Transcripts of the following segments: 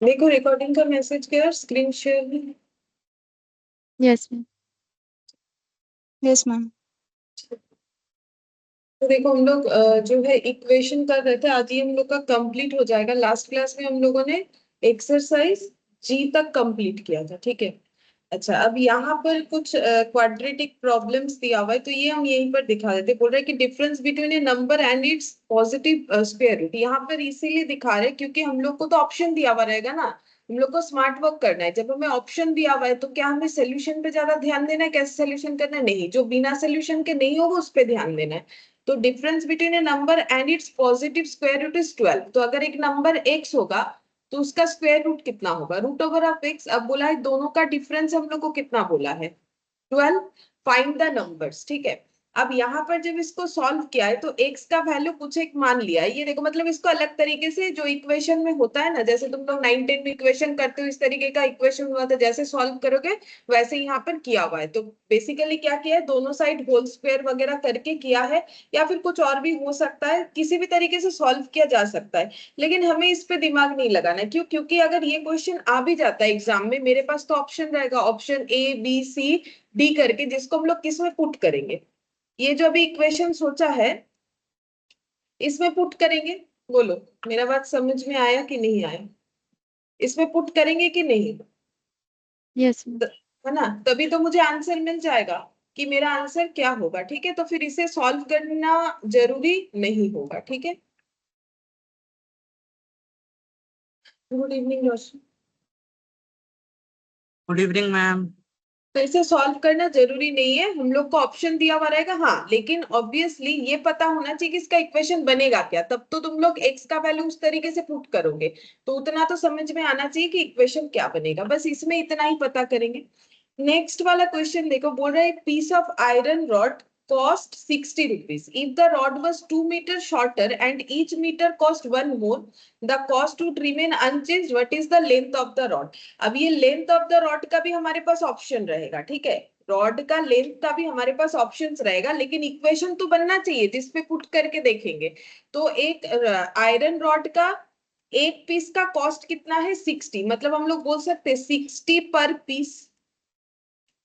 देखो रिकॉर्डिंग का मैसेज कर, screen share. Yes ma'am. Yes ma'am. तो देखो हम लोग जो है इक्वेशन कर रहे थे, आज ये हम लोग का कंप्लीट हो जाएगा। लास्ट क्लास में हम लोगों ने एक्सरसाइज जी तक कंप्लीट किया था, ठीक है। अच्छा, अब यहाँ पर कुछ क्वाड्रेटिक प्रॉब्लम्स दिया हुआ है, तो ये हम यहीं पर दिखा देते। बोल रहे हैं कि difference between a number and its positive square root. यहाँ पर इसीलिए दिखा रहे हैं क्योंकि हम लोग को तो ऑप्शन दिया हुआ रहेगा ना। हम लोग को स्मार्ट वर्क करना है। जब हमें ऑप्शन दिया हुआ है तो क्या हमें सोल्यूशन पे ज्यादा ध्यान देना है, कैसे सोल्यूशन करना है? नहीं, जो बिना सोल्यूशन के नहीं होगा उस पर ध्यान देना है। तो difference between a number and its positive square root is 12। तो अगर एक नंबर x होगा तो उसका स्क्वायर रूट कितना होगा? Root over of x। अब बोला है दोनों का डिफरेंस हम लोग को कितना बोला है? 12। फाइंड द नंबर्स, ठीक है। अब यहाँ पर जब इसको सॉल्व किया है तो x का वैल्यू कुछ एक मान लिया है। ये देखो, मतलब इसको अलग तरीके से जो इक्वेशन में होता है ना, जैसे तुम लोग 9 10 में इक्वेशन करते हो, इस तरीके का इक्वेशन हुआ था, जैसे सॉल्व करोगे वैसे यहाँ पर किया हुआ है। तो बेसिकली क्या किया है, दोनों साइड होल स्क्वायर वगैरह करके किया है, या फिर कुछ और भी हो सकता है, किसी भी तरीके से सॉल्व किया जा सकता है। लेकिन हमें इस पे दिमाग नहीं लगाना। क्यों? क्योंकि अगर ये क्वेश्चन आ भी जाता है एग्जाम में, मेरे पास तो ऑप्शन रहेगा, option A B C D करके, जिसको हम लोग किस में पुट करेंगे। ये जो अभी इक्वेशन सोचा है इसमें पुट करेंगे। बोलो, मेरा बात समझ में आया कि नहीं आया? इसमें पुट करेंगे कि नहीं? Yes ma'am. है ना, तभी तो मुझे आंसर मिल जाएगा कि मेरा आंसर क्या होगा, ठीक है। तो फिर इसे सॉल्व करना जरूरी नहीं होगा, ठीक है। Good evening Roshan. Good evening ma'am. तो इसे सॉल्व करना जरूरी नहीं है, हम लोग को ऑप्शन दिया हुआ रहेगा। हाँ, लेकिन ऑब्वियसली ये पता होना चाहिए कि इसका इक्वेशन बनेगा क्या, तब तो तुम लोग x का वैल्यू उस तरीके से पुट करोगे। तो उतना तो समझ में आना चाहिए कि इक्वेशन क्या बनेगा, बस इसमें इतना ही पता करेंगे। नेक्स्ट वाला क्वेश्चन देखो, बोल रहा है piece of iron rod cost 60 rupees. If the rod was 2 meters shorter and each meter cost 1 more, the cost would remain unchanged. What is the length of the rod? अब ये length of the rod का भी हमारे पास option रहेगा, ठीक है। Rod का length का भी हमारे पास ऑप्शंस रहेगा, लेकिन इक्वेशन तो बनना चाहिए जिसपे पुट करके देखेंगे। तो एक आयरन रॉड का एक पीस का कॉस्ट कितना है? 60। मतलब हम लोग बोल सकते हैं 60 पर पीस,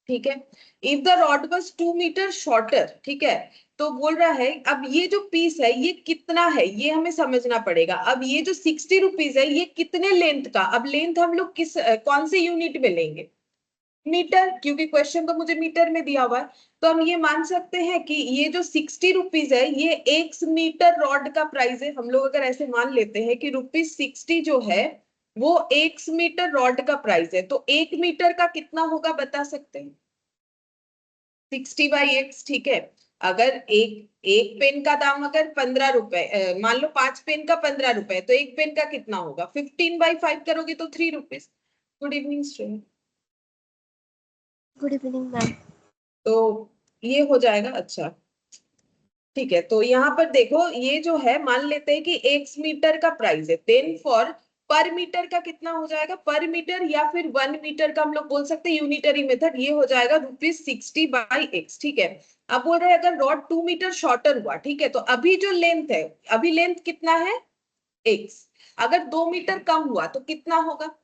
ठीक है। If the rod was 2 metre shorter, ठीक है। तो बोल रहा है अब ये जो पीस है ये कितना है, ये हमें समझना पड़ेगा। अब ये जो 60 रुपीज है ये कितने लेंथ का? अब लेंथ हम लोग किस कौन से यूनिट में लेंगे? मीटर, क्योंकि क्वेश्चन तो मुझे मीटर में दिया हुआ है। तो हम ये मान सकते हैं कि ये जो 60 रुपीज है ये 1 मीटर रॉड का प्राइस है। हम लोग अगर ऐसे मान लेते हैं कि ₹60 जो है वो 1 मीटर रॉड का प्राइस है, तो 1 मीटर का कितना होगा बता सकते हैं? 60/x, ठीक है। अगर एक एक पेन का दाम अगर 15 रुपए, मान लो 5 पेन का 15 रुपए, तो एक पेन का कितना होगा? 15/5 करोगे तो 3 rupees. Good evening student. Good evening ma'am. तो ये हो जाएगा। अच्छा, ठीक है। तो यहाँ पर देखो ये जो है, मान लेते हैं कि 1 मीटर का प्राइस है, देन फॉर पर मीटर का कितना हो जाएगा? पर मीटर या फिर 1 मीटर का हम लोग बोल सकते हैं यूनिटरी मेथड, ये हो जाएगा ₹60/x, ठीक है। अब बोल रहे हैं अगर रॉड 2 मीटर शॉर्टर हुआ, ठीक है, तो अभी जो लेंथ है, अभी लेंथ कितना है? x। अगर 2 मीटर कम हुआ तो कितना होगा?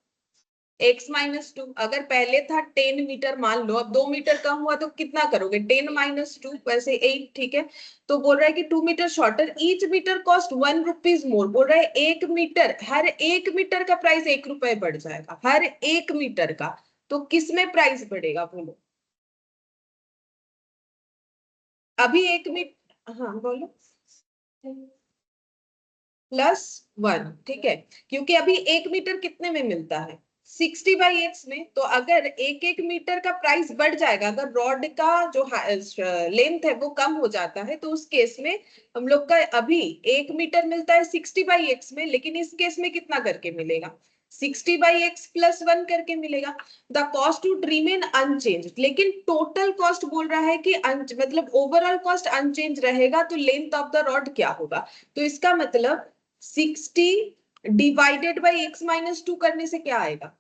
x-2। अगर पहले था 10 मीटर मान लो, अब 2 मीटर कम हुआ तो कितना करोगे? 10-2, वैसे 8, ठीक है। तो बोल रहा है कि 2 metre shorter, each metre cost 1 rupees more. बोल रहा है 1 मीटर, हर 1 मीटर का प्राइस 1 रुपए बढ़ जाएगा, हर 1 मीटर का। तो किस में प्राइस बढ़ेगा बोलो? अभी 1 मीटर, हाँ बोलो। +1, ठीक है। क्योंकि अभी 1 मीटर कितने में मिलता है? 60/x में। तो अगर एक एक मीटर का प्राइस बढ़ जाएगा, अगर रॉड का जो लेंथ है वो कम हो जाता है, तो उस केस में हम लोग का अभी 1 मीटर मिलता है 60/x में, लेकिन इस केस में कितना करके मिलेगा? 60/x +1 करके मिलेगा। The cost would remain unchanged. लेकिन टोटल कॉस्ट बोल रहा है कि मतलब ओवरऑल कॉस्ट अनचेंज रहेगा, तो लेंथ ऑफ द रॉड क्या होगा? तो इसका मतलब 60 डिवाइडेड बाई x-2 करने से क्या आएगा?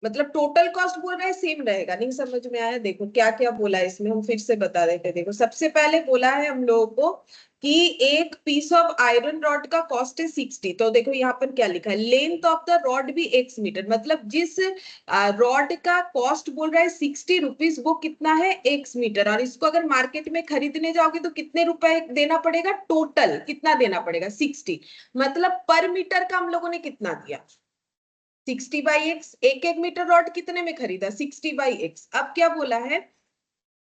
मतलब टोटल कॉस्ट बोल रहा है सेम रहेगा, नहीं समझ में आया? देखो क्या क्या बोला है इसमें, हम फिर से बता देते हैं। देखो सबसे पहले बोला है हम लोगों को कि एक पीस ऑफ आयरन रॉड का कॉस्ट है 60। तो देखो यहाँ पर क्या लिखा है, लेंथ ऑफ द रॉड भी x मीटर, मतलब जिस रॉड का कॉस्ट बोल रहा है 60 रुपीज, वो कितना है x मीटर। और इसको अगर मार्केट में खरीदने जाओगे तो कितने रुपए देना पड़ेगा, टोटल कितना देना पड़ेगा 60। मतलब पर मीटर का हम लोगों ने कितना दिया 60/x। एक एक मीटर रॉड कितने में खरीदा 60/x। अब क्या बोला है,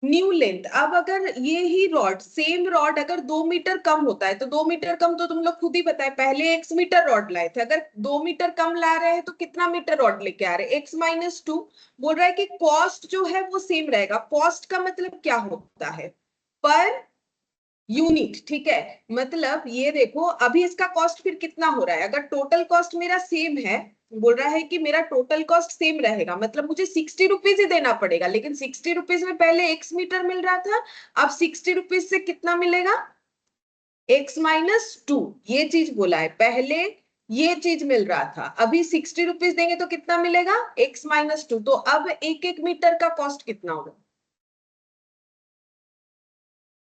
न्यू लेंथ। अब अगर ये ही रॉड, सेम रॉड अगर 2 मीटर कम होता है, तो 2 मीटर कम तो तुम लोग खुद ही बताए, पहले x मीटर रॉड लाए थे, अगर 2 मीटर कम ला रहे हैं तो कितना मीटर रॉड लेके आ रहे हैं, x-2। बोल रहा है कि कॉस्ट जो है वो सेम रहेगा। कॉस्ट का मतलब क्या होता है, पर यूनिट, ठीक है। मतलब ये देखो अभी इसका कॉस्ट फिर कितना हो रहा है, अगर टोटल कॉस्ट मेरा सेम है, बोल रहा है कि मेरा टोटल कॉस्ट सेम रहेगा, मतलब मुझे 60 रुपीज ही देना पड़ेगा। लेकिन 60 रुपीज में पहले x मीटर मिल रहा था, अब 60 रुपीज से कितना मिलेगा, x-2। ये चीज बोला है, पहले ये चीज मिल रहा था, अभी 60 रुपीज देंगे तो कितना मिलेगा, x-2। तो अब एक एक मीटर का कॉस्ट कितना होगा,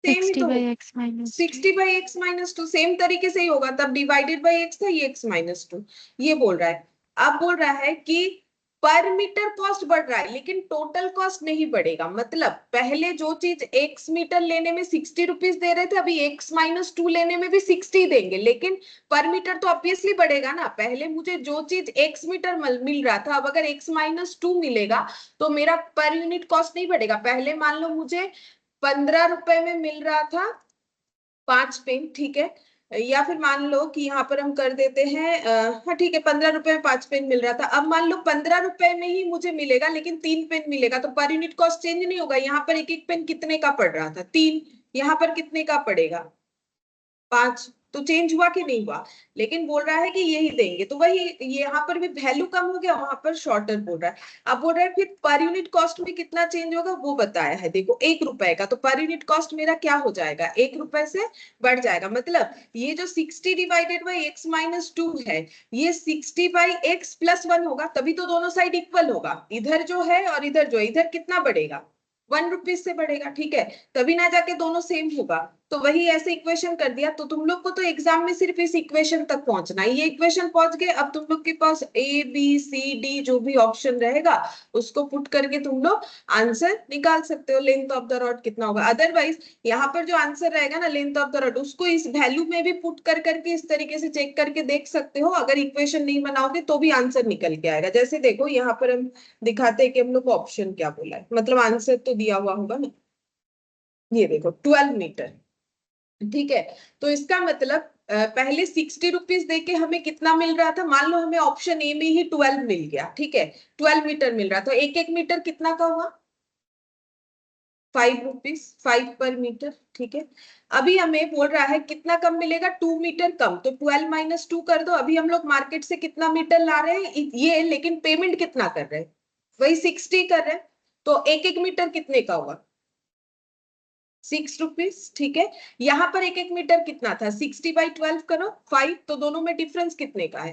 सेम ही 60 तो by होगा। x minus 60/x-2 सेम तरीके से ही होगा, तब डिवाइडेड बाई x था, ये x-2। ये बोल रहा है। अब बोल रहा है कि पर मीटर कॉस्ट बढ़ रहा है लेकिन टोटल कॉस्ट नहीं बढ़ेगा। मतलब पहले जो चीज x मीटर लेने में 60 रुपीज दे रहे थे, अभी x-2 लेने में भी 60 देंगे, लेकिन पर मीटर तो ऑब्वियसली बढ़ेगा ना। पहले मुझे जो चीज x मीटर मिल रहा था, अब अगर x-2 मिलेगा तो मेरा पर यूनिट कॉस्ट नहीं बढ़ेगा। पहले मान लो मुझे 15 रुपए में मिल रहा था 5 पेन, ठीक है। या फिर मान लो कि यहाँ पर हम कर देते हैं हाँ ठीक है, 15 रुपए में 5 पेन मिल रहा था, अब मान लो 15 रुपए में ही मुझे मिलेगा लेकिन 3 पेन मिलेगा, तो पर यूनिट कॉस्ट चेंज नहीं होगा। यहाँ पर एक एक पेन कितने का पड़ रहा था, 3, यहाँ पर कितने का पड़ेगा 5। तो चेंज हुआ कि नहीं हुआ, लेकिन बोल रहा है कि यही देंगे, तो वही यहाँ पर भी वैल्यू कम हो गया, वहां पर शॉर्टर बोल रहा है। अब बोल रहा है फिर पर यूनिट कॉस्ट में कितना चेंज होगा, वो बताया है। देखो 1 रुपए का, तो पर यूनिट कॉस्ट मेरा क्या हो जाएगा, 1 रुपए से बढ़ जाएगा। मतलब ये जो 60 डिवाइडेड बाई x-2 है, ये 60/x+1 होगा, तभी तो दोनों साइड इक्वल होगा। इधर जो है और इधर जो है, इधर कितना बढ़ेगा 1 रुपीज से बढ़ेगा, ठीक है। तभी ना जाके दोनों सेम होगा। तो वही ऐसे इक्वेशन कर दिया। तो तुम लोग को तो एग्जाम में सिर्फ इस इक्वेशन तक पहुंचना है, ये इक्वेशन पहुंच गए, अब तुम लोग के पास ए बी सी डी जो भी ऑप्शन रहेगा उसको पुट करके तुम लोग आंसर निकाल सकते हो, लेंथ ऑफ द रॉड कितना होगा। अदरवाइज यहाँ पर जो आंसर रहेगा ना लेंथ ऑफ द रॉड, उसको इस वैल्यू में भी पुट कर करके इस तरीके से चेक करके देख सकते हो। अगर इक्वेशन नहीं बनाओगे तो भी आंसर निकल के आएगा। जैसे देखो यहाँ पर हम दिखाते हैं कि हम लोग को ऑप्शन क्या बोला है, मतलब आंसर तो दिया हुआ होगा ना। ये देखो 12 मीटर, ठीक है। तो इसका मतलब पहले 60 रुपीज दे के हमें कितना मिल रहा था, मान लो हमें ऑप्शन ए में ही 12 मिल गया, ठीक है। 12 मीटर मिल रहा, तो एक एक मीटर कितना का हुआ 5 रुपीज, 5 पर मीटर, ठीक है। अभी हमें बोल रहा है कितना कम मिलेगा, 2 मीटर कम, तो 12-2 कर दो। अभी हम लोग मार्केट से कितना मीटर ला रहे हैं ये, लेकिन पेमेंट कितना कर रहे हैं, वही 60 कर रहे हैं। तो एक एक मीटर कितने का हुआ 6 रुपीज, ठीक है। यहाँ पर एक एक मीटर कितना था 60/12 करो 5, तो दोनों में डिफरेंस कितने का है,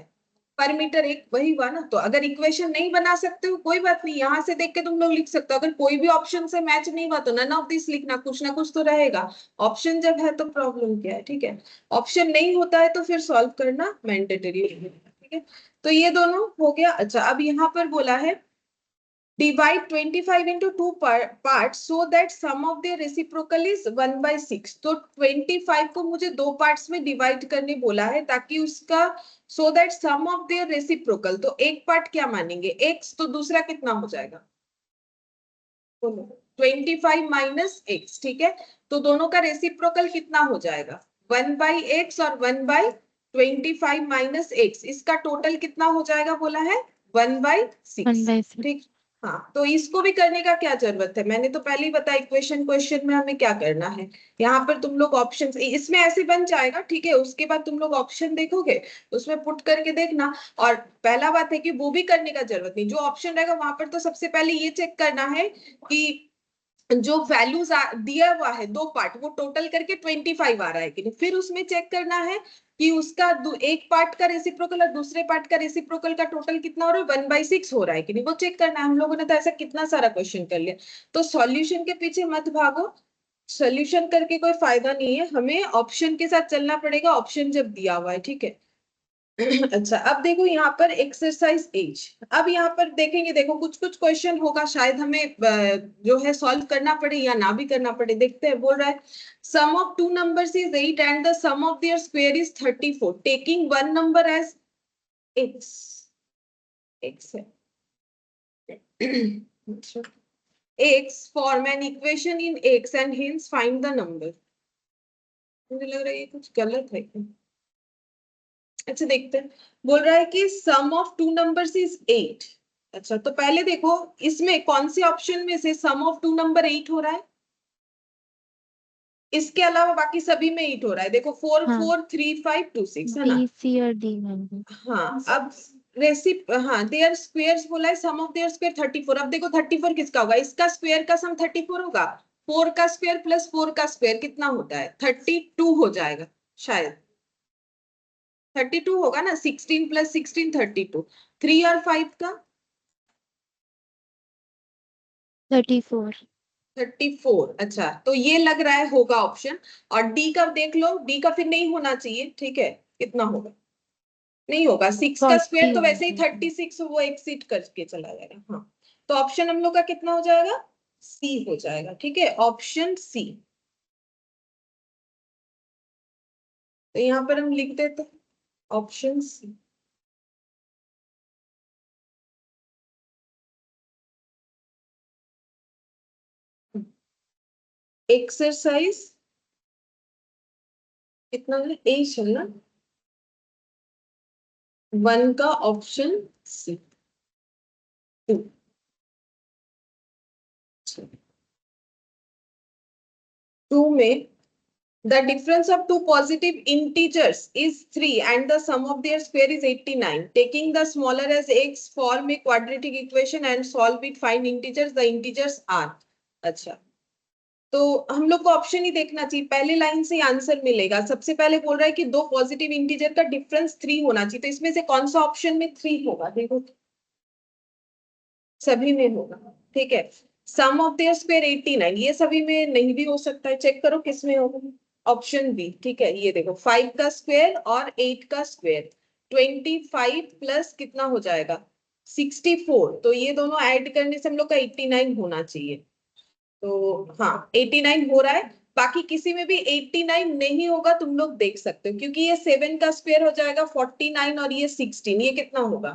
पर मीटर एक, वही हुआ ना। तो अगर इक्वेशन नहीं बना सकते हो कोई बात नहीं, यहाँ से देख के तुम लोग लिख सकते हो। अगर कोई भी ऑप्शन से मैच नहीं हुआ तो नन ऑफ दिस लिखना, कुछ ना कुछ तो रहेगा। ऑप्शन जब है तो प्रॉब्लम क्या है, ठीक है। ऑप्शन नहीं होता है तो फिर सॉल्व करना मैंडेटरी है, ठीक है। तो ये दोनों हो गया। अच्छा अब यहाँ पर बोला है divide 25 into two parts so that sum of their reciprocal is 1/6। तो 25 को मुझे दो पार्ट्स में डिवाइड करने बोला है ताकि उसका so that sum of their reciprocal, तो एक पार्ट क्या मानेंगे x, तो दूसरा कितना हो जाएगा बोलो 25 माइनस x, ठीक है। तो दोनों का रेसिप्रोकल कितना हो जाएगा 1/x और 1/25 माइनस x, इसका टोटल कितना हो जाएगा बोला है 1/6, 1/6 ठीक। हाँ तो इसको भी करने का क्या जरूरत है, मैंने तो पहले ही बताया इक्वेशन क्वेश्चन में हमें क्या करना है। यहाँ पर तुम लोग ऑप्शन इसमें ऐसे बन जाएगा, ठीक है। उसके बाद तुम लोग ऑप्शन देखोगे उसमें पुट करके देखना। और पहला बात है कि वो भी करने का जरूरत नहीं, जो ऑप्शन रहेगा वहां पर तो सबसे पहले ये चेक करना है कि जो वैल्यूज दिया हुआ है दो पार्ट, वो टोटल करके 25 आ रहा है कि नहीं। फिर उसमें चेक करना है कि उसका एक पार्ट का रेसिप्रोकल और दूसरे पार्ट का रेसिप्रोकल का टोटल कितना हो रहा है, 1/6 हो रहा है कि नहीं, वो चेक करना है। हम लोगों ने तो ऐसा कितना सारा क्वेश्चन कर लिया। तो सॉल्यूशन के पीछे मत भागो, सॉल्यूशन करके कोई फायदा नहीं है, हमें ऑप्शन के साथ चलना पड़ेगा, ऑप्शन जब दिया हुआ है, ठीक है। अच्छा, अब देखो यहाँ पर एक्सरसाइज एज, अब यहाँ पर देखेंगे, देखो कुछ कुछ क्वेश्चन होगा शायद हमें जो है सॉल्व करना पड़े या ना भी करना पड़े। देखते हैं, बोल रहा है sum of two numbers is 8 and the sum of their square is 34, taking one number as x, x है x, form an equation in x and hence find the number. मुझे लग रहा है ये कुछ गलत है क्या? अच्छा देखते हैं, बोल रहा है कि सम ऑफ टू नंबर्स इज 8। अच्छा, तो पहले देखो इसमें कौन से ऑप्शन में से सम ऑफ टू नंबर 8 हो रहा है, इसके अलावा बाकी सभी में 8 हो रहा है। देखो 4 हाँ 4 3 5 2 6 है ना। बी सी और डी में। हाँ, अब हाँ देयर स्क्वायर्स बोला है, सम ऑफ देयर स्क्वायर 34। अब देखो 34 किसका होगा, इसका स्क्वायर का सम 34 होगा, 4 का स्क्वायर प्लस 4 का स्क्वायर कितना होता है, 32 हो जाएगा शायद, 32 होगा ना, 16 प्लस 16 32, 3 और 5 का 34। 34। अच्छा, तो ये लग रहा है होगा ऑप्शन। और डी का देख लो, डी का फिर नहीं होना चाहिए, ठीक है, कितना होगा, नहीं होगा, 6 का 40 स्क्वायर तो होना वैसे ही चाहिए। 36, वो एक्सीड करके चला जाएगा। हाँ, तो ऑप्शन हम लोग का कितना हो जाएगा, सी हो जाएगा, ठीक है, ऑप्शन सी। तो यहाँ पर हम लिख देते ऑप्शन सी। एक्सरसाइज कितना है, ए चलना 1 का ऑप्शन सी। 2 में the difference of two positive integers is 3 and the sum of their square is 89, taking the smaller as x, form a quadratic equation and solve it, find integers, the integers are। अच्छा, तो हम लोग को option ही देखना चाहिए, पहले line से answer मिलेगा। सबसे पहले बोल रहा है कि दो पॉजिटिव इंटीजर का डिफरेंस 3 होना चाहिए, तो इसमें से कौन सा ऑप्शन में 3 होगा, देखो सभी में होगा, ठीक है। सम ऑफ देयर स्क्वायर 89, ये सभी में नहीं भी हो सकता है, चेक करो किस में होगा, ऑप्शन बी, ठीक है। ये देखो 5 का स्क्वायर और 8 का स्क्वायर, 25 प्लस कितना हो जाएगा 64, तो ये दोनों ऐड करने से हम लोग का 89 होना चाहिए। तो हाँ 89 हो रहा है, बाकी किसी में भी 89 नहीं होगा, तुम लोग देख सकते हो, क्योंकि ये 7 का स्क्वायर हो जाएगा 49 और ये 16, ये कितना होगा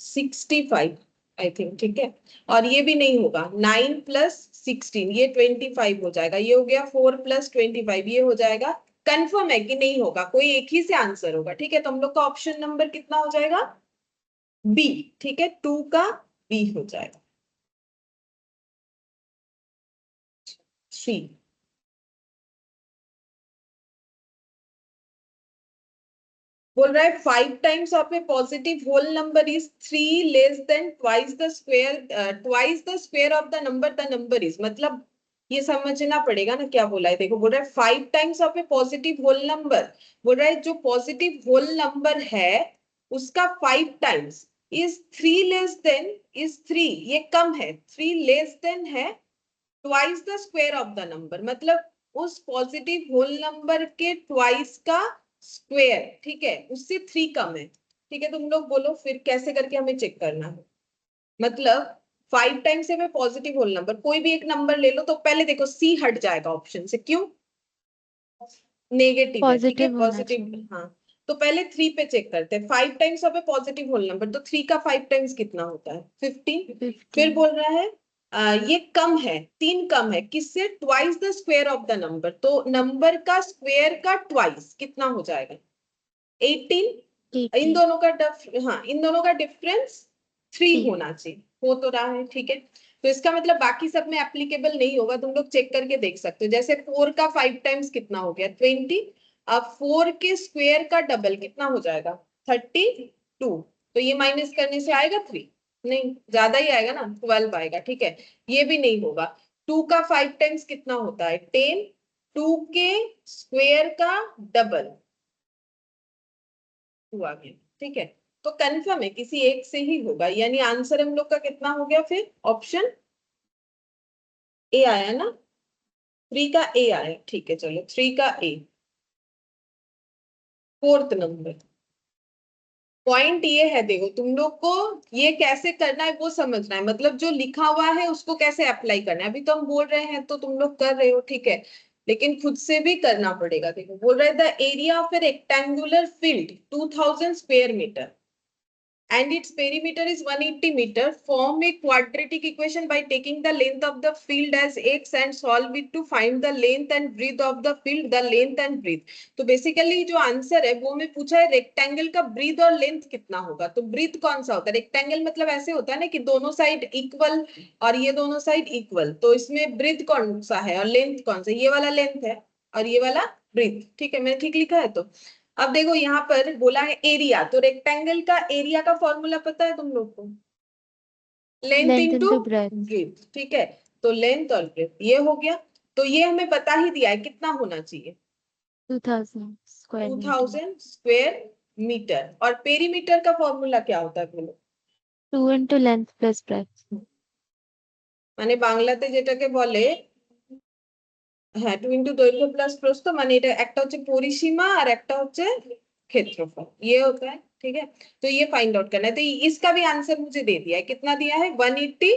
65 आई थिंक, ठीक है। और ये भी नहीं होगा, 9 प्लस 16 ये 25 हो जाएगा, ये हो गया 4 प्लस 25 ये हो जाएगा। कंफर्म है कि नहीं होगा, कोई एक ही से आंसर होगा, ठीक है। तो हम लोग का ऑप्शन नंबर कितना हो जाएगा, बी, ठीक है, 2 का बी हो जाएगा। 3 बोल रहा है 5 times of a positive whole number is 3 less than twice the square of the number is, मतलब ये समझना पड़ेगा ना क्या बोला है। देखो बोल रहा है 5 times of a positive whole number, बोल रहा है जो पॉजिटिव होल नंबर है उसका 5 times is 3 less then, is 3 ये कम है, 3 लेस देन है twice the square of the number, मतलब उस पॉजिटिव होल नंबर के ट्वाइस का स्क्वायर, ठीक है, उससे 3 कम है, ठीक है। तुम लोग बोलो फिर कैसे करके हमें चेक करना है, मतलब 5 टाइम्स है पॉजिटिव होल नंबर, कोई भी एक नंबर ले लो, तो पहले देखो सी हट जाएगा ऑप्शन से, क्यों, नेगेटिव है, ठीक है, पॉजिटिव होना पॉजिटिव, चाहिए। हाँ। तो पहले 3 पे चेक करते हैं, 5 times of a positive whole number, तो 3 का 5 टाइम्स कितना होता है 15। फिर 15। बोल रहा है ये कम है, 3 कम है, किससे, twice the square of the number, तो नंबर का स्क्वायर का ट्वाइस कितना हो जाएगा 18। इन 80। दोनों का हाँ इन दोनों का डिफरेंस 3 3। होना चाहिए, हो तो रहा है, ठीक है। तो इसका मतलब बाकी सब में एप्लीकेबल नहीं होगा, तुम लोग चेक करके देख सकते हो। जैसे 4 का 5 टाइम्स कितना हो गया 20, अब 4 के स्क्वायर का डबल कितना हो जाएगा 32, तो ये माइनस करने से आएगा 3, नहीं ज्यादा ही आएगा ना 12 आएगा, ठीक है। ये भी नहीं होगा। 2 का 5 टाइम्स कितना होता है 10, 2k स्क्वायर का डबल 2 आ गया, ठीक है। तो कंफर्म है किसी एक से ही होगा, यानी आंसर हम लोग का कितना हो गया फिर? ऑप्शन ए आया ना, 3 का ए आया, ठीक है। चलो 3 का ए। फोर्थ नंबर पॉइंट ये है, देखो तुम लोग को ये कैसे करना है वो समझना है, मतलब जो लिखा हुआ है उसको कैसे अप्लाई करना है। अभी तो हम बोल रहे हैं तो तुम लोग कर रहे हो, ठीक है, लेकिन खुद से भी करना पड़ेगा। देखो बोल रहे the area of a rectangular field 2000 square metre and its perimeter is 180 meter, form a quadratic equation by taking the length of the field as x and solve it to find the length and breadth of the field, the length and breadth। तो basically जो answer है वो में पूछा है rectangle का breathe और length कितना होगा। तो ब्रीथ कौन सा होता है? रेक्टेंगल मतलब ऐसे होता है ना कि दोनों साइड इक्वल और ये दोनों साइड इक्वल, तो इसमें ब्रीथ कौन सा है और लेंथ कौन सा? ये वाला लेंथ है और ये वाला ब्रीथ, ठीक है, मैंने ठीक लिखा है। तो अब देखो यहाँ पर बोला है एरिया, तो रेक्टेंगल का एरिया का फॉर्मूला पता है तुम लोग को? Length Length into into breadth. Breath, ठीक है। तो लेंथ और ब्रेथ ये हो गया। तो ये हमें बता ही दिया है कितना होना चाहिए, 2000 square meter. 2000 square metre. और पेरीमीटर का फॉर्मूला क्या होता है बोलो? 2 into length plus breadth. মানে বাংলাতে যেটাকে বলে, হ্যাঁ 2 ইনটু দৈর্ঘ্য প্লাস প্রস্থ, মানে এটা একটা হচ্ছে পরিসীমা আর একটা হচ্ছে क्षेत्रफल, ये होता है, ठीक है। तो ये फाइंड आउट करना है। तो इसका भी आंसर मुझे दे दिया है, कितना दिया है? 180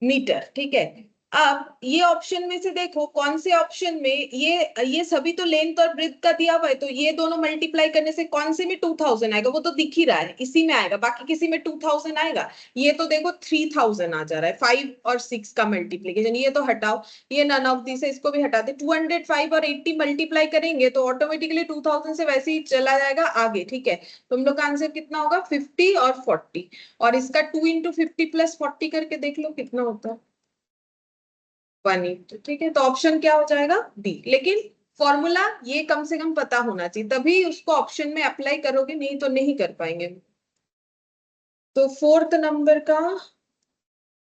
मीटर, ठीक है। अब ये ऑप्शन में से देखो कौन से ऑप्शन में ये सभी तो लेंथ और ब्रेथ का दिया हुआ है, तो ये दोनों मल्टीप्लाई करने से कौन से में 2000 आएगा? वो तो दिख ही रहा है, इसी में आएगा, बाकी किसी में 2000 आएगा? ये तो देखो 3000 आ जा रहा है, 5 और 6 का मल्टीप्लीकेशन, ये तो हटाओ, ये नन ऑफ दिस है, इसको भी हटा दे। 205 और 80 मल्टीप्लाई करेंगे तो ऑटोमेटिकली 2000 से वैसे ही चला जाएगा आगे, ठीक है। तुम लोग का आंसर कितना होगा? 50 और 40, और इसका 2 इंटू 50 प्लस 40 करके देख लो कितना होता है, 180, ठीक है। तो ऑप्शन क्या हो जाएगा? डी। लेकिन फॉर्मूला ये कम से कम पता होना चाहिए, तभी उसको ऑप्शन में अप्लाई करोगे, नहीं तो नहीं कर पाएंगे। तो फोर्थ नंबर का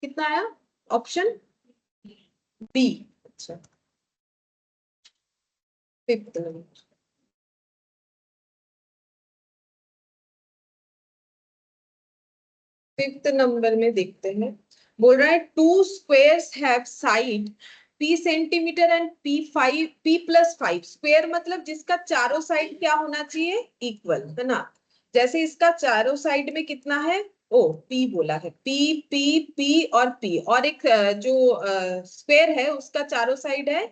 कितना आया? Option B. अच्छा, फिफ्थ नंबर, फिफ्थ नंबर में देखते हैं। बोल रहा है two squares have side p centimetre and p plus 5 square, मतलब जिसका चारों साइड क्या होना चाहिए? इक्वल, है ना। जैसे इसका चारों साइड में कितना है? ओ p बोला है, p p p और p, और एक जो स्क्वेयर है उसका चारों साइड है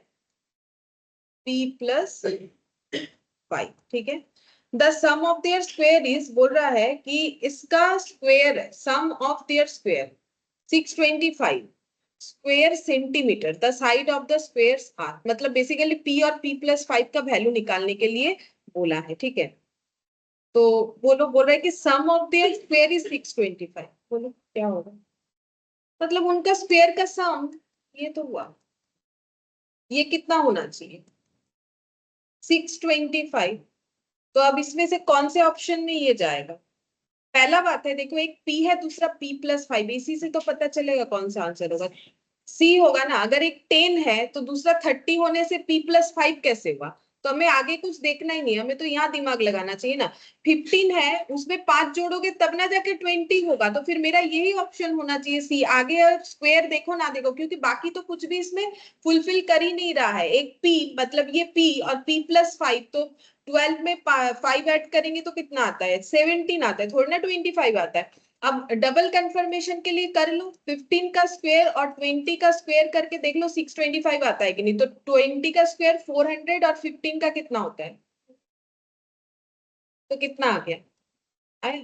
p प्लस 5, ठीक है। The sum of their square is, बोल रहा है कि इसका square, sum of their square 625 square centimetre, the side of the squares are, मतलब बेसिकली p और p प्लस 5 का वैल्यू निकालने के लिए बोला है, ठीक है। तो बोलो, बोल रहा है कि सम ऑफ देयर स्क्वेयर इज 625, बोलो क्या होगा? मतलब उनका स्क्वेयर का सम, ये तो हुआ, ये कितना होना चाहिए? 625। तो अब इसमें से कौन से ऑप्शन में ये जाएगा? पहला बात है देखो, एक p है, दूसरा p प्लस 5, इसी से तो पता चलेगा कौन सा आंसर होगा। सी होगा ना। अगर एक 10 है तो दूसरा 30 होने से p प्लस 5 कैसे हुआ? तो हमें आगे कुछ देखना ही नहीं, हमें तो यहाँ दिमाग लगाना चाहिए ना। 15 है, उसमें 5 जोड़ोगे तब ना जाके 20 होगा, तो फिर मेरा यही ऑप्शन होना चाहिए सी। आगे स्क्वायर देखो ना देखो, क्योंकि बाकी तो कुछ भी इसमें फुलफिल कर ही नहीं रहा है। एक p, मतलब ये p और p प्लस 5, तो 12 में 5 ऐड करेंगे तो कितना आता है? 17 आता है, थोड़ा ना 25 आता है। अब डबल कंफर्मेशन के लिए कर लो, 15 का स्क्वायर और 20 का स्क्वायर करके देख लो 625 आता है कि नहीं। तो 20 का स्क्वायर 400 और 15 का कितना होता है? तो कितना आ गया? आया?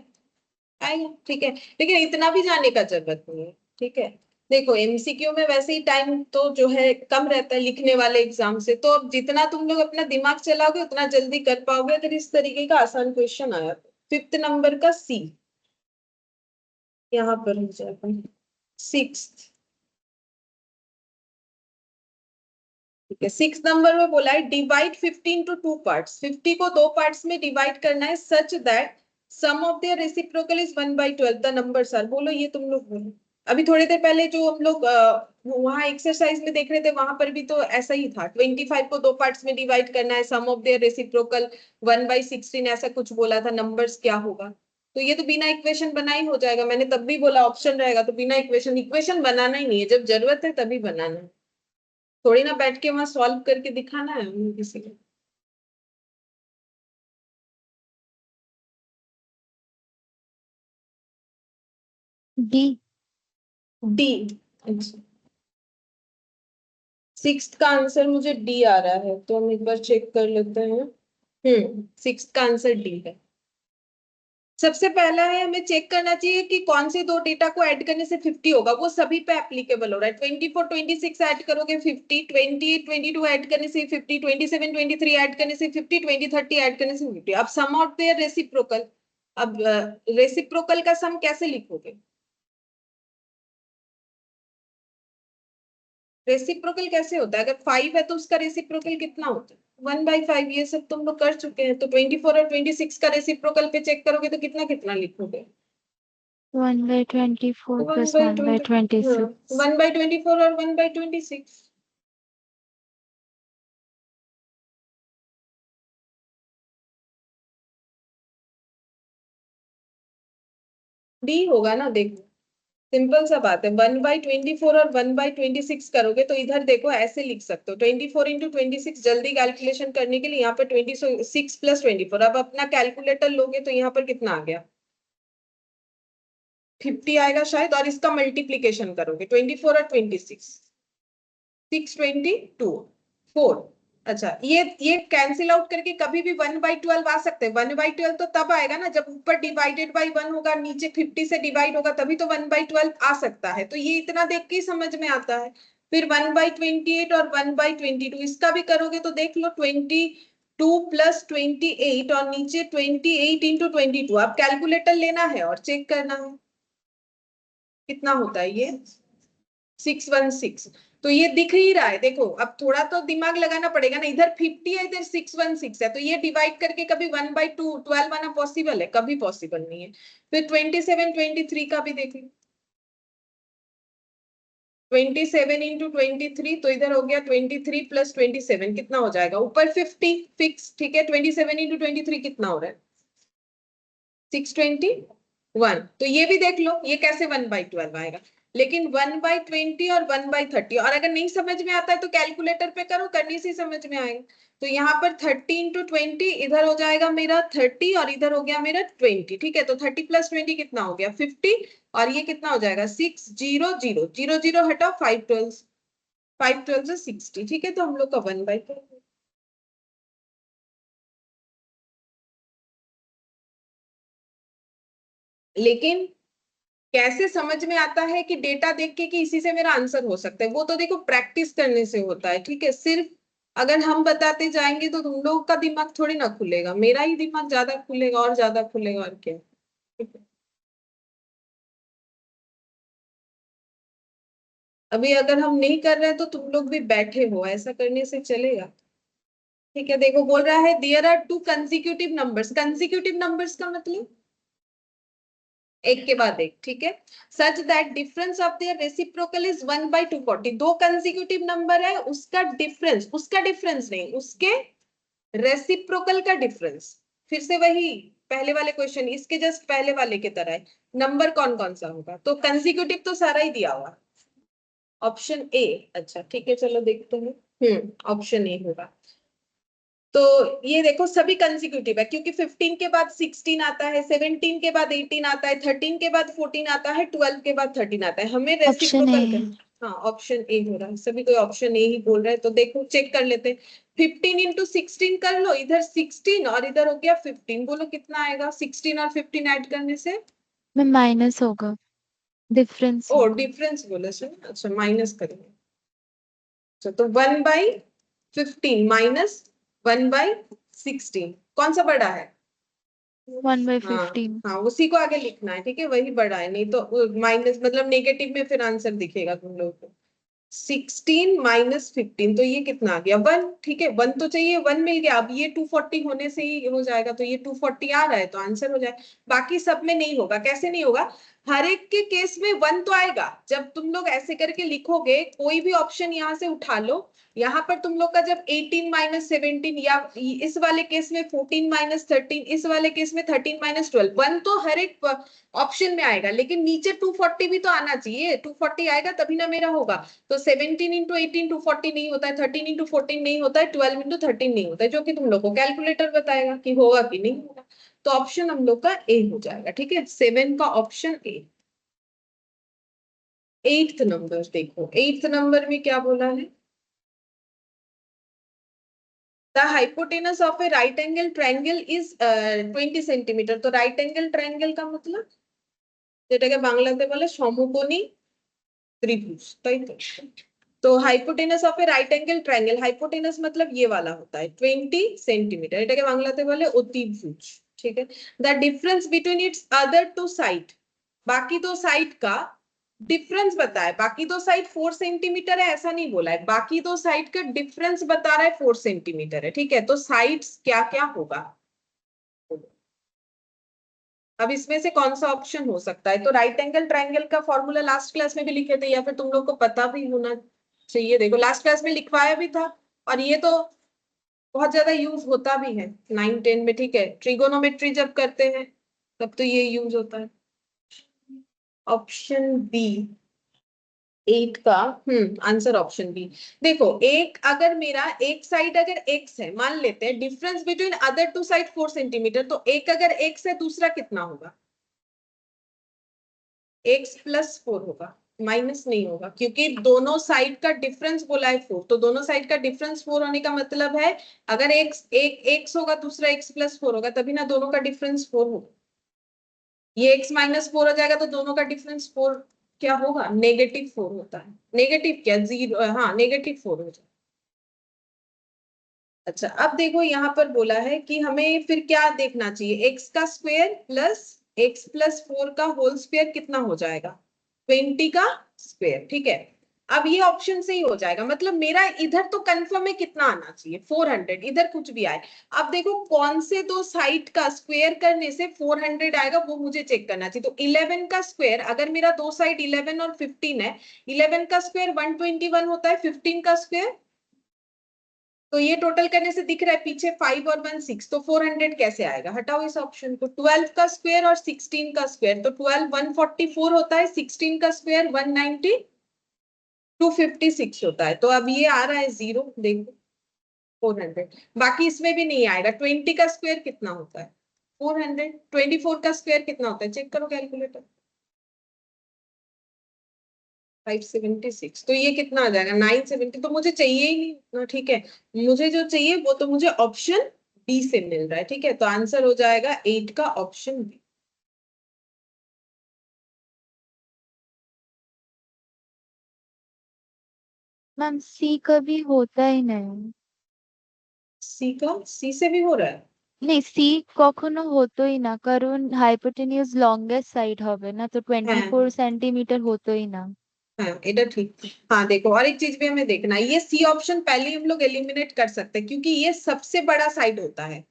आएगा, ठीक है। लेकिन इतना भी जाने का जरूरत नहीं है, ठीक है। देखो एमसीक्यू में वैसे ही टाइम तो जो है कम रहता है लिखने वाले एग्जाम से, तो अब जितना तुम लोग अपना दिमाग चलाओगे उतना जल्दी कर पाओगे अगर इस तरीके का आसान क्वेश्चन आया तो। फिफ्थ नंबर का सी, यहाँ पर हो जाएगा। सिक्स्थ, ठीक है। सिक्स नंबर में बोला है डिवाइड 15 टू 2 पार्ट्स, 50 को 2 पार्ट्स में डिवाइड करना है, such that sum of their reciprocal is 1/12, the numbers are, बोलो ये तुम लोग बोलो। अभी थोड़ी देर पहले जो हम लोग वहां एक्सरसाइज में देख रहे थे वहां पर भी तो ऐसा ही था, 25 को दो पार्ट्स में डिवाइड करना है, सम ऑफ देयर रेसिप्रोकल 1/16 ऐसा कुछ बोला था, नंबर्स क्या होगा। तो ये तो बिना इक्वेशन बना ही हो जाएगा, मैंने तब भी बोला ऑप्शन रहेगा तो बिना इक्वेशन, इक्वेशन बनाना ही नहीं है, जब जरूरत है तभी बनाना है, थोड़ी ना बैठ के वहां सॉल्व करके दिखाना है हमें किसी को। डी। डी। अच्छा, सिक्स्थ का आंसर मुझे डी आ रहा है, तो हम एक बार चेक कर लेते हैं। सिक्स्थ का आंसर डी है। सबसे पहला है, हमें चेक करना चाहिए कि कौन से दो डेटा को ऐड करने से 50 होगा, वो सभी पे एप्लीकेबल हो रहा है। 24 26 ऐड करोगे 50, 28 22 ऐड करने से 50, 27 23 ऐड करने से 50, 20 30 ऐड करने से 50। अब सम आउट देयर रेसिप्रोकल। अब रेसिप्रोकल का सम कैसे लिखोगे? रेसिप्रोकल कैसे होता है? अगर 5 है तो उसका रेसिप्रोकल कितना होता है? 1/5। ये सब तुम लोग कर चुके हैं, तो 24 और 26 का रेसिप्रोकल पे चेक करोगे तो कितना कितना लिखोगे? 1/24 1 plus by 20, 1/26. 1/24 और 1/26। डी होगा ना, देखो सिंपल सा बात है। 1/24 और 1/26 करोगे तो इधर देखो ऐसे लिख सकते हो, 24 इंटू 26, जल्दी कैलकुलेशन करने के लिए यहाँ पर 26 प्लस 24। अब अपना कैलकुलेटर लोगे तो यहाँ पर कितना आ गया? 50 आएगा शायद, और इसका मल्टीप्लीकेशन करोगे 24 और 26, 622 4। अच्छा, ये कैंसिल आउट करके कभी भी 1/12 आ सकते हैं। 1/12 तो तब आएगा ना जब ऊपर डिवाइडेड बाई 1 होगा, नीचे 50 से डिवाइड होगा, तभी तो 1/12 आ सकता है। तो ये इतना देख के ही समझ में आता है। फिर 1/28 और 1/22 इसका भी करोगे तो देख लो, 22 प्लस 28 और नीचे 28 इंटू 22। अब कैलकुलेटर लेना है और चेक करना है कितना होता है ये, 616। तो ये दिख ही रहा है, देखो अब थोड़ा तो दिमाग लगाना पड़ेगा ना, इधर 50 है इधर 616 है, तो ये डिवाइड करके कभी 1/12 आना पॉसिबल है? कभी पॉसिबल नहीं है। फिर 27 23 का भी देख लो, 27 इंटू 23, तो इधर हो गया 23 प्लस 27 कितना हो जाएगा? ऊपर 50 फिक्स, ठीक है। 27 इंटू 23 कितना हो रहा है? 621। तो ये भी देख लो, ये कैसे 1/12 आएगा? लेकिन 1/20 और 1/30, और अगर नहीं समझ में आता है तो कैलकुलेटर पे करो, करने से समझ में आएगा। तो यहाँ पर 30 इंटू 20, इधर हो जाएगा मेरा 30 और इधर हो गया मेरा 20, ठीक है। तो 30 प्लस 20 कितना हो गया? 50। और ये कितना हो जाएगा? 600, 0 0 हटाओ, 5 12, 5 12 60, ठीक है। तो हम लोग का 1/12। लेकिन कैसे समझ में आता है कि डेटा देख के कि इसी से मेरा आंसर हो सकता है? वो तो देखो प्रैक्टिस करने से होता है, ठीक है। सिर्फ अगर हम बताते जाएंगे तो तुम लोगों का दिमाग थोड़ी ना खुलेगा, मेरा ही दिमाग ज्यादा खुलेगा और ज्यादा खुलेगा, और क्या, ठीक है। अभी अगर हम नहीं कर रहे हैं तो तुम लोग भी बैठे हो, ऐसा करने से चलेगा? ठीक है, देखो बोल रहा है there are two consecutive numbers. Consecutive numbers का मतलब एक के बाद एक, ठीक है। Such that difference of their reciprocal is 1/240। दो कंसेक्यूटिव नंबर है, उसका डिफरेंस नहीं, उसके रेसिप्रोकल का डिफरेंस। फिर से वही पहले वाले क्वेश्चन, इसके जस्ट पहले वाले की तरह है। नंबर कौन कौन सा होगा? तो कंसेक्यूटिव तो सारा ही दिया हुआ, ऑप्शन ए। अच्छा ठीक है, चलो देखते हैं। ऑप्शन ए होगा। तो ये देखो सभी कंसेक्यूटिव है, क्योंकि 15 के बाद 16 आता है, 17 के बाद 18 आता है, 13 के बाद 14 आता है, 12 के बाद 13 आता है। हमें ऑप्शन ए रेसिप्रोकल है। करना। हाँ, ऑप्शन ए हो रहा है, सभी कोई ऑप्शन ए ही बोल रहा है। तो देखो चेक कर लेते हैं। 15 इंटू 16 कर लो, इधर 16 और इधर हो गया 15, बोलो कितना आएगा 16 और 15 ऐड करने से? में माइनस होगा, डिफरेंस ओ होगा। डिफरेंस बोले से, अच्छा माइनस करेंगे। अच्छा, तो 1/15 माइनस 1/16, कौन सा बड़ा है? हाँ 1/15। हाँ, उसी को आगे लिखना है, ठीक है, वही बड़ा है, नहीं तो माइनस मतलब नेगेटिव में फिर आंसर दिखेगा तुम लोगों को। 16 माइनस 15, तो ये कितना आ गया? 1, ठीक है। 1 तो चाहिए, 1 मिल गया। अब ये 240 होने से ही हो जाएगा, तो ये 240 आ रहा है तो आंसर हो जाए। बाकी सब में नहीं होगा। कैसे नहीं होगा? हर एक के केस में 1 तो आएगा। जब तुम लोग ऐसे करके लिखोगे, कोई भी ऑप्शन यहाँ से उठा लो, यहाँ पर तुम लोग का जब 18 माइनस 17 या इस वाले केस में 14 माइनस 13, इस वाले केस में 13 माइनस 12, 1 तो हर एक ऑप्शन में आएगा, लेकिन नीचे 240 भी तो आना चाहिए। 240 आएगा तभी ना मेरा होगा। तो 17 इंटू 18 240 नहीं होता है, 13 इंटू 14 नहीं होता है, 12 इंटू 13 नहीं होता है, जो कि तुम लोग को कैलकुलेटर बताएगा कि होगा कि नहीं होगा। तो ऑप्शन हम लोग का ए हो जाएगा। ठीक है, 7 का ऑप्शन ए। 8th नंबर देखो, 8th नंबर में क्या बोला है? The hypotenuse of a right angle triangle is 20 centimetre. तो राइट एंगल ट्रायंगल का मतलब যেটাকে বাংলাতে বলে সমকোণী त्रिभुज, তাই তো? तो hypotenuse of A right angle triangle, hypotenuse मतलब ये वाला होता है 20 सेंटीमीटर, এটাকে বাংলাতে বলে অতিভুজ। ठीक है, the difference between its other two side, बाकी दो साइड का डिफरेंस बताए। बाकी दो साइड 4 सेंटीमीटर है ऐसा नहीं बोला है, बाकी दो साइड का डिफरेंस बता रहा है 4 सेंटीमीटर है। ठीक है, तो साइड्स क्या क्या होगा? अब इसमें से कौन सा ऑप्शन हो सकता है? तो राइट एंगल ट्रायंगल का फॉर्मूला लास्ट क्लास में भी लिखे थे, या फिर तुम लोग को पता भी होना चाहिए। देखो लास्ट क्लास में लिखवाया भी था, और ये तो बहुत ज्यादा यूज होता भी है 9 10 में। ठीक है, ट्रिगोनोमेट्री जब करते हैं तब तो ये यूज होता है। ऑप्शन बी 8 का आंसर ऑप्शन बी। देखो एक अगर मेरा एक साइड अगर x है, मान लेते हैं difference between other two side 4 centimetre, तो एक अगर x है दूसरा कितना होगा? x प्लस 4 होगा, माइनस नहीं होगा, क्योंकि दोनों साइड का डिफरेंस बोला है 4। तो दोनों साइड का डिफरेंस 4 होने का मतलब है अगर एक x होगा दूसरा x प्लस 4 होगा, तभी ना दोनों का डिफरेंस 4 होगा। ये x माइनस 4 हो जाएगा तो दोनों का डिफरेंस 4 क्या होगा? -4 होता है। नेगेटिव क्या? 0, हाँ -4 हो जाएगा। अच्छा अब देखो यहाँ पर बोला है कि हमें फिर क्या देखना चाहिए? x का स्क्वायर प्लस x प्लस 4 का होल स्क्वायर कितना हो जाएगा? 20 का स्क्वायर। ठीक है, अब ये ऑप्शन से ही हो जाएगा, मतलब मेरा इधर तो कंफर्म है कितना आना चाहिए 400, इधर कुछ भी आए। अब देखो कौन से दो साइड का स्क्वायर करने से 400 आएगा वो मुझे चेक करना चाहिए। तो 11 का स्क्वायर, अगर मेरा दो साइड 11 और 15 है, 11 का स्क्वायर 121 होता है, 15 का स्क्वायर, तो ये टोटल करने से दिख रहा है पीछे 5 और 1 6, तो 400 कैसे आएगा? हटाओ इस ऑप्शन को। 12 का स्क्वायर और 16 का स्क्वायर, तो 12 144 होता है, 16 का स्क्वायर 190 256 होता है। तो अब ये आ रहा है 0, देखो 400। बाकी इसमें भी नहीं आएगा। 20 का स्क्वायर कितना होता है? 400। 24 का स्क्वायर कितना होता है? चेक करो कैलकुलेटर। 576, तो ये कितना आ जाएगा? 970। तो मुझे चाहिए ही नहीं। ठीक है, मुझे जो चाहिए वो तो मुझे ऑप्शन बी से मिल रहा है। ठीक है, तो आंसर हो जाएगा 8 का ऑप्शन बी। मैम सी कभी होता ही नहीं। सी का? सी से भी हो रहा है? नहीं, सी কখনো হতোই না, কারণ হাইপোটেনিউস লংগেস্ট সাইড হবে না, তো হ্যাঁ 24 সেন্টিমিটার হতোই না। हाँ এটা ठीक। हाँ देखो, और एक चीज भी हमें देखना है, ये सी ऑप्शन पहले ही हम लोग एलिमिनेट कर सकते हैं, क्योंकि ये सबसे बड़ा साइड होता है।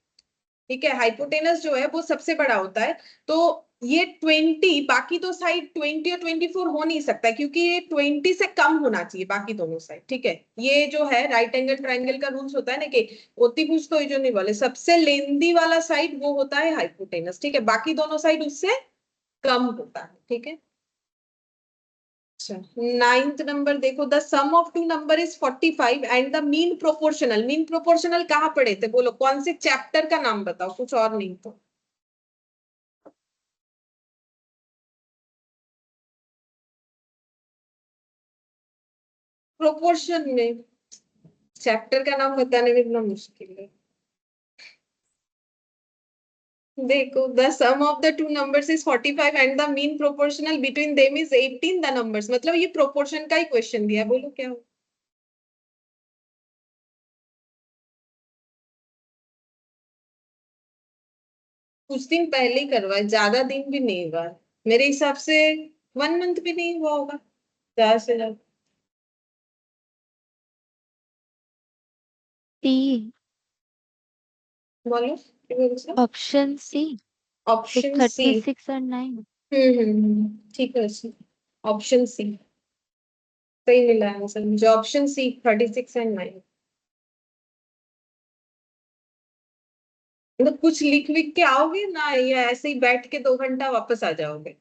ठीक है, हाइपोटेनस जो है वो सबसे बड़ा होता है। तो ये 20, बाकी तो साइड 20 और 24 हो नहीं सकता, क्योंकि ये 20 से कम होना चाहिए बाकी दोनों साइड। ठीक है, ये जो है राइट एंगल ट्रायंगल का रूल्स होता है ना कि अतिभुज तो जो नहीं बोले, सबसे लेंदी वाला साइड वो होता है हाइपोटेनस। ठीक है, बाकी दोनों साइड उससे कम होता है। ठीक है, अच्छा 9th नंबर देखो, the sum of two number is 45 and the mean proportional. Mean proportional कहाँ पढ़े थे? बोलो कौन से चैप्टर का नाम बताओ, कुछ और नहीं तो। प्रोपोर्शन में चैप्टर का नाम बताने में इतना मुश्किल है। देखो the sum of the two numbers is 45 and the mean proportional between them is 18 the numbers, मतलब ये प्रोपोर्शन का ही क्वेश्चन दिया है। बोलो क्या हो? कुछ दिन पहले ही करवाए, ज्यादा दिन भी नहीं हुआ मेरे हिसाब से, 1 मंथ भी नहीं हुआ होगा ज्यादा से ज्यादा। सी, बोलो क्या बोल रहे हो? Option C, option C. 36 और 9। ठीक है। ऑप्शन सी सही मिला है आंसर मुझे, ऑप्शन सी 36 एंड 9। मतलब कुछ लिख विख के आओगे ना या ऐसे ही बैठ के 2 घंटा वापस आ जाओगे?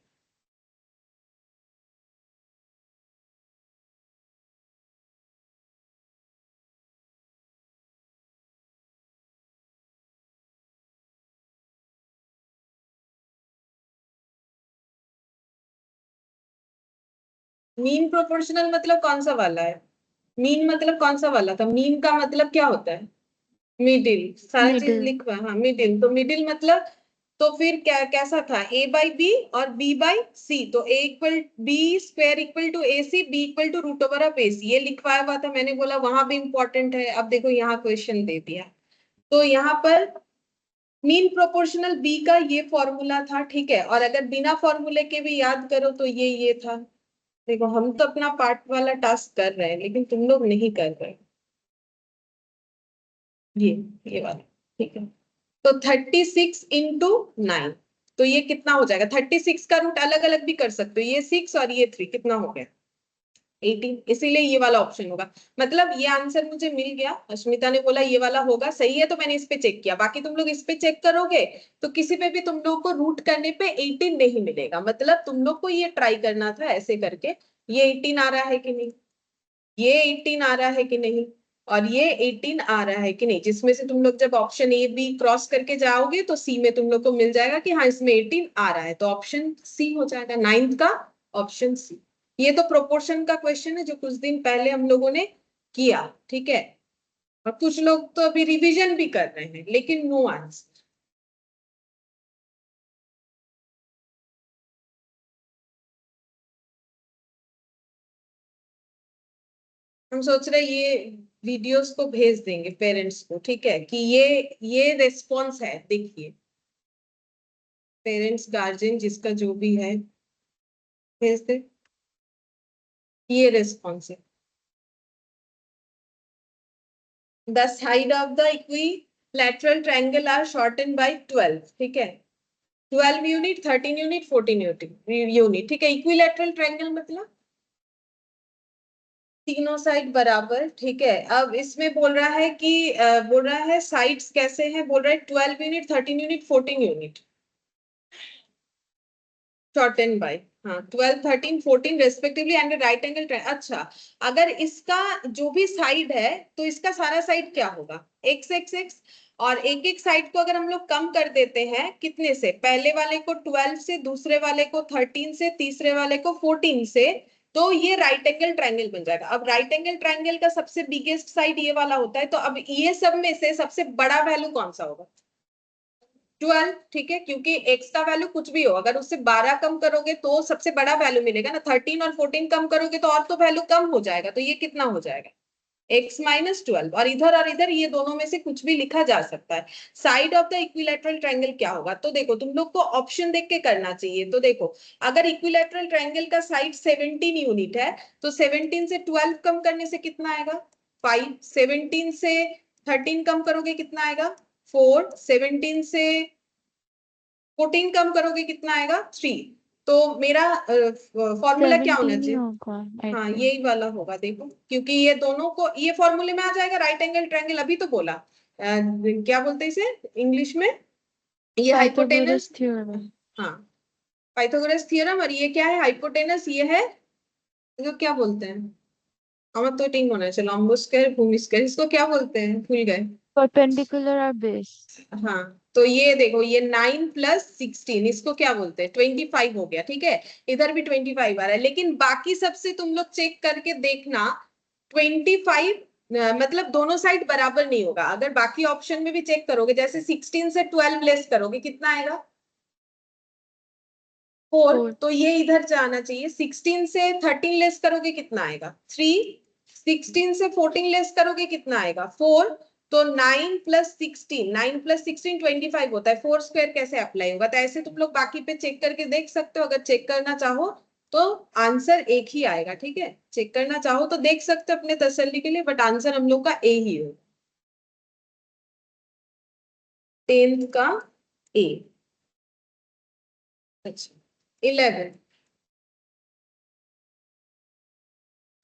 मीन प्रोपोर्शनल मतलब कौन सा वाला है? मीन मतलब कौन सा वाला था? मीन का मतलब क्या होता है? मिडिल, सारा चीज मिडिल। लिखवा, हाँ मिडिल, तो मिडिल मतलब तो फिर क्या कैसा था? ए बाई बी और बी बाई सी, तो a equal b square equal to a c, b equal to root over of a c, ये लिखवाया हुआ था। मैंने बोला वहां भी इंपॉर्टेंट है। अब देखो यहाँ क्वेश्चन दे दिया, तो यहाँ पर मीन प्रोपोर्शनल बी का ये फॉर्मूला था, ठीक है। और अगर बिना फॉर्मूले के भी याद करो तो ये था। देखो हम तो अपना पार्ट वाला टास्क कर रहे हैं, लेकिन तुम लोग नहीं कर रहे। ये ये वाला, ठीक है। तो 36 into 9, तो ये कितना हो जाएगा? 36 का रूट अलग अलग भी कर सकते हो, ये 6 और ये 3, कितना हो गया? 18। इसीलिए ये वाला ऑप्शन होगा। मतलब ये आंसर मुझे मिल गया, अस्मिता ने बोला ये वाला होगा, सही है, तो मैंने इस पे चेक किया। बाकी तुम लोग इस पे चेक करोगे तो किसी पे भी तुम लोग को रूट करने पे 18 नहीं मिलेगा। मतलब तुम लोग को ये ट्राई करना था ऐसे करके, ये 18 आ रहा है कि नहीं, ये 18 आ रहा है कि नहीं, और ये 18 आ रहा है कि नहीं, जिसमें से तुम लोग जब ऑप्शन ए बी क्रॉस करके जाओगे तो सी में तुम लोग को मिल जाएगा कि हाँ इसमें 18 आ रहा है, तो ऑप्शन सी हो जाएगा, नाइन्थ का ऑप्शन सी। ये तो प्रोपोर्शन का क्वेश्चन है जो कुछ दिन पहले हम लोगों ने किया, ठीक है। और कुछ लोग तो अभी रिवीजन भी कर रहे हैं, लेकिन नो आंसर। हम सोच रहे ये वीडियोस को भेज देंगे पेरेंट्स को, ठीक है, कि ये रेस्पॉन्स है, देखिए पेरेंट्स गार्जियन जिसका जो भी है भेज दे, ये रेस्पॉन्स है। The side of the equilateral triangle are shorten by 12, ठीक है। 12 यूनिट, 13 यूनिट, 14 यूनिट, ठीक है। इक्विलैटरल ट्रायंगल मतलब तीनों साइड बराबर, ठीक है। अब इसमें बोल रहा है कि बोल रहा है साइड्स कैसे हैं, बोल रहा है 12 unit, 13 unit, 14 unit shorten by, हाँ 12 13 14 respectively and right angle triangle. अच्छा, अगर इसका जो भी साइड है तो इसका सारा साइड क्या होगा? X x x. और एक एक साइड को अगर हम लोग कम कर देते हैं कितने से? पहले वाले को 12 से, दूसरे वाले को 13 से, तीसरे वाले को 14 से, तो ये राइट एंगल ट्रायंगल बन जाएगा। अब राइट एंगल ट्रायंगल का सबसे बिगेस्ट साइड ये वाला होता है, तो अब ये सब में से सबसे बड़ा वैल्यू कौन सा होगा? 12, ठीक है, क्योंकि x का वैल्यू कुछ भी हो, अगर उससे 12 कम करोगे तो सबसे बड़ा वैल्यू मिलेगा ना। 13 और 14 कम करोगे तो और तो वैल्यू कम हो जाएगा, तो ये कितना हो जाएगा? x minus 12। और इधर ये दोनों में से कुछ भी लिखा जा सकता है। Side of the equilateral triangle क्या होगा? तो देखो तुम लोग को ऑप्शन देख के करना चाहिए। तो देखो अगर इक्विलैटरल ट्रायंगल का साइड 17 यूनिट है तो 17 से 12 कम करने से कितना आएगा? 5। 17 से 13 कम करोगे कितना आएगा? 4। 17 से 14 कम करोगे कितना आएगा? 3। तो मेरा फॉर्मूला क्या होना 17 ही चाहिए? होगा आई हाँ थिंक। यही वाला होगा, देखो क्योंकि ये दोनों को ये फॉर्मूले में आ जाएगा, राइट एंगल ट्रायंगल। अभी तो बोला क्या बोलते हैं इसे इंग्लिश में? ये हाइपोटेनस, पाइथागोरस थ्योरम। हाँ पाइथागोरस थ्योरम। और ये क्या है? हाइपोटेनस। ये है इसको क्या बोलते हैं? हमारा तो टिंग होना चाहिए, लंबो स्क्वायर, भूमि स्क्वायर, इसको क्या बोलते हैं भूल गए। परपेंडिकुलर और बेस। हाँ, तो ये देखो ये 9 + 16, इसको क्या बोलते हैं? 25 हो गया, ठीक है। इधर भी 25 आ रहा है, लेकिन बाकी सबसे तुम लोग चेक करके देखना 25 मतलब दोनों साइड बराबर नहीं होगा। अगर बाकी ऑप्शन में भी चेक करोगे, जैसे 16 से 12 लेस करोगे कितना आएगा? 4। 4। तो ये इधर जाना चाहिए। 16 से 13 लेस करोगे कितना आएगा? 3। 16 से 14 लेस करोगे कितना आएगा? 4। तो 9 + 16, 9 + 16 25 होता है। 4 स्क्वायर कैसे अप्लाई होगा? तो ऐसे तुम लोग बाकी पे चेक करके देख सकते हो, अगर चेक करना चाहो तो आंसर एक ही आएगा, ठीक है। चेक करना चाहो तो देख सकते हो अपने तसल्ली के लिए, बट आंसर हम लोग का ए ही हो, 10th का ए। अच्छा 11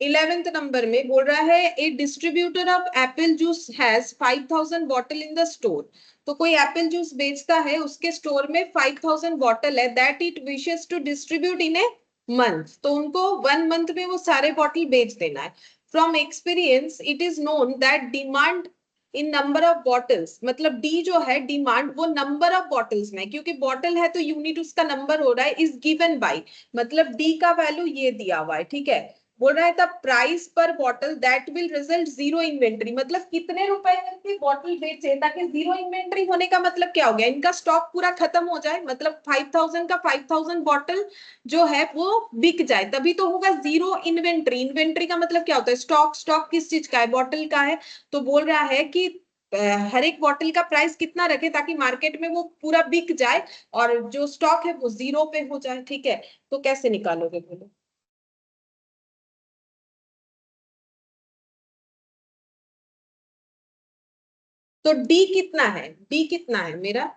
11th नंबर में बोल रहा है a distributor of apple juice has 5000 bottle in the store. तो कोई एप्पल जूस बेचता है, उसके स्टोर में 5000 बॉटल है, that it wishes to distribute in a month. तो उनको 1 मंथ में वो सारे बॉटल बेच देना है। From experience it is known that demand in number of bottles, मतलब डी जो है डिमांड वो नंबर ऑफ बॉटल्स में, क्योंकि बॉटल है तो यूनिट उसका नंबर हो रहा है, इज गिवन बाय, मतलब डी का वैल्यू ये दिया हुआ है, ठीक है। बोल रहा है द प्राइस पर bottle that will result zero inventory, मतलब कितने रुपए करके बॉटल बेचे ताकि जीरो इन्वेंट्री होने का मतलब क्या हो गया, इनका स्टॉक पूरा खत्म हो जाए, मतलब 5000 का 5000 बॉटल जो है वो बिक जाए, तभी तो होगा जीरो इन्वेंट्री। इन्वेंट्री का मतलब क्या होता है, स्टॉक। स्टॉक किस चीज का है, बॉटल का है। तो बोल रहा है कि हर एक बॉटल का प्राइस कितना रखे ताकि मार्केट में वो पूरा बिक जाए और जो स्टॉक है वो जीरो पे हो जाए, ठीक है। तो कैसे निकालोगे बोलो। तो डी कितना है, डी कितना है मेरा,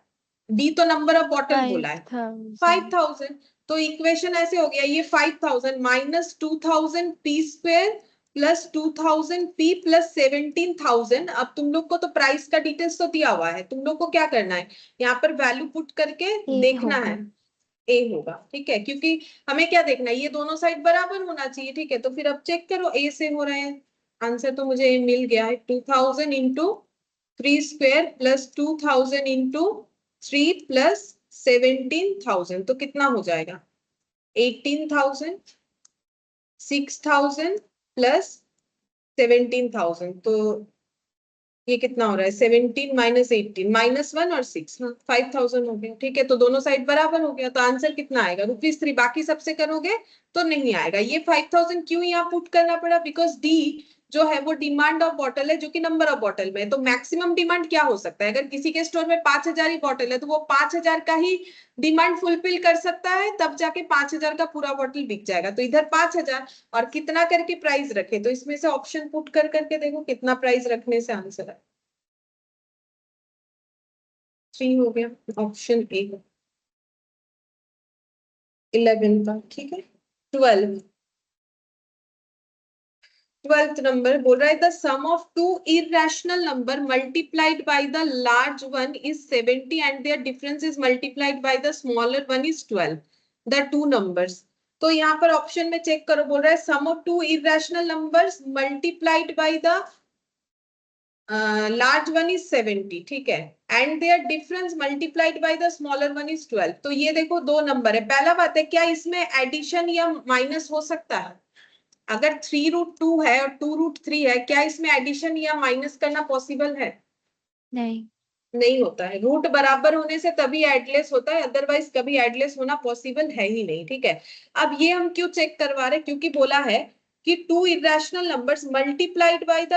डी तो नंबर ऑफ बॉटल बोला है 5000। 5000। तो इक्वेशन ऐसे हो गया, ये 5000 minus 2000 P square plus 2000 P plus 17000। अब तुम लोग को तो प्राइस का डिटेल्स तो दिया हुआ है, तुम लोग को क्या करना है, यहाँ पर वैल्यू पुट करके ए देखना है। होगा। ए होगा, ठीक है, क्योंकि हमें क्या देखना है, ये दोनों साइड बराबर होना चाहिए, ठीक है। तो फिर अब चेक करो ए से हो रहे हैं। आंसर तो मुझे ए मिल गया है, 2000 into 3 square plus 2000 into 3 plus 17000, तो कितना हो जाएगा 18000, 6000 प्लस 17000। तो ये कितना हो रहा है 17 माइनस 18 -1 और 6, हाँ 5000 हो गया, ठीक है। तो दोनों साइड बराबर हो गया, तो आंसर कितना आएगा ₹3। बाकी सबसे करोगे तो नहीं आएगा। ये 5000 क्यों यहाँ पुट करना पड़ा, बिकॉज डी जो है वो डिमांड ऑफ बॉटल है जो कि नंबर ऑफ बॉटल में है। तो मैक्सिमम डिमांड क्या हो सकता है, अगर किसी के स्टोर में 5000 ही बॉटल है तो वो 5000 का ही डिमांड फुलफिल कर सकता है, तब जाके 5000 का पूरा बॉटल बिक जाएगा। तो इधर 5000 और कितना करके प्राइस रखे, तो इसमें से ऑप्शन पुट कर करके देखो कितना प्राइस रखने से आंसर है। 3 हो गया, ऑप्शन ए 11 का, ठीक है। 12th नंबर बोल रहा है the sum of two irrational number multiplied by the large one is 70 and their difference is multiplied by the smaller one is 12, the two numbers. तो यहाँ पर ऑप्शन में चेक करो, बोल रहा है sum of two irrational numbers multiplied by the large one is 70, ठीक है, and their difference multiplied by the smaller one is 12। तो ये देखो दो नंबर है, पहला बात है क्या इसमें एडिशन या माइनस हो सकता है, अगर 3√2 है और 2√3 है, क्या इसमें एडिशन या माइनस करना पॉसिबल है, नहीं। नहीं होता है। रूट बराबर होने से तभी एडलेस होता है, अदरवाइज कभी एडलेस होना पॉसिबल है ही नहीं, ठीक है। अब ये हम क्यों चेक करवा रहे हैं, क्योंकि बोला है कि two irrational numbers multiplied by the,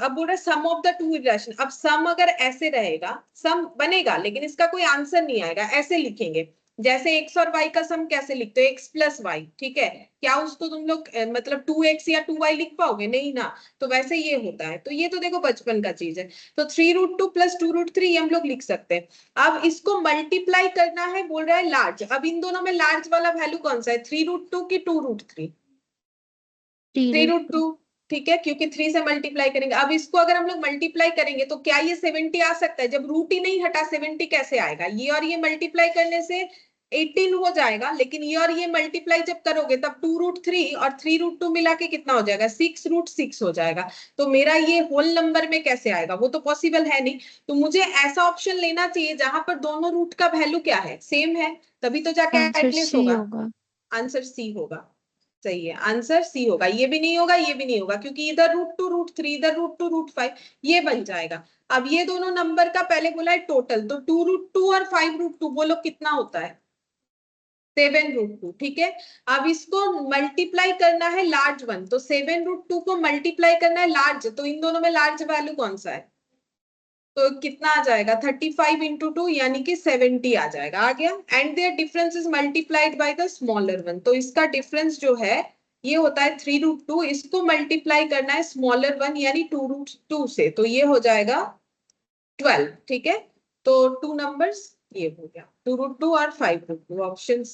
अब बोल रहे sum of the two irrational. अब सम अगर ऐसे रहेगा, सम बनेगा लेकिन इसका कोई आंसर नहीं आएगा, ऐसे लिखेंगे जैसे x और y का सम कैसे लिखते हो, x प्लस वाई, ठीक है। क्या उसको तुम लोग मतलब 2x या 2y लिख पाओगे, नहीं ना। तो वैसे ये होता है, तो ये तो देखो बचपन का चीज है। तो 3√2 प्लस 2√3 हम लोग लिख सकते हैं। अब इसको मल्टीप्लाई करना है, बोल रहा है लार्ज। अब इन दोनों में लार्ज वाला वैल्यू कौन सा है, 3√2 की 2√3, 3√2, ठीक है, क्योंकि 3 से मल्टीप्लाई करेंगे। अब इसको अगर हम लोग मल्टीप्लाई करेंगे तो क्या ये 70 आ सकता है, जब रूट ही नहीं हटा 70 कैसे आएगा, ये और ये मल्टीप्लाई करने से 18 हो जाएगा, लेकिन ये और ये मल्टीप्लाई जब करोगे तब 2√3 और 3√2 मिला के कितना हो जाएगा 6√6 हो जाएगा। तो मेरा ये होल नंबर में कैसे आएगा, वो तो पॉसिबल है नहीं। तो मुझे ऐसा ऑप्शन लेना चाहिए जहां पर दोनों रूट का वैल्यू क्या है, सेम है, तभी तो जाके आंसर एटलीस्ट सी होगा। होगा। आंसर सी होगा, सही है, आंसर सी होगा। ये भी नहीं होगा, ये भी नहीं होगा, क्योंकि इधर √2√3 इधर √2√5 ये बन जाएगा। अब ये दोनों नंबर का पहले बोला है टोटल, तो 2√2 और 5√2 बोलो कितना होता है 7√2, ठीक है। अब इसको मल्टीप्लाई करना है लार्ज वन, तो 7√2 को मल्टीप्लाई करना है लार्ज, तो इन दोनों में लार्ज वैल्यू कौन सा है, तो कितना आ जाएगा 35 इंटू 2 यानी कि 70 आ जाएगा, आ गया। And their difference is multiplied by the smaller one, तो इसका डिफरेंस जो है ये होता है 3√2, इसको मल्टीप्लाई करना है स्मॉलर वन यानी 2√2 से, तो ये हो जाएगा 12, ठीक है। तो टू नंबर्स ये हो गया 2√2 और 5√2, ऑप्शन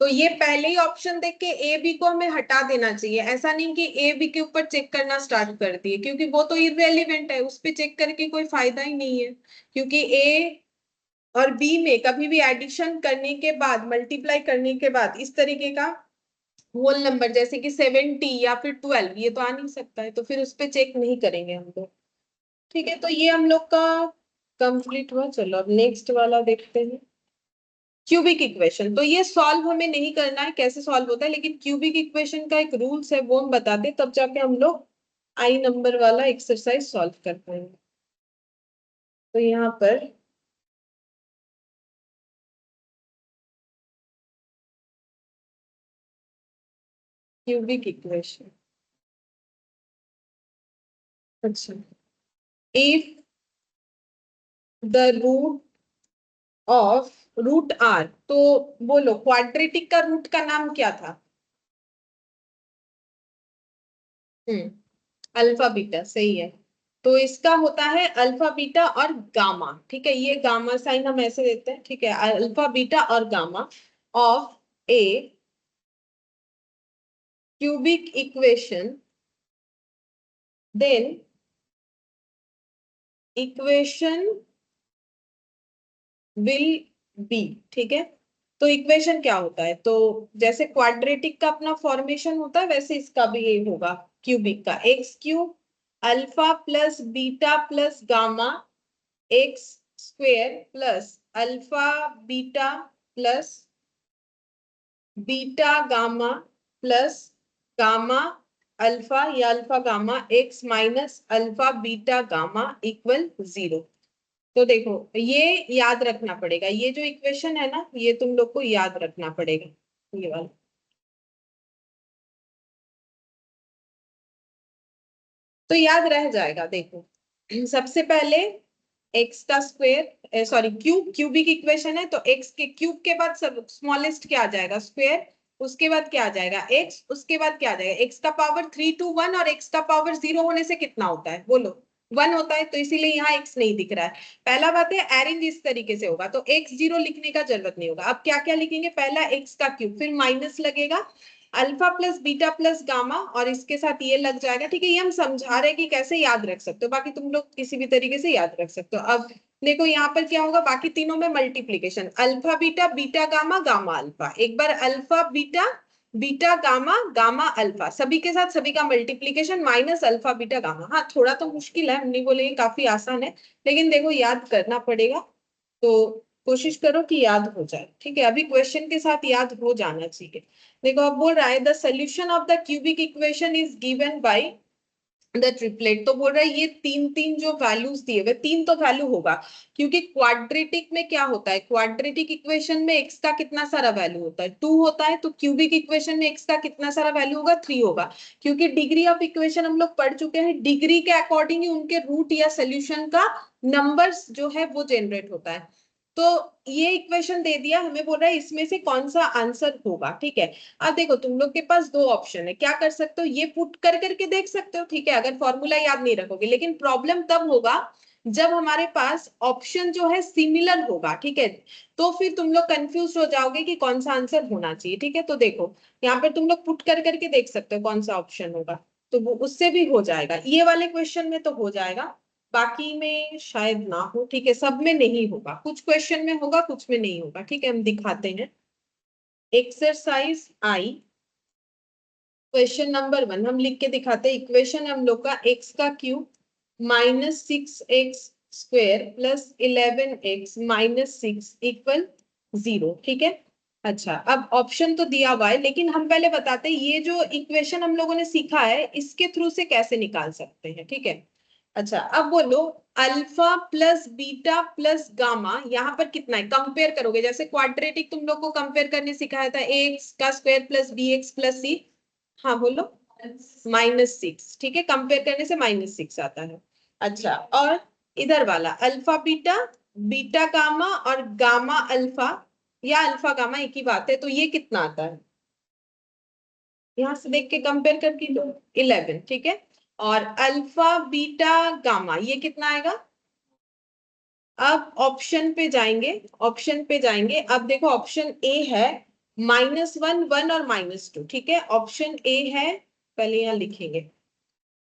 तो ये पहले ही ऑप्शन देख के ए बी को हमें हटा देना चाहिए, ऐसा नहीं कि ए बी के ऊपर चेक करना स्टार्ट कर दिए, क्योंकि वो तो इररेलेवेंट है, उस पे चेक करके कोई फायदा ही नहीं है। क्योंकि ए और बी में कभी भी एडिशन करने के बाद, मल्टीप्लाई करने के बाद इस तरीके का होल नंबर जैसे कि 70 या फिर 12 ये तो आ नहीं सकता है, तो फिर उस पे चेक नहीं करेंगे हम लोग। ठीक है, तो ये हम लोग का कंप्लीट हुआ। चलो अब नेक्स्ट वाला देखते हैं, क्यूबिक इक्वेशन। तो ये सॉल्व हमें नहीं करना है कैसे सॉल्व होता है, लेकिन क्यूबिक इक्वेशन का एक रूल्स है वो हम बताते, तब जाके हम लोग आई नंबर वाला एक्सरसाइज सॉल्व कर पाएंगे। तो यहाँ पर क्यूबिक इक्वेशन, अच्छा, if the root of root are, तो बोलो क्वाड्रेटिक का रूट का नाम क्या था? अल्फा बीटा, सही है। तो इसका होता है अल्फा बीटा और गामा, ठीक है, ये गामा साइन हम ऐसे देते हैं, ठीक है, अल्फा बीटा और gamma of a cubic equation, then equation will be, ठीक है। तो इक्वेशन क्या होता है, तो जैसे क्वाड्रेटिक का अपना फॉर्मेशन होता है वैसे इसका भी ये होगा क्यूबिक का, x cube alpha plus beta plus gamma x square plus alpha beta plus beta gamma plus gamma alpha या alpha gamma x minus alpha beta gamma equal 0। तो देखो ये याद रखना पड़ेगा, ये जो इक्वेशन है ना ये तुम लोग को याद रखना पड़ेगा, ये वाला। तो याद रह जाएगा, देखो सबसे पहले एक्स का square, sorry cube, cubic equation है तो एक्स के क्यूब के बाद सब स्मॉलेस्ट क्या आ जाएगा, स्क्वायर, उसके बाद क्या आ जाएगा एक्स, उसके बाद क्या आ जाएगा एक्स का पावर 3 to 1, और एक्स का पावर 0 होने से कितना होता है बोलो, 1 होता है, तो इसीलिए यहाँ एक्स नहीं दिख रहा है। पहला बात है अरेंज इस तरीके से होगा, तो एक्स 0 लिखने का जरूरत नहीं होगा। अब क्या क्या लिखेंगे, पहला एक्स का क्यूब, फिर माइनस लगेगा alpha plus beta plus gamma, और इसके साथ ये लग जाएगा, ठीक है। ये हम समझा रहे हैं कि कैसे याद रख सकते हो, बाकी तुम लोग किसी भी तरीके से याद रख सकते हो। अब देखो यहाँ पर क्या होगा, बाकी तीनों में multiplication, alpha beta beta gamma gamma alpha, एक बार alpha beta beta gamma gamma alpha, सभी के साथ सभी का multiplication minus alpha beta gamma. हाँ थोड़ा तो मुश्किल है, हम नहीं बोलेंगे काफी आसान है, लेकिन देखो याद करना पड़ेगा, तो कोशिश करो कि याद हो जाए, ठीक है। अभी क्वेश्चन के साथ याद हो जाना चाहिए। देखो अब बोल रहा है the solution of the cubic equation is given by the triplet, तो बोल रहा है ये तीन तीन जो वैल्यूज दिए हुए, तीन तो वैल्यू होगा, क्योंकि क्वाड्रेटिक में क्या होता है, क्वाड्रेटिक इक्वेशन में एक्स का कितना सारा वैल्यू होता है, 2 होता है, तो क्यूबिक इक्वेशन में एक्स का कितना सारा वैल्यू होगा, 3 होगा। क्योंकि डिग्री ऑफ इक्वेशन हम लोग पढ़ चुके हैं, डिग्री के अकॉर्डिंग ही उनके रूट या सोल्यूशन का नंबर्स जो है वो जनरेट होता है। तो ये इक्वेशन दे दिया, हमें बोल रहा है इसमें से कौन सा आंसर होगा, ठीक है। अब देखो तुम लोग के पास दो ऑप्शन है, क्या कर सकते हो, ये पुट कर करके देख सकते हो, ठीक है, अगर फॉर्मूला याद नहीं रखोगे, लेकिन प्रॉब्लम तब होगा जब हमारे पास ऑप्शन जो है सिमिलर होगा, ठीक है, तो फिर तुम लोग कंफ्यूज हो जाओगे कि कौन सा आंसर होना चाहिए, ठीक है। तो देखो यहाँ पर तुम लोग पुट कर करके देख सकते हो कौन सा ऑप्शन होगा, तो वो उससे भी हो जाएगा, ये वाले क्वेश्चन में तो हो जाएगा, बाकी में शायद ना हो, ठीक है, सब में नहीं होगा, कुछ क्वेश्चन में होगा कुछ में नहीं होगा, ठीक है। हम दिखाते हैं एक्सरसाइज आई, क्वेश्चन नंबर 1 हम लिख के दिखाते हैं। इक्वेशन हम लोग का एक्स का cube minus 6x square plus 11x minus 6 equal 0, ठीक है। अच्छा अब ऑप्शन तो दिया हुआ है, लेकिन हम पहले बताते हैं ये जो इक्वेशन हम लोगों ने सीखा है इसके थ्रू से कैसे निकाल सकते हैं, ठीक है। अच्छा अब बोलो alpha plus beta plus gamma, यहाँ पर कितना है, कंपेयर करोगे, जैसे क्वाड्रेटिक तुम लोग को कंपेयर करने सिखाया था, एक्स का square plus b x plus c, हाँ बोलो, -6, ठीक है, कंपेयर करने से -6 आता है। अच्छा और इधर वाला अल्फा बीटा बीटा गामा और गामा अल्फा या अल्फा गामा एक ही बात है, तो ये कितना आता है, यहां से देख के कंपेयर करके लो 11, ठीक है। और अल्फा बीटा गामा ये कितना आएगा, अब ऑप्शन पे जाएंगे, ऑप्शन पे जाएंगे, अब देखो ऑप्शन ए है -1 1 और -2, ठीक है। ऑप्शन ए है, पहले यहाँ लिखेंगे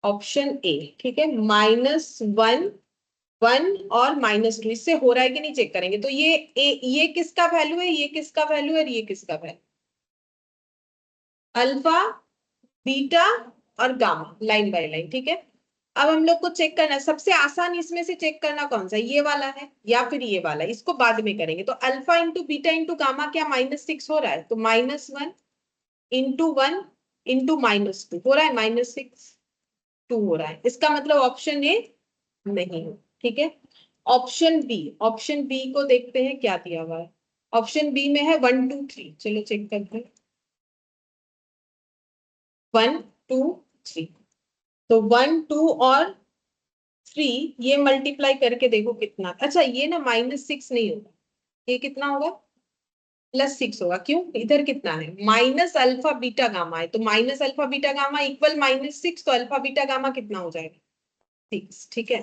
ऑप्शन ए, ठीक है। -1 1 और -2, इससे हो रहा है कि नहीं चेक करेंगे। तो ये किसका वैल्यू है, ये किसका वैल्यू है और ये किसका वैल्यू, अल्फा बीटा और गामा, लाइन बाय लाइन, ठीक है। अब हम लोग को चेक करना है, सबसे आसान इसमें से चेक करना कौन सा, ये वाला है या फिर ये वाला, इसको बाद में करेंगे। तो alpha into beta into gamma क्या -6 हो रहा है, तो -1 इंटू 1 इंटू -2 हो रहा है, -6 2 हो रहा है। इसका मतलब ऑप्शन ए नहीं हो, ठीक है। ऑप्शन बी को देखते हैं क्या दिया हुआ है। ऑप्शन बी में है 1 2 3, चलो चेक करते हैं। 1 2 3, तो 1 2 और 3 ये मल्टीप्लाई करके देखो कितना। अच्छा ये ना -6 नहीं होगा, ये कितना होगा, +6 होगा। क्यों, इधर कितना है, माइनस अल्फा बीटा गामा है, तो minus alpha beta gamma equal -6, तो अल्फा बीटा गामा कितना हो जाएगा, 6, ठीक है।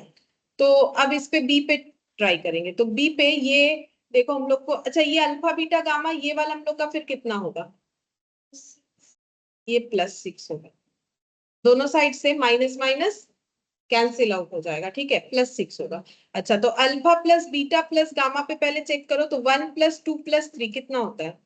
तो अब इस पे बी पे ट्राई करेंगे। तो बी पे ये देखो हम लोग को, अच्छा ये अल्फा बीटा गामा ये वाला हम लोग का फिर कितना होगा, ये +6 होगा। दोनों साइड से माइनस माइनस कैंसिल आउट हो जाएगा, ठीक है, +6 होगा। अच्छा तो alpha plus beta plus gamma पे पहले चेक करो, तो 1 + 2 + 3 कितना होता है,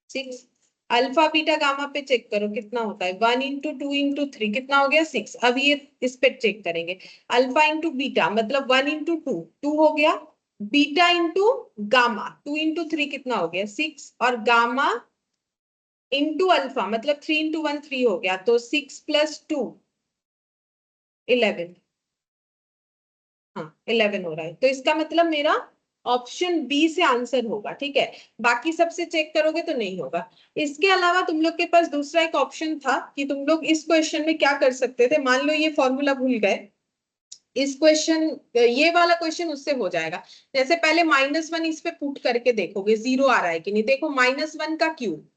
6। अल्फा बीटा गामा पे चेक करो कितना होता है, 1 × 2 × 3 कितना हो गया, 6। अब ये इस पे चेक करेंगे, अल्फा इंटू बीटा मतलब 1 × 2 2 हो गया, बीटा इंटू गामा 2 × 3 कितना हो गया, 6, और गामा इंटू अल्फा मतलब 3 × 1 3 हो गया, तो 6 + 2 11, हाँ 11 हो रहा है। तो इसका मतलब मेरा ऑप्शन बी से आंसर होगा, ठीक है। बाकी सबसे चेक करोगे तो नहीं होगा। इसके अलावा तुम लोग के पास दूसरा एक ऑप्शन था कि तुम लोग इस क्वेश्चन में क्या कर सकते थे, मान लो ये फॉर्मूला भूल गए, इस क्वेश्चन ये वाला क्वेश्चन उससे हो जाएगा। जैसे पहले -1 इस पे पुट करके देखोगे जीरो आ रहा है कि नहीं, देखो -1 का क्यूब,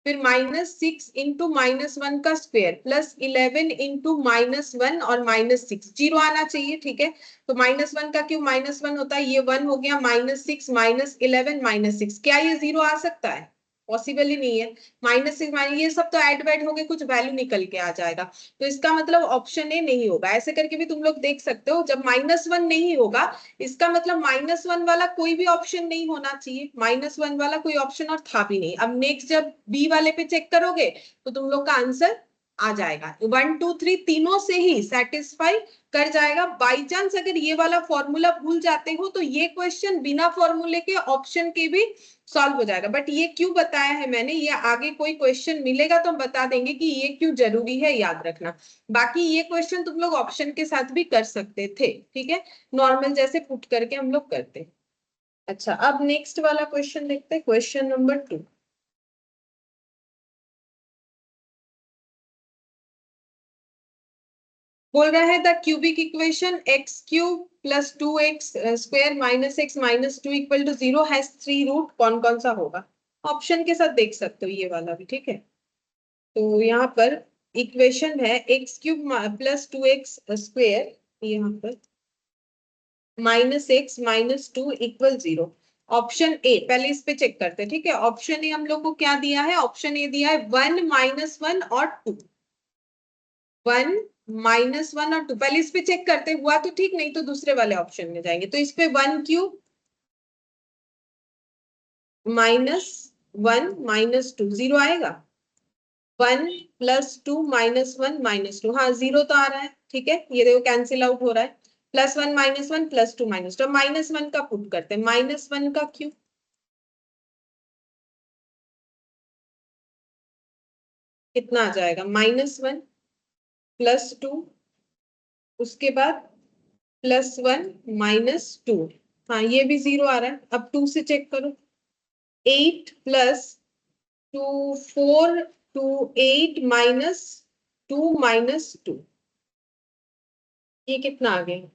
फिर -6 इंटू -1 का स्क्वायर प्लस 11 इंटू -1 और -6, जीरो आना चाहिए, ठीक है। तो -1 का क्यूब -1 होता है, ये 1 हो गया, -6 -11 -6, क्या ये जीरो आ सकता है, पॉसिबल ही नहीं है। -6 ये सब तो ऐड वैड हो गए, कुछ वैल्यू निकल के आ जाएगा। तो इसका मतलब ऑप्शन ए नहीं होगा। ऐसे करके भी तुम लोग देख सकते हो, जब -1 नहीं होगा इसका मतलब -1 वाला कोई भी ऑप्शन नहीं होना चाहिए, -1 वाला कोई ऑप्शन और था भी नहीं। अब नेक्स्ट जब बी वाले पे चेक करोगे तो तुम लोग का आंसर आ जाएगा, 1 2 3 तीनों से ही सेटिस्फाई कर जाएगा। बाई चांस अगर ये वाला फॉर्मूला भूल जाते हो तो ये क्वेश्चन बिना फॉर्मूले के ऑप्शन के भी सॉल्व हो जाएगा। बट ये क्यों बताया है मैंने, ये आगे कोई क्वेश्चन मिलेगा तो हम बता देंगे कि ये क्यों जरूरी है, याद रखना। बाकी ये क्वेश्चन तुम लोग ऑप्शन के साथ भी कर सकते थे, ठीक है, नॉर्मल जैसे पुट करके हम लोग करते हैं। अच्छा अब नेक्स्ट वाला क्वेश्चन देखते हैं, क्वेश्चन नंबर 2। बोल रहा है the cubic equation x³ + 2x² - x - 2 = 0 has 3 root, कौन कौन सा होगा। ऑप्शन के साथ देख सकते हो ये वाला भी, ठीक है। तो यहाँ पर इक्वेशन है x³ + 2x², यहाँ पर -x - 2 = 0। ऑप्शन ए, पहले इस पे चेक करते हैं, ठीक है। ऑप्शन ए हम लोग को क्या दिया है, ऑप्शन ए दिया है 1 -1 और 2, 1 -1 और 2। पहले इस पे चेक करते, हुआ तो ठीक, नहीं तो दूसरे वाले ऑप्शन में जाएंगे। तो इस पे 1³ -1 - 2 0 आएगा, 1 + 2 -1 - 2, हाँ 0 तो आ रहा है, ठीक है। ये देखो कैंसिल आउट हो रहा है, +1 -1 +2 -2, -1 का पुट करते हैं, -1 का क्यूब कितना आ जाएगा, -1 + 2, उसके बाद +1 - 2, हाँ ये भी 0 आ रहा है। अब 2 से चेक करो, 8 + 2 4 2 8 - 2 - 2, ये कितना आ गया,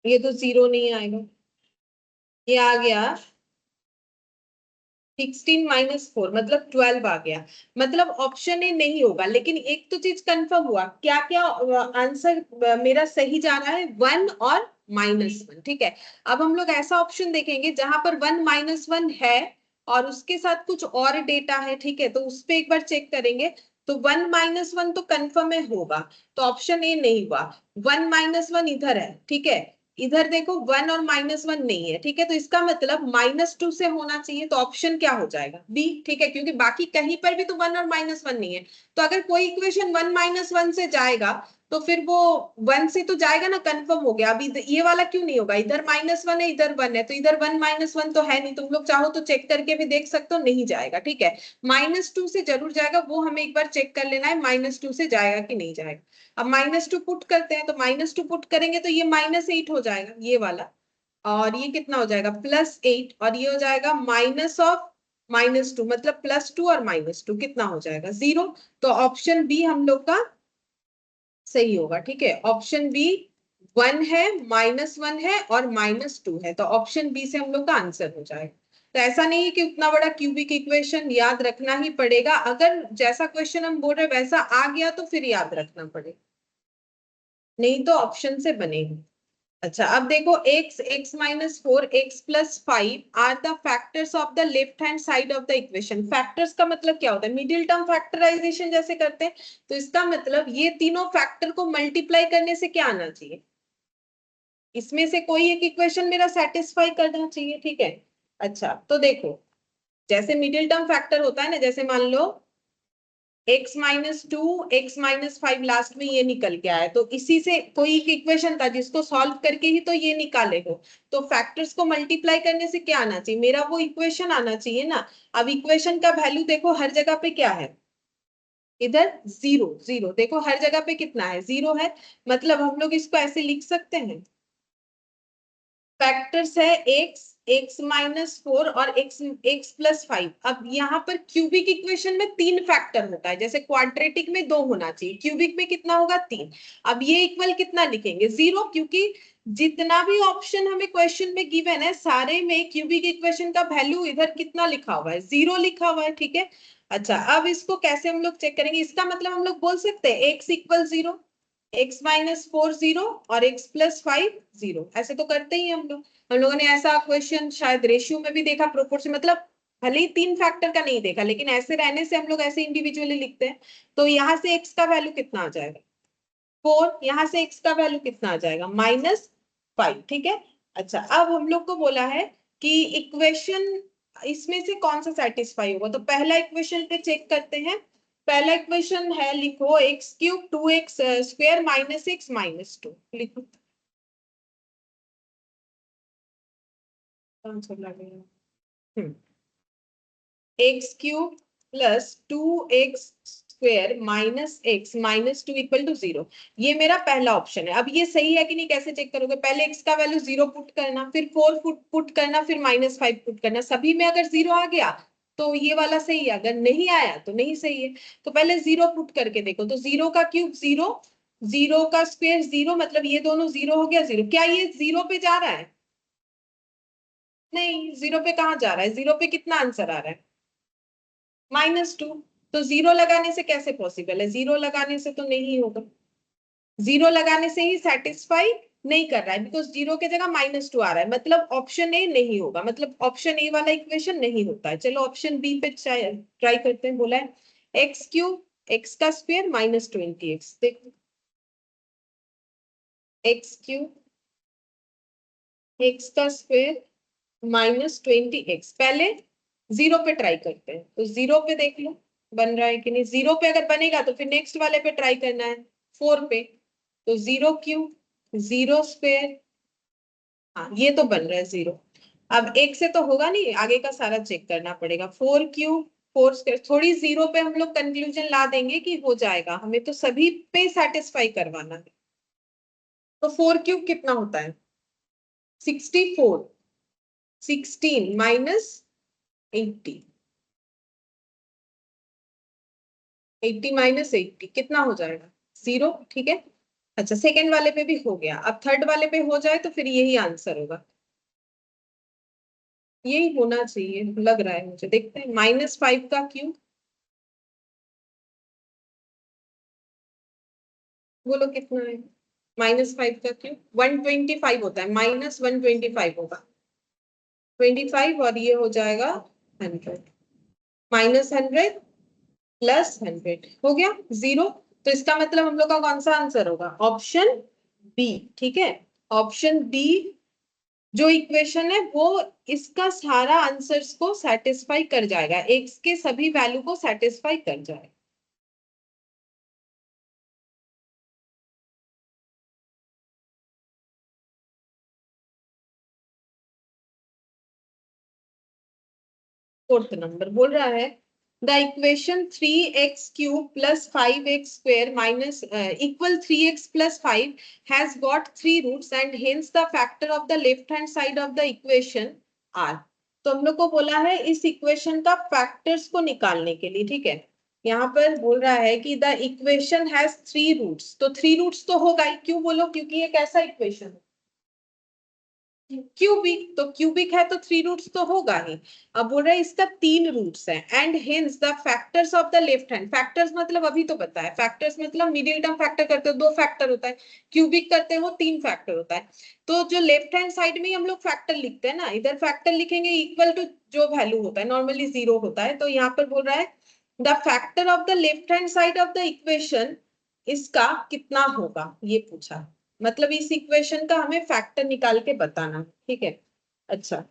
ये तो 0 नहीं आएगा, ये आ गया 16 - 4 मतलब 12 आ गया। मतलब ऑप्शन ए नहीं होगा। लेकिन एक तो चीज कंफर्म हुआ, क्या क्या आंसर मेरा सही जा रहा है, 1 और -1, ठीक है। अब हम लोग ऐसा ऑप्शन देखेंगे जहां पर 1 - 1 है और उसके साथ कुछ और डेटा है, ठीक है, तो उस पे एक बार चेक करेंगे। तो 1 - 1 तो कंफर्म है होगा, तो ऑप्शन ए नहीं हुआ। 1 - 1 इधर है, ठीक है, इधर देखो 1 और -1 नहीं है, ठीक है, तो इसका मतलब -2 से होना चाहिए, तो ऑप्शन क्या हो जाएगा, बी, ठीक है, क्योंकि बाकी कहीं पर भी तो 1 और -1 नहीं है। तो अगर कोई इक्वेशन 1 - 1 से जाएगा तो फिर वो 1 से तो जाएगा ना, कंफर्म हो गया। अभी ये वाला क्यों नहीं होगा, इधर -1 है इधर 1 है, तो इधर 1 - 1 तो है नहीं, तुम लोग चाहो तो चेक करके भी देख सकते हो, नहीं जाएगा, ठीक है। -2 से जरूर जाएगा, वो हमें एक बार चेक कर लेना है, -2 से जाएगा कि नहीं जाएगा। अब -2 पुट करते हैं, तो -2 पुट करेंगे तो ये -8 हो जाएगा ये वाला, और ये कितना हो जाएगा +8, और ये हो जाएगा माइनस ऑफ -2, मतलब +2 और -2 कितना हो जाएगा 0। तो ऑप्शन बी हम लोग का सही होगा, ठीक है, ऑप्शन बी 1 है, -1 है और -2 है, तो ऑप्शन बी से हम लोग का आंसर हो जाएगा। तो ऐसा नहीं है कि उतना बड़ा क्यूबिक इक्वेशन याद रखना ही पड़ेगा, अगर जैसा क्वेश्चन हम बोल रहे वैसा आ गया तो फिर याद रखना पड़ेगा, नहीं तो ऑप्शन से बनेगी। अच्छा, अब देखो x, x - 4, x + 5 are the factors of the left hand side of the equation. Factors का मतलब क्या होता है, मिडिल टर्म फैक्टराइजेशन जैसे करते हैं, तो इसका मतलब ये तीनों फैक्टर को मल्टीप्लाई करने से क्या आना चाहिए, इसमें से कोई एक इक्वेशन मेरा सेटिस्फाई करना चाहिए, ठीक है। अच्छा, तो देखो, जैसे मिडिल टर्म फैक्टर होता है ना, जैसे मान लो x - 2, x - 5 लास्ट में ये निकल के आया, तो इसी से कोई एक इक्वेशन था जिसको सॉल्व करके ही तो ये निकाले हो, तो फैक्टर्स को मल्टीप्लाई करने से क्या आना चाहिए, मेरा वो इक्वेशन आना चाहिए ना। अब इक्वेशन का वैल्यू देखो हर जगह पे क्या है, इधर 0 0, देखो हर जगह पे कितना है 0 है, मतलब हम लोग इसको ऐसे लिख सकते हैं, फैक्टर्स है x, x - 4 और x + 5। अब यहाँ पर क्यूबिक इक्वेशन में 3 फैक्टर होता है, जैसे क्वाड्रेटिक में 2 होना चाहिए, क्यूबिक में कितना होगा 3। अब ये इक्वल कितना लिखेंगे 0, क्योंकि जितना भी ऑप्शन हमें क्वेश्चन में गिवन है सारे में क्यूबिक इक्वेशन का वैल्यू इधर कितना लिखा हुआ है 0 लिखा हुआ है, ठीक है। अच्छा, अब इसको कैसे हम लोग चेक करेंगे, इसका मतलब हम लोग बोल सकते हैं x = 0, x - 4 0 और x + 5 0, ऐसे तो करते ही हम लोगों ने ऐसा क्वेश्चन शायद रेशियो में भी देखा, प्रोपोर्शन, मतलब भले ही 3 फैक्टर का नहीं देखा, लेकिन ऐसे रहने से हम लोग ऐसे इंडिविजुअली लिखते हैं। तो यहाँ से x का वैल्यू कितना आ जाएगा 4, यहाँ से x का वैल्यू कितना आ जाएगा -5, ठीक है। अच्छा, अब हम लोग को बोला है कि इक्वेशन इसमें से कौन सा सेटिस्फाई होगा, तो पहला इक्वेशन पे चेक करते हैं। पहला इक्वेशन है, लिखो x³ 2x² - x - 2 लिखो, आंसर लगेगा x³ + 2x² - x - 2 = 0। ये मेरा पहला ऑप्शन है। अब ये सही है कि नहीं कैसे चेक करोगे, पहले x का वैल्यू 0 पुट करना, फिर 4 पुट करना, फिर -5 पुट करना, सभी में अगर 0 आ गया तो ये वाला सही है, अगर नहीं आया तो नहीं सही है। तो पहले 0 पुट करके देखो, तो 0 का क्यूब 0, 0 का स्क्वायर 0, मतलब ये दोनों 0 हो गया 0। क्या ये 0 पे जा रहा है, नहीं 0 पे कहाँ जा रहा है, 0 पे कितना आंसर आ रहा है -2। तो 0 लगाने से कैसे पॉसिबल है, 0 लगाने से तो नहीं होगा, 0 लगाने से ही सेटिस्फाई नहीं कर रहा है, बिकॉज 0 की जगह -2 आ रहा है, मतलब ऑप्शन ए नहीं होगा, मतलब ऑप्शन ए वाला इक्वेशन नहीं होता है। चलो ऑप्शन बी पे ट्राई करते हैं, बोला है x³ x का स्क्वायर -20x, देखो x³ x का स्क्वायर -20x, पहले 0 पे ट्राई करते हैं, तो 0 पे देख लो बन रहा है कि नहीं, 0 पे अगर बनेगा तो फिर नेक्स्ट वाले पे ट्राई करना है 4 पे, तो 0³ 0², हाँ ये तो बन रहा है 0। अब एक से तो होगा नहीं, आगे का सारा चेक करना पड़ेगा, 4³ 4², थोड़ी 0 पे हम लोग कंक्लूजन ला देंगे कि हो जाएगा, हमें तो सभी पे सेटिस्फाई करवाना है। तो 4³ कितना होता है 64, 16 - 80, 80 - 80 कितना हो जाएगा 0, ठीक है। अच्छा, सेकंड वाले पे भी हो गया, अब थर्ड वाले पे हो जाए तो फिर यही आंसर होगा, यही होना चाहिए लग रहा है मुझे, देखते हैं -5 का क्यूब, बोलो कितना है -5 का क्यूब 125 होता है, -125 होगा 25, और ये हो जाएगा 100 -100 +100 हो गया 0। तो इसका मतलब हम लोग का कौन सा आंसर होगा? Option B. ठीक है, ऑप्शन बी जो इक्वेशन है वो इसका सारा आंसर्स को सेटिस्फाई कर जाएगा, एक्स के सभी वैल्यू को सेटिस्फाई कर जाएगा। फोर्थ नंबर बोल रहा है the equation 3x³ + 5x² minus equal 3x + 5 has got 3 roots and hence the factor of the left hand side of the equation are। तो हम लोग को बोला है इस इक्वेशन का फैक्टर्स को निकालने के लिए। ठीक है, यहाँ पर बोल रहा है कि द इक्वेशन हैज 3 रूट्स। तो 3 रूट्स तो होगा ही, क्यों बोलो? क्योंकि ये कैसा इक्वेशन है? क्यूबिक। तो क्यूबिक है तो 3 रूट्स तो होगा ही। अब बोल रहे हैं इसका 3 रूट्स है and hence the factors of the left hand. Factors मतलब अभी तो पता है, फैक्टर्स मतलब मिडिल टर्म फैक्टर करते हो 2 फैक्टर होता है, क्यूबिक करते हो 3 फैक्टर होता है। तो जो लेफ्ट हैंड साइड में हम लोग फैक्टर लिखते हैं ना, इधर फैक्टर लिखेंगे इक्वल टू जो वैल्यू होता है, नॉर्मली 0 होता है। तो यहाँ पर बोल रहा है the factor of the left hand side of the equation, इसका कितना होगा ये पूछा। मतलब इस इक्वेशन का हमें फैक्टर निकाल के बताना। ठीक है, अच्छा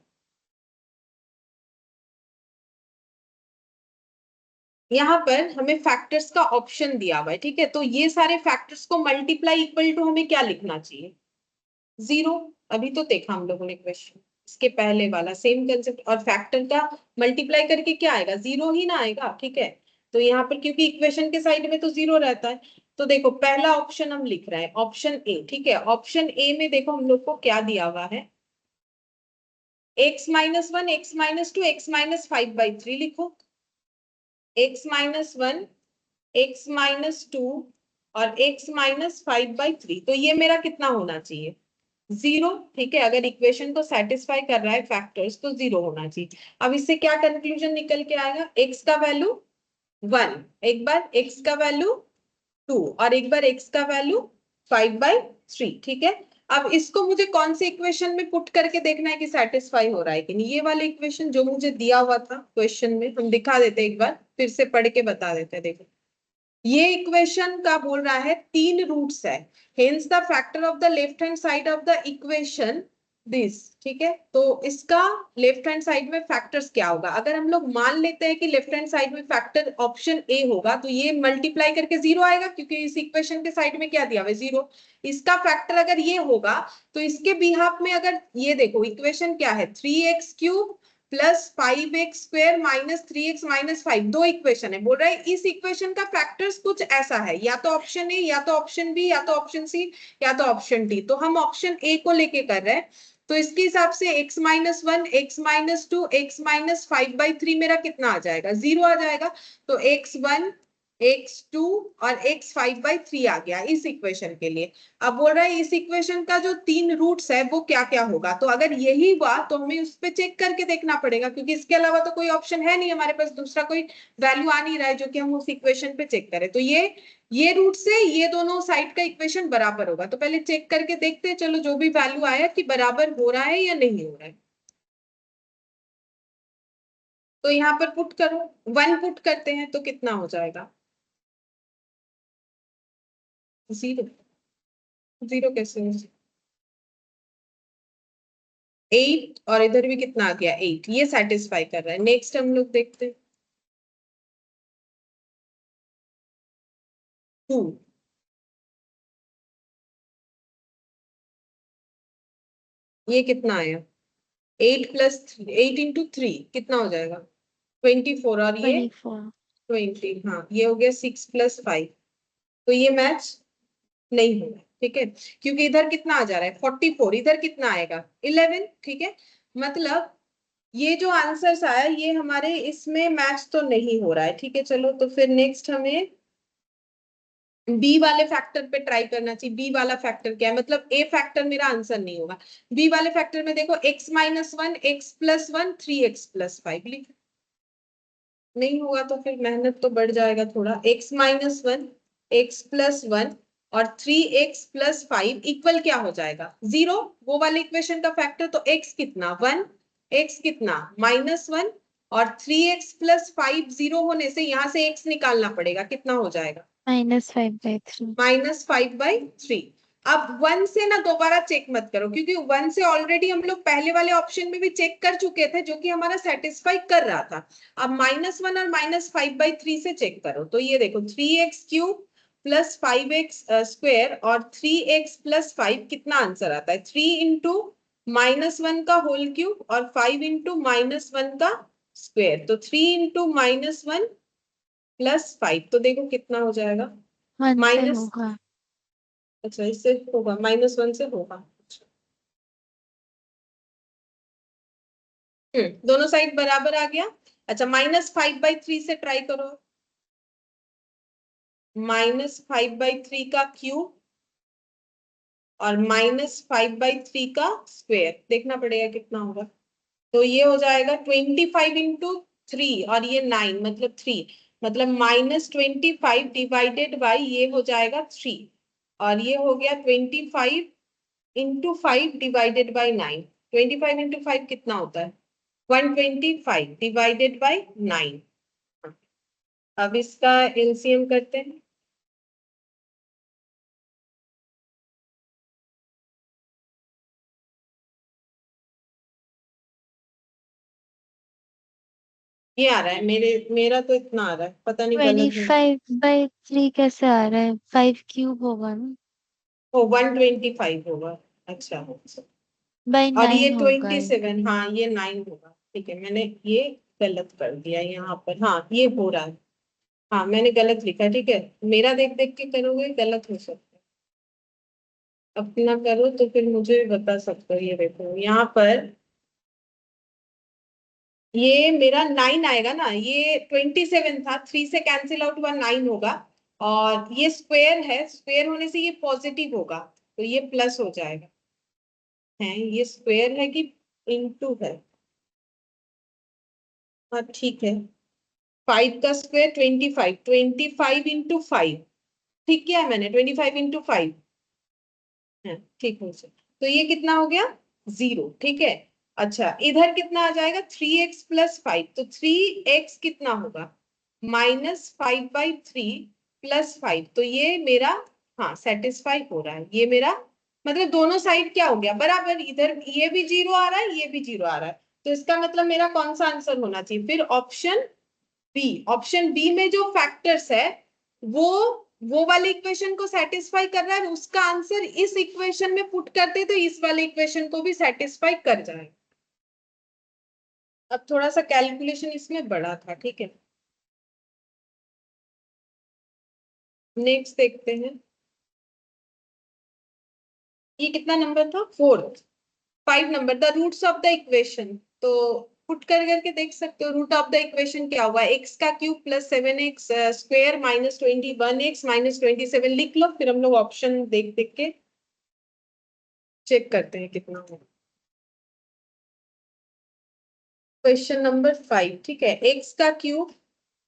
यहाँ पर हमें फैक्टर्स का ऑप्शन दिया हुआ है। ठीक है, तो ये सारे फैक्टर्स को मल्टीप्लाई इक्वल टू हमें क्या लिखना चाहिए? 0। अभी तो देखा हम लोगों ने क्वेश्चन, इसके पहले वाला सेम कंसेप्ट। और फैक्टर का मल्टीप्लाई करके क्या आएगा? 0 ही ना आएगा। ठीक है, तो यहाँ पर क्योंकि इक्वेशन के साइड में तो 0 रहता है, तो देखो पहला ऑप्शन हम लिख रहे हैं, ऑप्शन ए। ठीक है, ऑप्शन ए में देखो हम लोग को क्या दिया हुआ है, x - 1 x - 2 x - 5/3 लिखो, x - 1 x - 2 और x - 5/3। तो ये मेरा कितना होना चाहिए? 0। ठीक है, अगर इक्वेशन को सेटिस्फाई कर रहा है फैक्टर्स तो 0 होना चाहिए। अब इससे क्या कंक्लूजन निकल के आएगा? x का वैल्यू 1, एक बार x का वैल्यू 2 और एक बार x का वैल्यू 5/3। ठीक है, अब इसको मुझे कौन से इक्वेशन में पुट करके देखना है कि सेटिस्फाई हो रहा है कि नहीं। ये वाले इक्वेशन जो मुझे दिया हुआ था क्वेश्चन में, हम दिखा देते एक बार, फिर से पढ़ के बता देते हैं। देखो ये इक्वेशन का बोल रहा है 3 रूट्स है, hence the factor of the left hand side of the equation this. ठीक है, तो इसका लेफ्ट हैंड साइड में फैक्टर्स क्या होगा? अगर हम लोग मान लेते हैं कि लेफ्ट हैंड साइड में फैक्टर ऑप्शन ए होगा, तो ये मल्टीप्लाई करके 0 आएगा, क्योंकि इस इक्वेशन के साइड में क्या दिया हुआ है? 0। इसका फैक्टर अगर ये होगा तो इसके बिहाफ में अगर ये देखो इक्वेशन क्या है, 3x³ + 5x² - 3x - 5, 2 इक्वेशन है। बोल रहा है इस इक्वेशन का फैक्टर्स कुछ ऐसा है, या तो ऑप्शन ए, या तो ऑप्शन बी, या तो ऑप्शन सी, या तो ऑप्शन डी। तो हम ऑप्शन ए को लेके कर रहे हैं, तो इसके हिसाब से x - 1 x - 2 x - 5/3 मेरा कितना आ जाएगा? 0 आ जाएगा। तो x1 x2 और x5/3 आ गया इस इक्वेशन के लिए। अब बोल रहा है इस इक्वेशन का जो 3 रूट्स है वो क्या क्या होगा। तो अगर यही हुआ तो हमें उस पर चेक करके देखना पड़ेगा, क्योंकि इसके अलावा तो कोई ऑप्शन है नहीं हमारे पास, दूसरा कोई वैल्यू आ नहीं रहा है जो कि हम उस इक्वेशन पे चेक करें। तो ये रूट से ये दोनों साइड का इक्वेशन बराबर होगा। तो पहले चेक करके देखते हैं, चलो जो भी वैल्यू आया कि बराबर हो रहा है या नहीं हो रहा है। तो यहाँ पर पुट करो, 1 पुट करते हैं तो कितना हो जाएगा? 0। 0 कैसे हो? 8 और इधर भी कितना आ गया? 8। ये सेटिस्फाई कर रहा है। नेक्स्ट हम लोग देखते हैं 2। ये कितना आया? 8 + 8 × 3 कितना हो जाएगा? 24। और ये 24। 20। हाँ, ये हो गया 6 + 5। तो ये मैच नहीं होगा। ठीक है, क्योंकि इधर कितना आ जा रहा है? 44। इधर कितना आएगा? 11। ठीक है, मतलब ये जो आंसर्स आया ये हमारे इसमें मैच तो नहीं हो रहा है। ठीक है, चलो तो फिर नेक्स्ट हमें बी वाले फैक्टर पे ट्राई करना चाहिए। बी वाला फैक्टर क्या है? मतलब ए फैक्टर मेरा आंसर नहीं होगा। बी वाले फैक्टर में देखो x - 1 x + 1 3x + 5 लिखो। नहीं होगा तो फिर मेहनत तो बढ़ जाएगा थोड़ा। x - 1 x + 1 और 3x + 5 इक्वल क्या हो जाएगा? 0। वो वाले इक्वेशन का फैक्टर। तो x कितना? 1, x कितना? -1 और 3x प्लस 5 0 होने से यहाँ से x निकालना पड़ेगा, कितना हो जाएगा? -5/3। -5/3। अब 1 से ना दोबारा चेक मत करो, क्योंकि 1 से ऑलरेडी हम लोग पहले वाले ऑप्शन में भी चेक कर चुके थे, जो कि हमारा सेटिस्फाई कर रहा था। अब -1 और -5/3 से चेक करो, तो ये देखो 3x³ प्लस 5x स्क्वायर और 3x प्लस 5 कितना आंसर आता है? 3 इंटू -1 का होल क्यूब और 5 इंटू -1 का स्क्वायर, तो 3 इंटू -1 प्लस 5, तो देखो कितना हो जाएगा? 1 से माइनस, होगा। अच्छा इससे होगा, -1 से होगा। दोनों साइड बराबर आ गया। अच्छा -5/3 से ट्राई करो, -5/3 का क्यूब और -5/3 का स्क्वायर, देखना पड़ेगा कितना होगा। तो ये हो जाएगा 25 इंटू 3 और ये 9 मतलब 3, मतलब -25 डिवाइडेड बाई ये हो जाएगा 3, और ये हो गया 25 इंटू 5 डिवाइडेड बाई 9। 25 इंटू 5 कितना होता है? 125 डिवाइडेड बाई 9। अब इसका एलसीएम करते हैं। ये आ रहा है, मेरा तो इतना आ रहा है, पता नहीं गलत है। 25/3 कैसे आ रहा है? 5³ होगा ना? ओ 125 होगा। अच्छा बाई और ये 9 होगा ये। 27, हाँ ये 9 होगा। ठीक है, मैंने ये गलत कर दिया यहाँ पर, हाँ ये हो रहा है, हाँ मैंने गलत लिखा। ठीक है, मेरा देख देख के करोगे गलत हो सकता है, अपना करो तो फिर मुझे बता सकते हो। ये देखो यहाँ पर ये मेरा 9 आएगा ना, ये 27 था, 3 से कैंसिल आउट हुआ, 9 होगा। और ये स्क्वायर है, स्क्वायर होने से ये पॉजिटिव होगा, तो ये प्लस हो जाएगा। है ये स्क्वायर है कि इंटू है? हाँ ठीक है, 5 का स्क्वायर 25, 25 इंटू 5, ठीक किया है मैंने, 25 इंटू 5 है, ठीक हो सर। तो ये कितना हो गया? 0, ठीक है। अच्छा इधर कितना आ जाएगा? 3x प्लस 5, तो 3x कितना होगा? -5/3 प्लस 5, तो ये मेरा, हाँ सेटिस्फाई हो रहा है ये मेरा, मतलब दोनों साइड क्या हो गया? बराबर, इधर ये भी 0 आ रहा है, ये भी 0 आ रहा है, तो इसका मतलब मेरा कौन सा आंसर होना चाहिए फिर? Option B. ऑप्शन बी में जो फैक्टर्स है वो वो वाले इक्वेशन को सेटिस्फाई कर रहा है, उसका आंसर इस इक्वेशन में पुट करते तो इस वाले इक्वेशन को भी सेटिस्फाई कर जाएगा। अब थोड़ा सा कैलकुलेशन इसमें बड़ा था, ठीक है। नेक्स्ट देखते हैं, ये कितना नंबर था? 4th। 5 number, the roots of the equation, तो पुट कर करके देख सकते हो। रूट ऑफ द इक्वेशन क्या हुआ? x का cube plus 7x square -21x -27 लिख लो, फिर हम लोग ऑप्शन देख देख के चेक करते हैं कितना होगा। क्वेश्चन नंबर 5, ठीक है, x का cube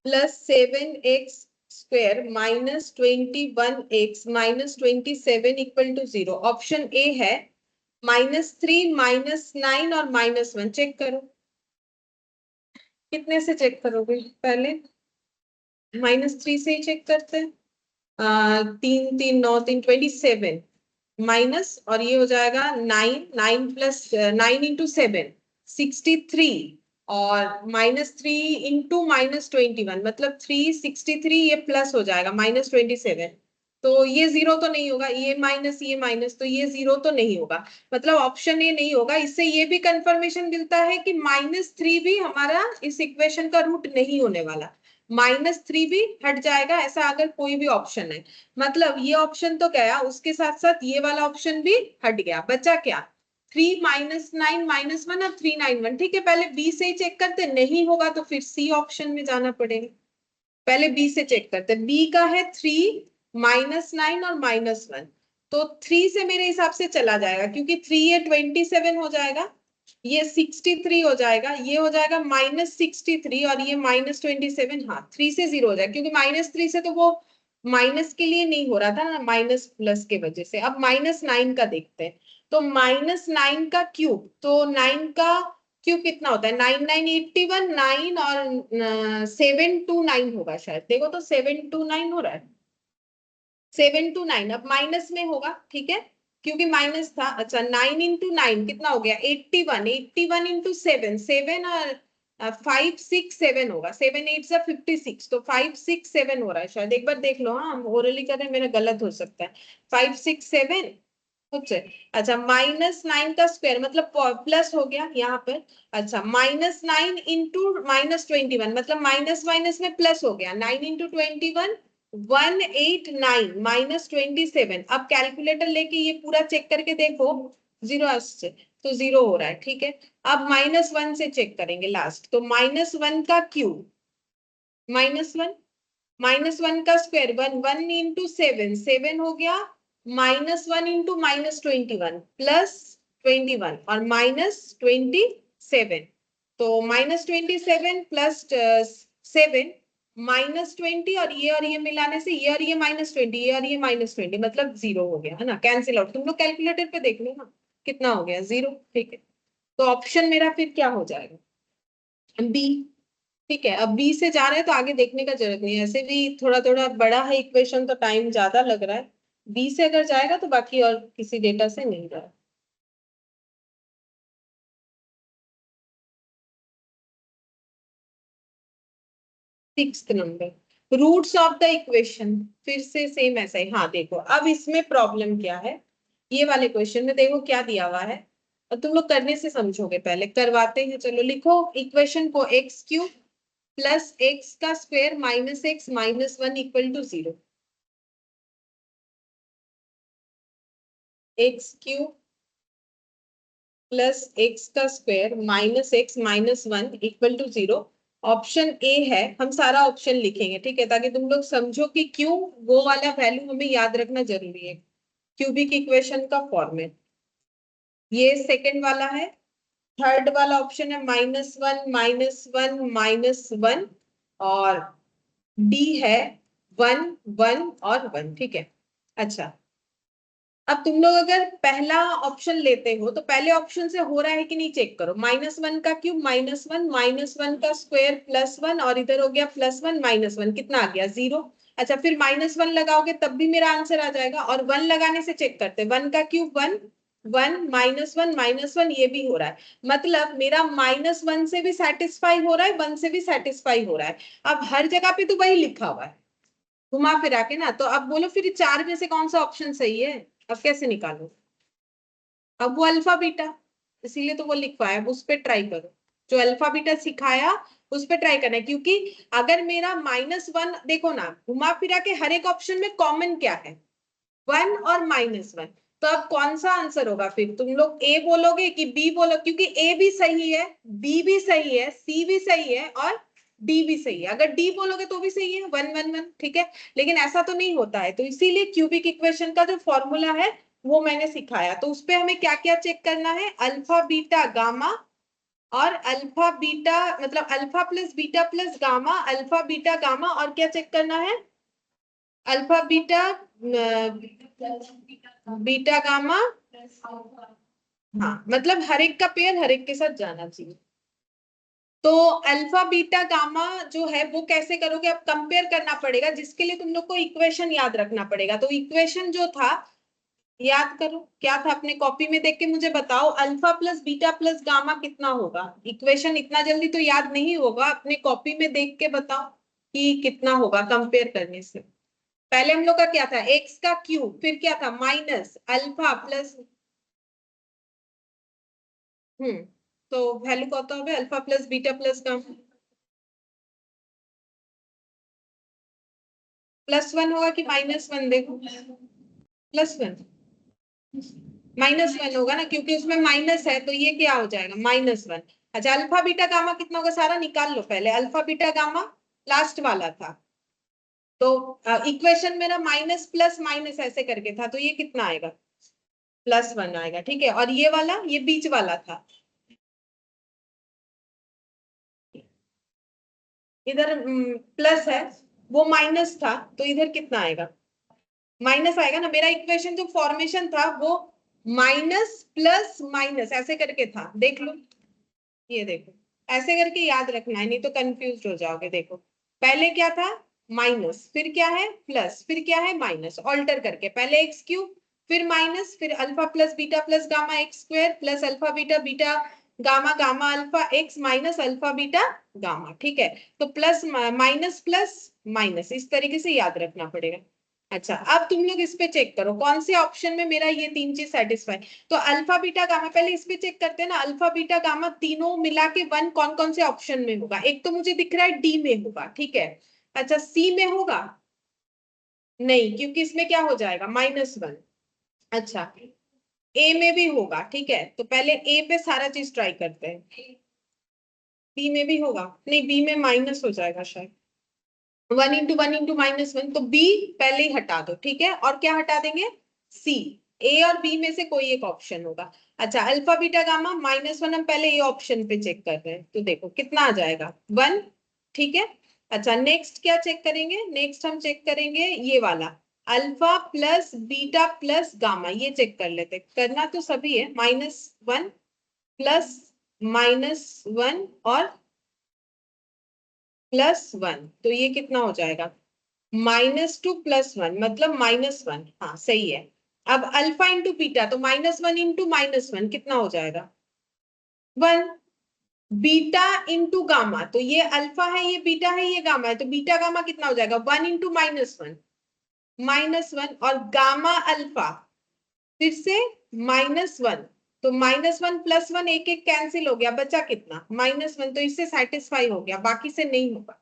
plus 7x square -21x -27 equal to 0। Option A है -3 -9 और -1। चेक करो, कितने से चेक करोगे? पहले -3 से ही चेक करते हैं। 3 3 9 3 27 माइनस, और ये हो जाएगा 9, 9 प्लस 9 इंटू 7 63, और -3 इंटू -21 मतलब 363, ये प्लस हो जाएगा -27, तो ये 0 तो नहीं होगा, ये माइनस, तो ये 0 तो नहीं होगा, मतलब ऑप्शन ए नहीं होगा। इससे ये भी कंफर्मेशन मिलता है कि -3 भी हमारा इस इक्वेशन का रूट नहीं होने वाला, -3 भी हट जाएगा, ऐसा अगर कोई भी ऑप्शन है। मतलब ये ऑप्शन तो गया, उसके साथ साथ ये वाला ऑप्शन भी हट गया, बचा क्या? 3 -9 -1 और 391। ठीक है, पहले बी से ही चेक करते, नहीं होगा तो फिर सी ऑप्शन में जाना पड़ेगा। पहले बी से चेक करते, बी का है 3 -9 और -1, तो 3 से मेरे हिसाब से चला जाएगा, क्योंकि 3 ये 27 हो जाएगा, ये 63 हो जाएगा, ये हो जाएगा -63 और ये -27। हाँ 3 से 0 हो जाएगा, क्योंकि -3 से तो वो माइनस के लिए नहीं हो रहा था ना, माइनस प्लस के वजह से। अब -9 का देखते हैं, तो -9 का क्यूब, तो 9 का क्यू कितना होता है 9 9 81 9 और 7 2 9 होगा शायद, देखो तो 7 2 9 हो रहा है, 7 2 9 अब माइनस में होगा, ठीक है क्योंकि माइनस था। अच्छा 9 इंटू 9 कितना हो गया 81, 81 इंटू 7 7 और 5 6 7 होगा, 7 8 से 56, तो 5 6 7 हो रहा है शायद, एक बार देख लो, हाँ हम ओरली कर रहे हैं, मेरा गलत हो सकता है, 5 6 7 कुछ है। अच्छा -9 का स्क्वायर मतलब प्लस हो गया यहाँ पर। अच्छा -9 इंटू -21 मतलब माइनस माइनस में प्लस हो गया, 9 इंटू 21 189 -27। अब कैलकुलेटर लेके ये पूरा चेक करके देखो, जीरो से तो जीरो हो रहा है, ठीक है। अब -1 से चेक करेंगे लास्ट, तो -1 का क्यूब -1 का स्क्वायर 1 इंटू 7 7 हो गया, -1 इंटू -21 +21 और -27, तो -27 प्लस 7 -20 और ये मिलाने से ये और ये -20, ये और ये -20 मतलब जीरो हो गया है ना, कैंसिल आउट। तुम लोग कैलकुलेटर पे देख लो ना कितना हो गया, जीरो, ठीक है। तो ऑप्शन मेरा फिर क्या हो जाएगा, बी, ठीक है। अब बी से जा रहे हैं तो आगे देखने का जरूरत नहीं है, ऐसे भी थोड़ा थोड़ा बड़ा है इक्वेशन तो टाइम ज्यादा लग रहा है, बी से अगर जाएगा तो बाकी और किसी डेटा से नहीं जाएगा। Sixth number roots of the equation, फिर से सेम ऐसा ही। हाँ देखो अब इसमें प्रॉब्लम क्या है, ये वाले क्वेश्चन में देखो क्या दिया हुआ है, और तुम लोग करने से समझोगे, पहले करवाते हैं। चलो लिखो इक्वेशन को, एक्स क्यूब प्लस एक्स का square minus x minus 1 equal to 0। X cube plus x का square minus x minus 1 equal to 0। Option A है, हम सारा ऑप्शन लिखेंगे, ठीक है, ताकि तुम लोग समझो कि क्यों वो वाला वैल्यू हमें याद रखना जरूरी है, क्यूबिक इक्वेशन का फॉर्मेट। ये सेकंड वाला है। थर्ड वाला ऑप्शन है -1 -1 -1, और डी है 1 1 और 1, ठीक है। अच्छा अब तुम लोग अगर पहला ऑप्शन लेते हो तो पहले ऑप्शन से हो रहा है कि नहीं चेक करो, -1 का क्यूब -1 -1 का स्क्वायर +1 और इधर हो गया +1 -1 कितना आ गया 0। अच्छा फिर -1 लगाओगे तब भी मेरा आंसर आ जाएगा, और 1 लगाने से चेक करते, 1 का क्यूब 1 1 -1 -1 ये भी हो रहा है, मतलब मेरा -1 से भी सेटिस्फाई हो रहा है, 1 से भी सेटिस्फाई हो रहा है। अब हर जगह पे तो वही लिखा हुआ है घुमा फिरा के ना, तो अब बोलो फिर चार में से कौन सा ऑप्शन सही है, अब कैसे निकालो। अब वो अल्फा बीटा, इसीलिए तो वो लिखवाया, अब उस पर ट्राई करो, जो अल्फा बीटा सिखाया उस पर ट्राई करना है, क्योंकि अगर मेरा -1 देखो ना घुमा फिरा के हर एक ऑप्शन में कॉमन क्या है 1 और -1, तो अब कौन सा आंसर होगा, फिर तुम लोग ए बोलोगे कि बी बोलो, क्योंकि ए भी सही है, बी भी सही है, सी भी सही है और डी भी सही है, अगर डी बोलोगे तो भी सही है 1 1 1, ठीक है। लेकिन ऐसा तो नहीं होता है, तो इसीलिए क्यूबिक इक्वेशन का जो फॉर्मूला है वो मैंने सिखाया, तो उसपे हमें क्या क्या चेक करना है, अल्फा बीटा गामा, और अल्फा बीटा मतलब alpha plus beta plus gamma, alpha beta gamma, और क्या चेक करना है, अल्फा बीटा बीटा गामा, हाँ मतलब हर एक का पेयर हर एक के साथ जाना चाहिए। तो अल्फा बीटा गामा जो है वो कैसे करोगे, अब कंपेयर करना पड़ेगा, जिसके लिए तुम लोग को इक्वेशन याद रखना पड़ेगा। तो इक्वेशन जो था याद करो क्या था, अपने कॉपी में देख के मुझे बताओ, alpha plus beta plus gamma कितना होगा। इक्वेशन इतना जल्दी तो याद नहीं होगा, अपने कॉपी में देख के बताओ कि कितना होगा कंपेयर करने से। पहले हम लोग का क्या था, एक्स का क्यूब, फिर क्या था माइनस अल्फा प्लस, तो वैल्यू कत হবে alpha plus beta plus gamma, +1 होगा कि -1, देखो +1 -1 होगा ना, क्योंकि उसमें माइनस है, तो ये क्या हो जाएगा -1। अच्छा अल्फा बीटा गामा कितना होगा, सारा निकाल लो पहले, अल्फा बीटा गामा लास्ट वाला था, तो इक्वेशन मेरा माइनस प्लस माइनस ऐसे करके था, तो ये कितना आएगा +1 आएगा, ठीक है। और ये वाला ये बीच वाला था, इधर प्लस है, वो माइनस था, तो इधर कितना आएगा माइनस आएगा ना। मेरा इक्वेशन जो फॉर्मेशन था वो माइनस प्लस माइनस ऐसे करके था, देख लो ये देखो ऐसे करके याद रखना है, नहीं तो कंफ्यूज हो जाओगे। देखो पहले क्या था माइनस, फिर क्या है प्लस, फिर क्या है माइनस, ऑल्टर करके पहले एक्स क्यूब फिर माइनस फिर alpha plus gamma x square plus alpha beta gamma gamma alpha x minus alpha beta gamma. ठीक है, तो प्लस प्लस माइनस इस तरीके से याद रखना पड़ेगा। अच्छा अब तुम लोग इस पे चेक करो कौन से ऑप्शन में मेरा ये तीन चीज सेटिस्फाई। तो अल्फा बीटा गामा पहले इस पे चेक करते हैं ना, अल्फा बीटा गामा तीनों मिला के वन कौन कौन से ऑप्शन में होगा। एक तो मुझे दिख रहा है डी में होगा, ठीक है। अच्छा सी में होगा नहीं, क्योंकि इसमें क्या हो जाएगा -1। अच्छा ए में भी होगा, ठीक है, तो पहले ए पे सारा चीज ट्राई करते हैं। बी में भी होगा नहीं, बी में माइनस हो जाएगा शायद, 1 × 1 तो बी पहले ही हटा दो, ठीक है, और क्या हटा देंगे सी। ए और बी में से कोई एक ऑप्शन होगा। अच्छा अल्फा बीटा गामा -1 हम पहले ये ऑप्शन पे चेक कर रहे हैं, तो देखो कितना आ जाएगा 1, ठीक है। अच्छा नेक्स्ट क्या चेक करेंगे, नेक्स्ट हम चेक करेंगे ये वाला alpha plus beta plus gamma, ये चेक कर लेते, करना तो सभी है, -1 प्लस -1 और +1, तो ये कितना हो जाएगा -2 +1 मतलब -1, हाँ सही है। अब अल्फा इंटू बीटा तो -1 इंटू -1 कितना हो जाएगा 1। बीटा इंटू गामा तो ये अल्फा है ये बीटा है ये गामा है, तो बीटा गामा कितना हो जाएगा 1 इंटू -1 और गामा अल्फा फिर से -1, तो -1 +1 एक एक कैंसिल हो गया, बचा कितना -1, तो इससे सेटिस्फाई हो गया, बाकी से नहीं होगा।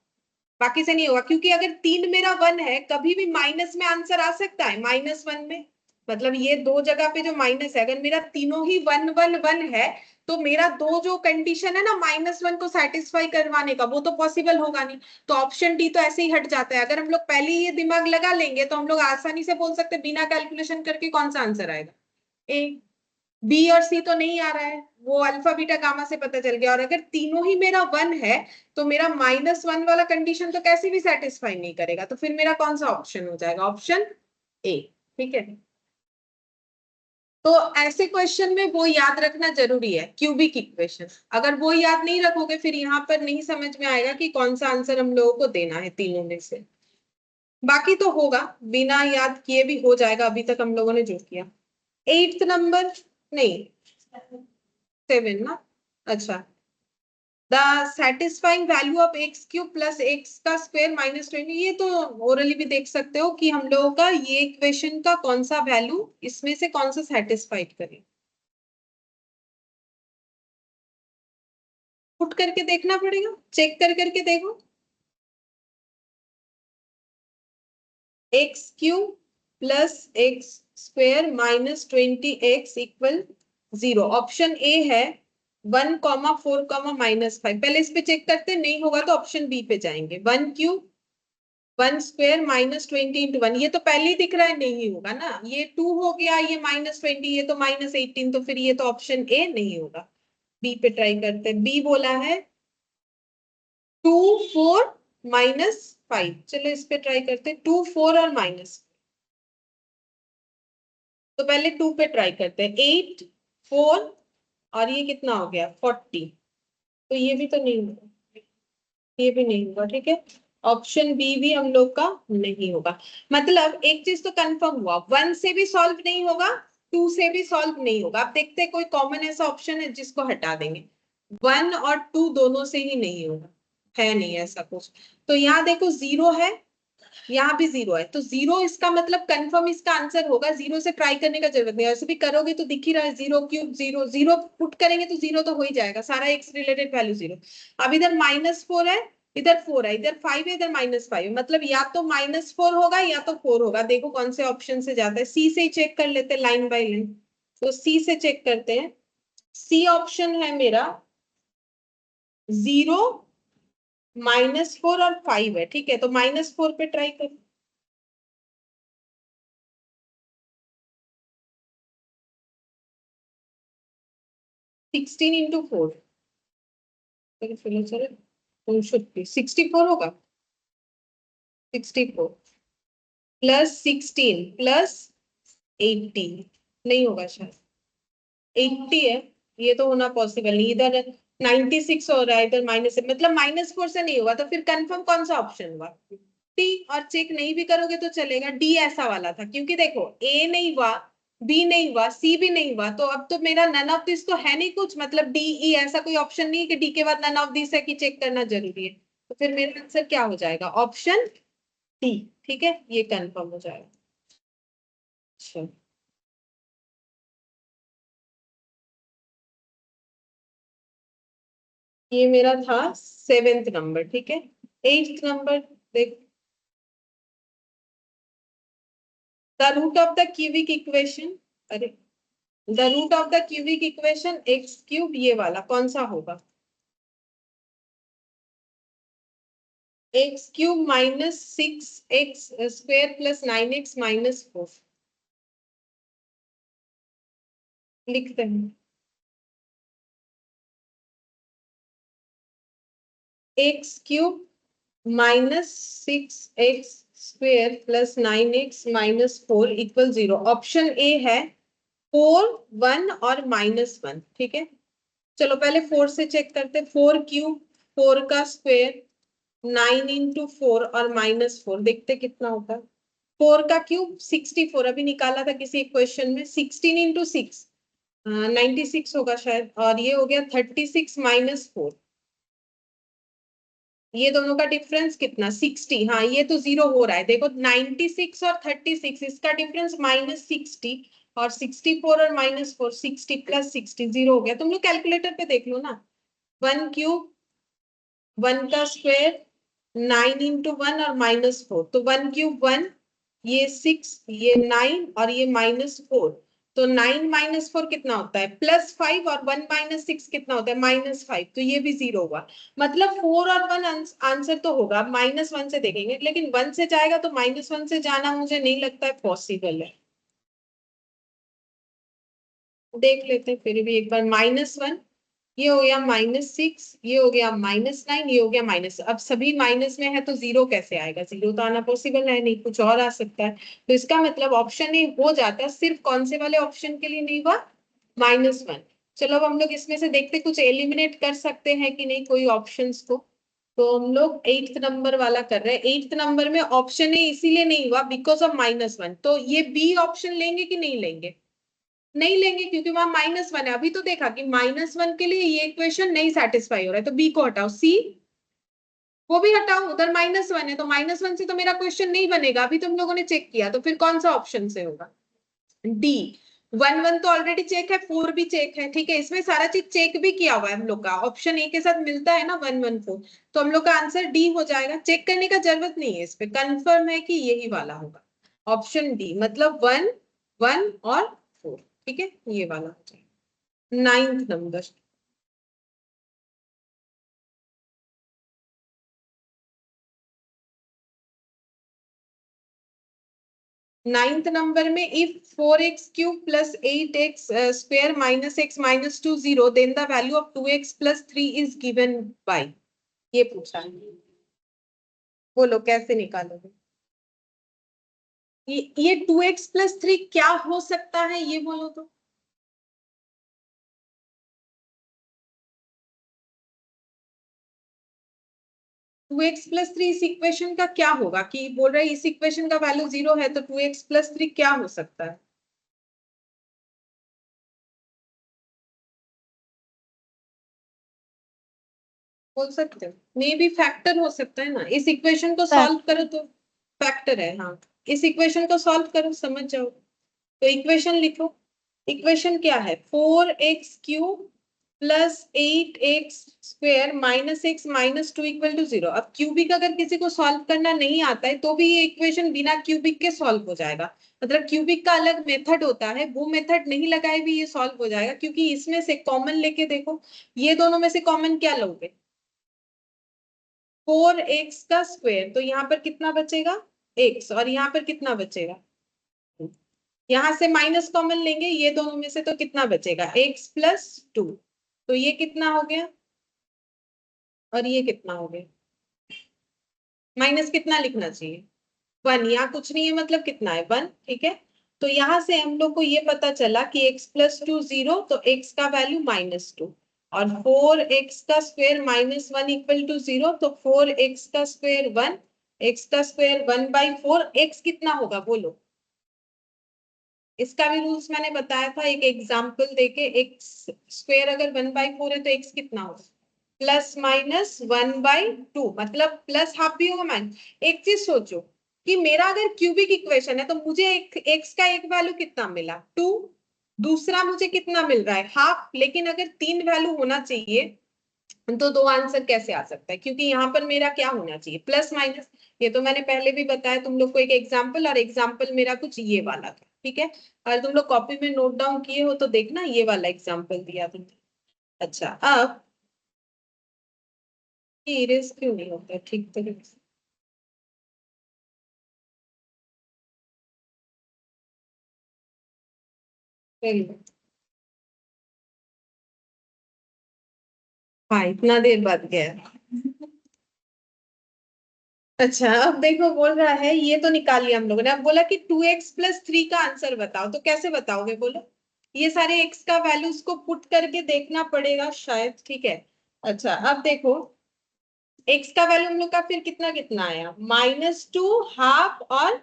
बाकी से नहीं होगा क्योंकि अगर 3 मेरा 1 है कभी भी माइनस में आंसर आ सकता है -1 में, मतलब ये दो जगह पे जो माइनस है, अगर मेरा तीनों ही 1 1 1 है तो मेरा दो जो कंडीशन है ना -1 को सेटिस्फाई करवाने का वो तो पॉसिबल होगा नहीं, तो ऑप्शन डी तो ऐसे ही हट जाता है। अगर हम लोग पहले ही ये दिमाग लगा लेंगे तो हम लोग आसानी से बोल सकते बिना कैलकुलेशन करके कौन सा आंसर आएगा ए। बी और सी तो नहीं आ रहा है, वो अल्फा बीटा गामा से पता चल गया, और अगर तीनों ही मेरा 1 है तो मेरा -1 वाला कंडीशन तो कैसे भी सेटिस्फाई नहीं करेगा, तो फिर मेरा कौन सा ऑप्शन हो जाएगा ऑप्शन ए, ठीक है। तो ऐसे क्वेश्चन में वो याद रखना जरूरी है क्यूबिक इक्वेशन, अगर वो याद नहीं रखोगे फिर यहाँ पर नहीं समझ में आएगा कि कौन सा आंसर हम लोगों को देना है तीनों में से। बाकी तो होगा, बिना याद किए भी हो जाएगा अभी तक हम लोगों ने जो किया। 8th नंबर नहीं 7 ना, अच्छा the satisfying value of x cube plus x का स्क्वायर -20, ये तो ओरली भी देख सकते हो कि हम लोगों का ये इक्वेशन का कौन सा वैल्यू इसमें से कौन सा सेटिस्फाइड करे, पुट करके देखना पड़ेगा, चेक कर करके देखो। X cube plus x square -20x equal 0, option A है 1,4, -5, पहले इस पे चेक करते नहीं होगा तो ऑप्शन बी पे जाएंगे 1 क्यूब 1 स्क्वायर -20 × 1, ये तो पहले ही दिख रहा है नहीं होगा ना, ये 2 हो गया, ये -20 ये तो -18, तो फिर ये तो ऑप्शन ए नहीं होगा, बी पे ट्राई करते हैं। बी बोला है 2 4 -5, चलो इस पे ट्राई करते हैं 2 4 और माइनस, तो पहले 2 पे ट्राई करते हैं 8 4 और ये कितना हो गया 40, तो ये भी तो नहीं होगा, ये भी नहीं होगा, ठीक है, ऑप्शन बी भी हम लोग का नहीं होगा। मतलब एक चीज तो कंफर्म हुआ, 1 से भी सॉल्व नहीं होगा 2 से भी सॉल्व नहीं होगा। अब देखते हैं कोई कॉमन ऐसा ऑप्शन है जिसको हटा देंगे, 1 और 2 दोनों से ही नहीं होगा, है नहीं ऐसा कुछ। तो यहाँ देखो 0 है, यहाँ भी 0 है, तो 0 इसका मतलब कंफर्म इसका आंसर होगा, 0 से ट्राई करने का जरूरत नहीं है, ऐसे भी करोगे तो दिख ही रहा है 0 क्यूब 0 0 पुट करेंगे तो 0 तो हो ही जाएगा, सारा एक्स रिलेटेड वैल्यू 0। अब इधर -4 है इधर 4 है इधर 5 है इधर -5 है, मतलब या तो -4 होगा या तो 4 होगा, देखो कौन से ऑप्शन से जाता है। सी से ही चेक कर लेते हैं लाइन बाय लाइन, तो सी से चेक करते हैं, सी ऑप्शन है मेरा 0 -4 और 5 है, ठीक है, तो -4 पे ट्राई कर, 16 × 4, चलो 64 होगा, 64 +16 +80 नहीं होगा शायद, 80 है, ये तो होना पॉसिबल नहीं, इधर 96 हो रहा है इधर माइनस से, मतलब -4 से नहीं हुआ, तो फिर कंफर्म कौन सा ऑप्शन हुआ? टी। और चेक नहीं भी करोगे तो चलेगा, डी ऐसा वाला था, क्योंकि देखो ए नहीं हुआ, बी नहीं हुआ, सी भी नहीं हुआ, तो अब तो मेरा नन ऑफ दिस तो है नहीं कुछ, मतलब डी ई ऐसा कोई ऑप्शन नहीं है कि डी के बाद नन ऑफ दिस है कि चेक करना जरूरी है, तो फिर मेरा आंसर क्या हो जाएगा? Option D. ठीक है, ये कंफर्म हो जाएगा। अच्छा, ये मेरा था 7th नंबर। ठीक है, 8th नंबर देख, the root of the cubic equation, अरे the root of the cubic equation x cube, ये वाला कौन सा होगा? X cube minus 6x square plus 9x minus 4, लिखते हैं x cube minus 6x square plus 9x minus 4 equal 0। Option A है 4, 1 और -1। ठीक है, चलो पहले 4 से चेक करते, 4 क्यूब, 4 का स्क्वायर, 9 इंटू 4 और -4, देखते कितना होता है। 4 का क्यूब 64, अभी निकाला था किसी क्वेश्चन में, 16 इंटू 6 96 होगा शायद, और ये हो गया 36 माइनस 4, ये दोनों का डिफरेंस कितना? 60। हाँ, ये तो 0 हो रहा है, देखो 96 और 36, इसका डिफरेंस -60, और 64 और -4, 60 प्लस 60, 0 हो गया। तुम लोग कैलकुलेटर पे देख लो ना, 1 क्यूब, 1 का स्क्वायर, 9 इंटू 1 और -4, तो 1 क्यूब 1, ये 6, ये 9 और ये -4, तो 9 -4 कितना होता है? +5, और 1 -6 कितना होता है? -5, तो ये भी 0 हुआ, मतलब 4 और 1 आंसर तो होगा। -1 से देखेंगे, लेकिन 1 से जाएगा तो -1 से जाना मुझे नहीं लगता है पॉसिबल है। देख लेते हैं फिर भी एक बार, -1, ये हो गया -6, ये हो गया -9, ये हो गया माइनस, अब सभी माइनस में है तो 0 कैसे आएगा? 0 तो आना पॉसिबल है नहीं, कुछ और आ सकता है, तो इसका मतलब ऑप्शन ए हो जाता है। सिर्फ कौन से वाले ऑप्शन के लिए नहीं हुआ? -1। चलो अब हम लोग इसमें से देखते कुछ एलिमिनेट कर सकते हैं कि नहीं कोई ऑप्शंस को, तो हम लोग 8th नंबर वाला कर रहे हैं। 8th नंबर में ऑप्शन ए इसीलिए नहीं हुआ बिकॉज ऑफ -1, तो ये बी ऑप्शन लेंगे कि नहीं लेंगे? नहीं लेंगे, क्योंकि वहां -1 है। अभी तो देखा कि -1 के लिए ये इक्वेशन नहीं सेटिस्फाई हो रहा है, तो बी को हटाओ, सी वो भी हटाओ, उधर -1 है, तो -1 से तो मेरा क्वेश्चन नहीं बनेगा, अभी तुम लोगों ने चेक किया, तो फिर कौन सा ऑप्शन से होगा? डी। 1 तो ऑलरेडी चेक है, 4 भी चेक है, ठीक है, इसमें सारा चीज चेक भी किया हुआ है हम लोग का, ऑप्शन ए के साथ मिलता है ना 1 1 4, तो हम लोग का आंसर डी हो जाएगा। चेक करने का जरूरत नहीं है, इस पे कंफर्म है कि यही वाला होगा, ऑप्शन डी, मतलब 1 1 और 4। ठीक है, ये वाला हो जाएगा। 9th नंबर, 9th नंबर में if 4x cube plus 8x square minus x minus 2 0, then the value of 2x plus 3 is given by, ये पूछा है। बोलो कैसे निकालोगे? ये 2x प्लस 3 क्या हो सकता है, ये बोलो तो। 2x प्लस 3 इस इक्वेशन का क्या होगा, कि बोल रहे हैं इस इक्वेशन का वैल्यू 0 है, तो 2x प्लस 3 क्या हो सकता है? बोल सकते हो, मे बी फैक्टर हो सकता है ना, इस इक्वेशन को सॉल्व करो तो फैक्टर है। हाँ, इस इक्वेशन को सॉल्व करो, समझ जाओ, तो इक्वेशन लिखो। इक्वेशन क्या है? 4x cube plus 8x square minus x minus 2 equal to 0। अब क्यूबिक अगर किसी को सॉल्व करना नहीं आता है तो भी ये इक्वेशन बिना क्यूबिक के सॉल्व हो जाएगा, मतलब क्यूबिक का अलग मेथड होता है, वो मेथड नहीं लगाए भी ये सॉल्व हो जाएगा, क्योंकि इसमें से कॉमन लेके देखो, ये दोनों में से कॉमन क्या लोगे? 4x का स्क्वायर, तो यहाँ पर कितना बचेगा? x, और यहाँ पर कितना बचेगा? यहां से माइनस कॉमन लेंगे, ये दोनों में से तो कितना बचेगा? x प्लस 2, तो ये कितना हो गया, और ये कितना हो गया? माइनस कितना लिखना चाहिए? 1, यहाँ कुछ नहीं है, मतलब कितना है? 1। ठीक है, तो यहां से हम लोग को ये पता चला कि x प्लस 2 0, तो x का वैल्यू -2, और 4x का स्क्वायर माइनस 1 इक्वल टू 0, तो 4x का स्क्वायर 1, x का स्क्वायर 1/4, x कितना होगा बोलो। इसका भी रूल्स मैंने बताया था एक एग्जांपल देके, x स्क्वायर अगर 1/4 है तो x कितना होगा, प्लस माइनस 1/2, मतलब प्लस हाफ भी होगा माइनस। एक चीज सोचो कि मेरा अगर क्यूबिक इक्वेशन है तो मुझे एक x का एक वैल्यू कितना मिला 2, दूसरा मुझे कितना मिल रहा है हाफ, लेकिन अगर 3 वैल्यू होना चाहिए तो 2 आंसर कैसे आ सकता है, क्योंकि यहाँ पर मेरा क्या होना चाहिए प्लस माइनस। ये तो मैंने पहले भी बताया तुम लोग को एक एग्जाम्पल, और एग्जाम्पल मेरा कुछ ये वाला था, ठीक है। और तुम लोग कॉपी में नोट डाउन किए हो तो देखना ये वाला एग्जाम्पल दिया तुमने। अच्छा, अब इरेज क्यों नहीं होता ठीक तरीके से, चलिए। हाँ, इतना देर बाद गया। अच्छा, अब देखो बोल रहा है ये तो निकाल लिया हम लोगों ने, अब बोला कि 2x+3 का आंसर बताओ, तो कैसे बताओगे बोलो। ये सारे x का वैल्यूज को पुट करके देखना पड़ेगा शायद, ठीक है। अच्छा, अब देखो x का वैल्यू हम लोग का फिर कितना कितना आया, -2, हाफ और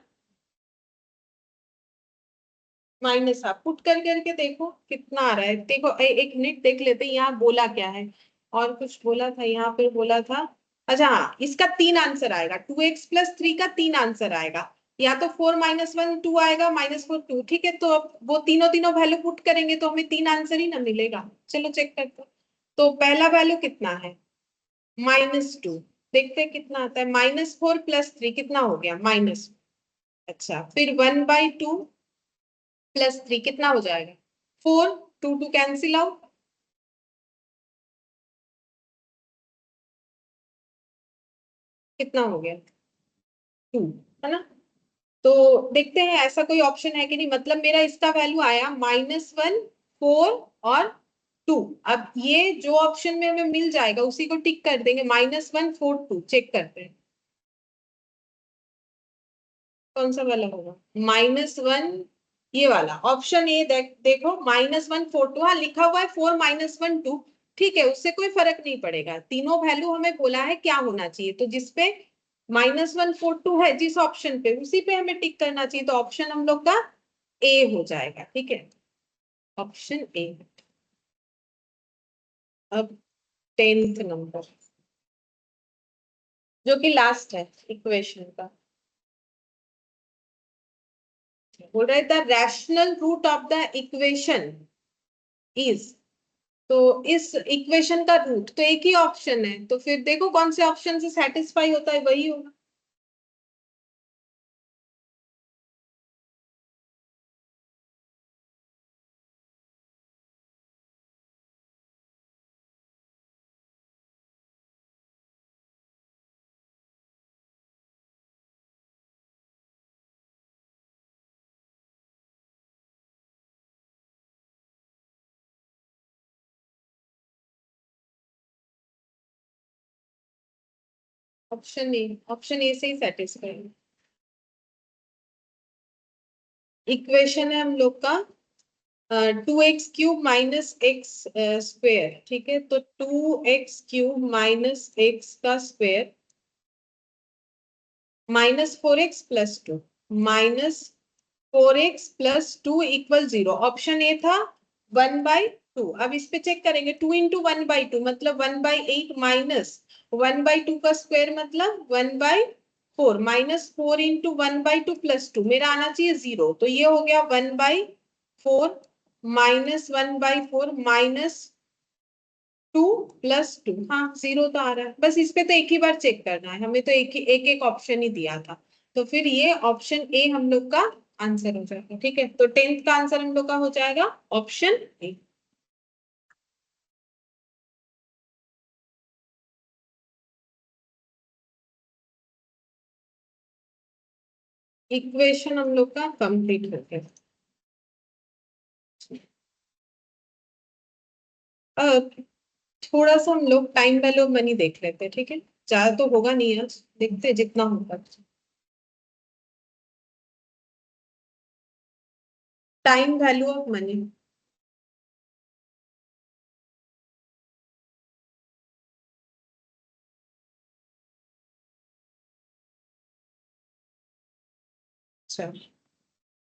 -हाफ, पुट कर करके देखो कितना आ रहा है। देखो एक मिनट देख लेते हैं यहाँ बोला क्या है, और कुछ बोला था यहाँ पर, बोला था। अच्छा हाँ, इसका 3 आंसर आएगा, 2x+3 का 3 आंसर आएगा, या तो 4 - 1 2 आएगा, -4 2, ठीक है। तो अब वो तीनों तीनों वैल्यू पुट करेंगे तो हमें 3 आंसर ही ना मिलेगा। चलो चेक करते हैं। तो पहला वैल्यू कितना है, -2, देखते हैं कितना आता है, -4+3 कितना हो गया माइनस। अच्छा, फिर 1/2 +3 कितना हो जाएगा 4, 2 2 कैंसिल आउट, कितना हो गया 2, है ना। तो देखते हैं ऐसा कोई ऑप्शन है कि नहीं, मतलब मेरा इसका वैल्यू आया -1 4 और 2। अब ये जो ऑप्शन में हमें मिल जाएगा उसी को टिक कर देंगे, -1 4 2, चेक करते हैं कौन सा वाला होगा, -1, ये वाला ऑप्शन ए देखो, -1 4 2, हाँ लिखा हुआ है 4 - 1 2, ठीक है, उससे कोई फर्क नहीं पड़ेगा, तीनों वैल्यू हमें बोला है क्या होना चाहिए, तो जिसपे -1 4 2 है जिस ऑप्शन पे, उसी पे हमें टिक करना चाहिए, तो ऑप्शन हम लोग का ए हो जाएगा, ठीक है, ऑप्शन ए। अब 10th नंबर, जो कि लास्ट है इक्वेशन का, बोल रहा है the rational root of the equation is, तो इस इक्वेशन का रूट तो एक ही ऑप्शन है, तो फिर देखो कौन से ऑप्शन से सेटिस्फाई होता है वही होगा। ऑप्शन ए से ही सेटिस्फाई, इक्वेशन है हम लोग का 2x³ - x स्क्वेयर, ठीक है, तो 2x³ - x का स्क्वेयर -4x+2 -4x+2 = 0, ऑप्शन ए था 1/2। अब इस पे चेक करेंगे, 2 × 1/2 मतलब 1/8, माइनस 1/2 का स्क्वायर मतलब 1/4, -4 × 1/2 + 2, मेरा आना चाहिए 0, तो ये हो गया 1/4 -1/4 -2 + 2, हाँ 0 तो आ रहा है, बस इस पे तो एक ही बार चेक करना है हमें, तो एक ऑप्शन ही दिया था, तो फिर ये ऑप्शन ए हम लोग का आंसर हो जाएगा, ठीक है। तो 10th का आंसर हम लोग का हो जाएगा ऑप्शन ए। इक्वेशन हम लोग का कंप्लीट हो गया। अब थोड़ा सा हम लोग टाइम वैल्यू ऑफ मनी देख लेते हैं, ठीक है, ज्यादा तो होगा नहीं आज, देखते हैं जितना होगा। टाइम वैल्यू ऑफ मनी, अच्छा,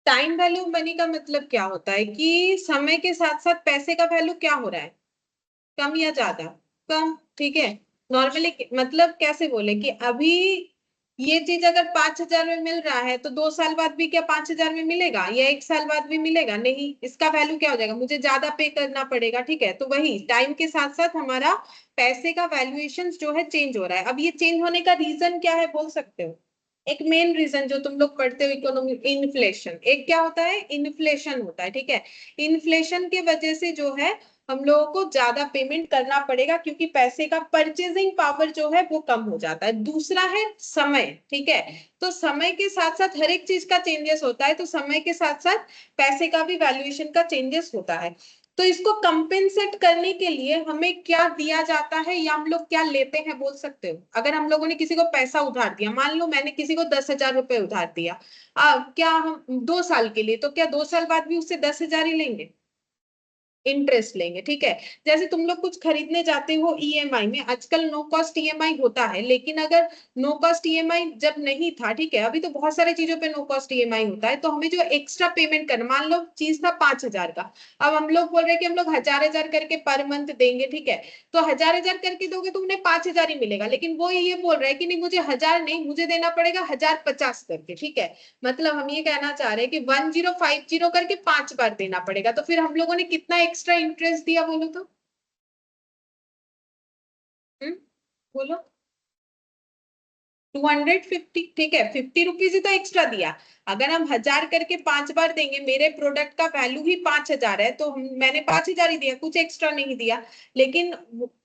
टाइम वैल्यू मनी का मतलब क्या होता है कि समय के साथ साथ पैसे का वैल्यू क्या हो रहा है, कम या ज्यादा? कम, ठीक है। नॉर्मली मतलब कैसे बोले कि अभी ये चीज अगर 5,000 में मिल रहा है तो 2 साल बाद भी क्या 5,000 में मिलेगा, या 1 साल बाद भी मिलेगा? नहीं, इसका वैल्यू क्या हो जाएगा, मुझे ज्यादा पे करना पड़ेगा, ठीक है। तो वही टाइम के साथ साथ हमारा पैसे का वैल्यूएशन जो है चेंज हो रहा है। अब ये चेंज होने का रीजन क्या है बोल सकते हो? एक मेन रीजन जो तुम लोग पढ़ते हो इकोनॉमी, इन्फ्लेशन। एक क्या होता है, इन्फ्लेशन होता है, ठीक है। इन्फ्लेशन के वजह से जो है हम लोगों को ज्यादा पेमेंट करना पड़ेगा, क्योंकि पैसे का परचेजिंग पावर जो है वो कम हो जाता है। दूसरा है समय, ठीक है। तो समय के साथ साथ हर एक चीज का चेंजेस होता है, तो समय के साथ साथ पैसे का भी वैल्यूएशन का चेंजेस होता है। तो इसको कंपेंसेट करने के लिए हमें क्या दिया जाता है या हम लोग क्या लेते हैं बोल सकते हो? अगर हम लोगों ने किसी को पैसा उधार दिया, मान लो मैंने किसी को 10,000 रुपए उधार दिया, अब क्या हम 2 साल के लिए, तो क्या 2 साल बाद भी उससे 10,000 ही लेंगे? इंटरेस्ट लेंगे, ठीक है। जैसे तुम लोग कुछ खरीदने जाते हो ईएमआई में, आजकल नो कॉस्ट ईएमआई होता है, लेकिन अगर नो कॉस्ट ईएमआई जब नहीं था, ठीक है, अभी तो बहुत सारी चीजों पे नो कॉस्ट ईएमआई होता है, तो हमें जो एक्स्ट्रा पेमेंट करना, मान लो चीज था 5,000 का, अब हम लोग बोल रहे हैं कि हम लोग 1,000 करके पर मंथ देंगे, ठीक है। तो 1,000 करके दोगे तो उन्हें 5,000 ही मिलेगा, लेकिन वो ये बोल रहा है कि नहीं, मुझे 1,000 नहीं, मुझे देना पड़ेगा 1,050 करके, ठीक है। मतलब हम ये कहना चाह रहे हैं कि 1050 करके 5 बार देना पड़ेगा। तो फिर हम लोगों ने कितना एक्स्ट्रा इंटरेस्ट दिया बोलो तो? बोलो। 250, ठीक है, 50 रुपीज ही तो एक्स्ट्रा दिया। अगर हम 1,000 करके 5 बार देंगे, मेरे प्रोडक्ट का वैल्यू ही 5,000 है, तो मैंने 5,000 ही दिया, कुछ एक्स्ट्रा नहीं दिया। लेकिन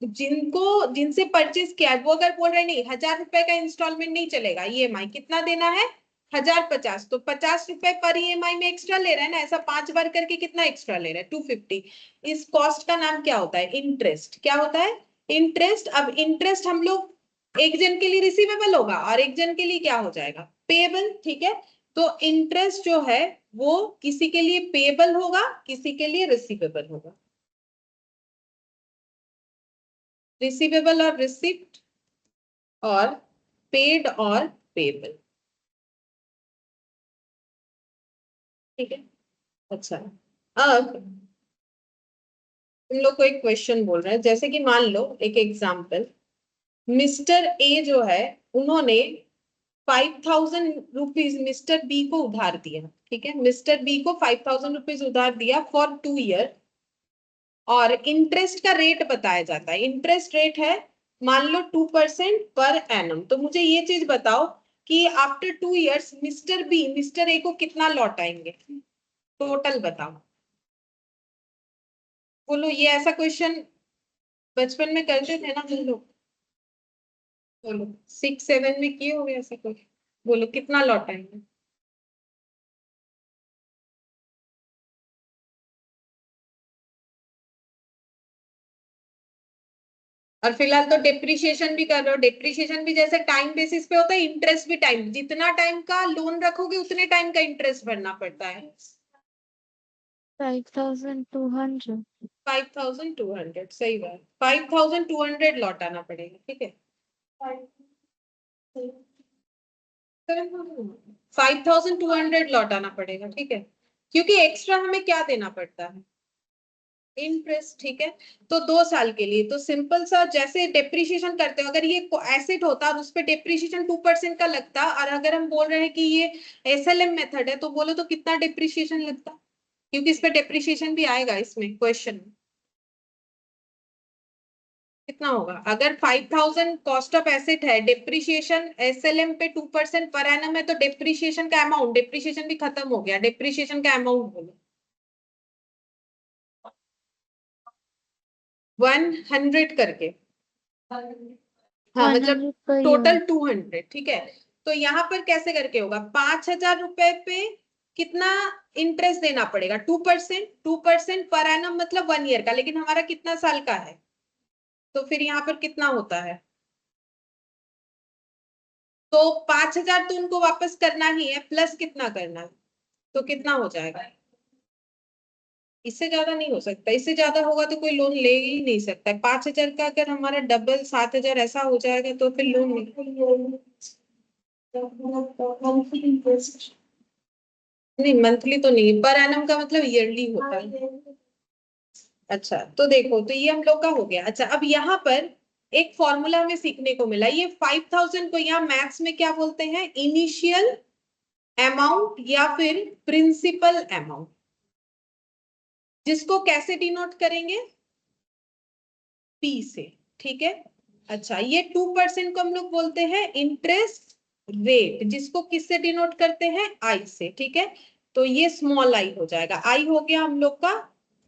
जिनसे परचेज किया है वो अगर बोल रहे नहीं, 1,000 रुपए का इंस्टॉलमेंट नहीं चलेगा, ईएमआई कितना देना है, 1,050, तो 50 रुपए पर ईएमआई में एक्स्ट्रा ले रहा है ना, ऐसा 5 बार करके कितना एक्स्ट्रा ले रहा है, 250। इस कॉस्ट का नाम क्या होता है, इंटरेस्ट। क्या होता है, इंटरेस्ट। अब इंटरेस्ट हम लोग एक जन के लिए रिसीवेबल होगा और एक जन के लिए क्या हो जाएगा, पेएबल, ठीक है। तो इंटरेस्ट जो है वो किसी के लिए पेएबल होगा, किसी के लिए रिसीवेबल होगा। रिसीवेबल और रिसिप्ट, और पेड और पेएबल, ठीक है। अच्छा, अब तुम लोग को एक क्वेश्चन बोल रहे हैं, जैसे कि मान लो एक एग्जांपल, मिस्टर ए जो है उन्होंने 5,000 रुपीज मिस्टर बी को उधार दिया, ठीक है। मिस्टर बी को 5,000 रुपीज उधार दिया फॉर 2 ईयर, और इंटरेस्ट का रेट बताया जाता है। इंटरेस्ट रेट है मान लो 2% पर एनम। तो मुझे ये चीज बताओ कि after 2 years mister B mister A को कितना लौटाएंगे, टोटल बताओ। बोलो, ये ऐसा क्वेश्चन बचपन में करते थे ना हम लोग। बोलो, 6 7 में किए होंगे ऐसा कुछ। बोलो कितना लौटाएंगे। और फिलहाल तो डिप्रिशिएशन भी कर रहे हो, डिप्रिशिएशन भी जैसे टाइम बेसिस पे होता है, इंटरेस्ट भी टाइम, जितना टाइम का लोन रखोगे उतने टाइम का इंटरेस्ट भरना पड़ता है। 5,200। 5,200, सही बात, 5,200 लौटाना पड़ेगा, ठीक है। 5,200 लौटाना पड़ेगा, ठीक है, क्योंकि एक्स्ट्रा हमें क्या देना पड़ता है, इंटरेस्ट, ठीक है। तो 2 साल के लिए तो सिंपल सा, जैसे डेप्रिशिएशन करते हो, अगर ये एसेट होता और उस पर डेप्रिशिएशन 2% का लगता, और अगर हम बोल रहे हैं कि ये एसएलएम मेथड है, तो बोलो तो कितना डेप्रिशिएशन लगता, क्योंकि इस पे डेप्रिशिएशन भी आएगा इसमें क्वेश्चन में। कितना होगा, अगर 5,000 कॉस्ट ऑफ एसेट है, डेप्रिशिएशन एसएलएम पे 2% पर एनम है, तो डेप्रिशिएशन का अमाउंट, डेप्रिशिएशन भी खत्म हो गया, डेप्रिशिएशन का अमाउंट बोलो। 100 करके, हाँ मतलब 100 per year। टोटल 200, ठीक है। तो यहाँ पर कैसे करके होगा, 5,000 रुपए पे कितना इंटरेस्ट देना पड़ेगा, 2%, 2% पर एनम मतलब 1 ईयर का, लेकिन हमारा कितना साल का है, तो फिर यहाँ पर कितना होता है, तो 5,000 तो उनको वापस करना ही है, प्लस कितना करना है, तो कितना हो जाएगा, इससे ज्यादा नहीं हो सकता, इससे ज्यादा होगा तो कोई लोन ले ही नहीं सकता है। 5,000 का अगर हमारा डबल 7,000 ऐसा हो जाएगा तो फिर लोन नहीं। नहीं मंथली तो नहीं, पर एनम का मतलब ईयरली होता है। अच्छा तो देखो, तो ये हम लोग का हो गया। अच्छा अब यहाँ पर एक फॉर्मूला हमें सीखने को मिला, ये 5000 को यहाँ मैथ्स में क्या बोलते हैं, इनिशियल अमाउंट या फिर प्रिंसिपल अमाउंट, जिसको कैसे डिनोट करेंगे, पी से, ठीक है। अच्छा ये 2% को हम लोग बोलते हैं इंटरेस्ट रेट, जिसको किससे डिनोट करते हैं, आई से, ठीक है। तो ये स्मॉल आई हो जाएगा, आई हो गया हम लोग का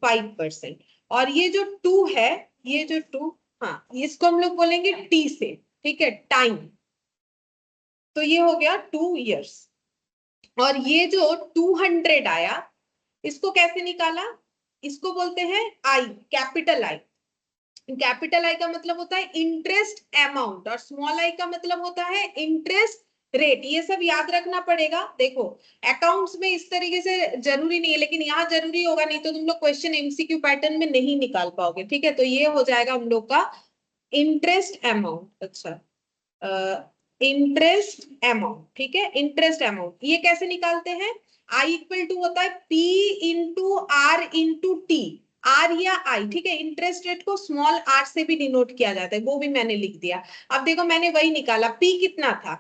5%। और ये जो 2 है, ये जो 2, हाँ इसको हम लोग बोलेंगे टी से, ठीक है, टाइम। तो ये हो गया 2 इयर्स। और ये जो 200 आया, इसको कैसे निकाला, इसको बोलते हैं आई, कैपिटल आई। कैपिटल आई का मतलब होता है इंटरेस्ट अमाउंट, और स्मॉल आई का मतलब होता है इंटरेस्ट रेट। ये सब याद रखना पड़ेगा। देखो अकाउंट्स में इस तरीके से जरूरी नहीं है, लेकिन यहाँ जरूरी होगा, नहीं तो तुम लोग क्वेश्चन एमसीक्यू पैटर्न में नहीं निकाल पाओगे, ठीक है। तो ये हो जाएगा हम लोग का इंटरेस्ट अमाउंट। अच्छा इंटरेस्ट अमाउंट, ठीक है, इंटरेस्ट अमाउंट ये कैसे निकालते हैं, आई इक्वल टू होता है P into R into T, R या आई, ठीक है। इंटरेस्ट रेट को स्मॉल आर से भी डिनोट किया जाता है, वो भी मैंने लिख दिया। अब देखो मैंने वही निकाला, पी कितना था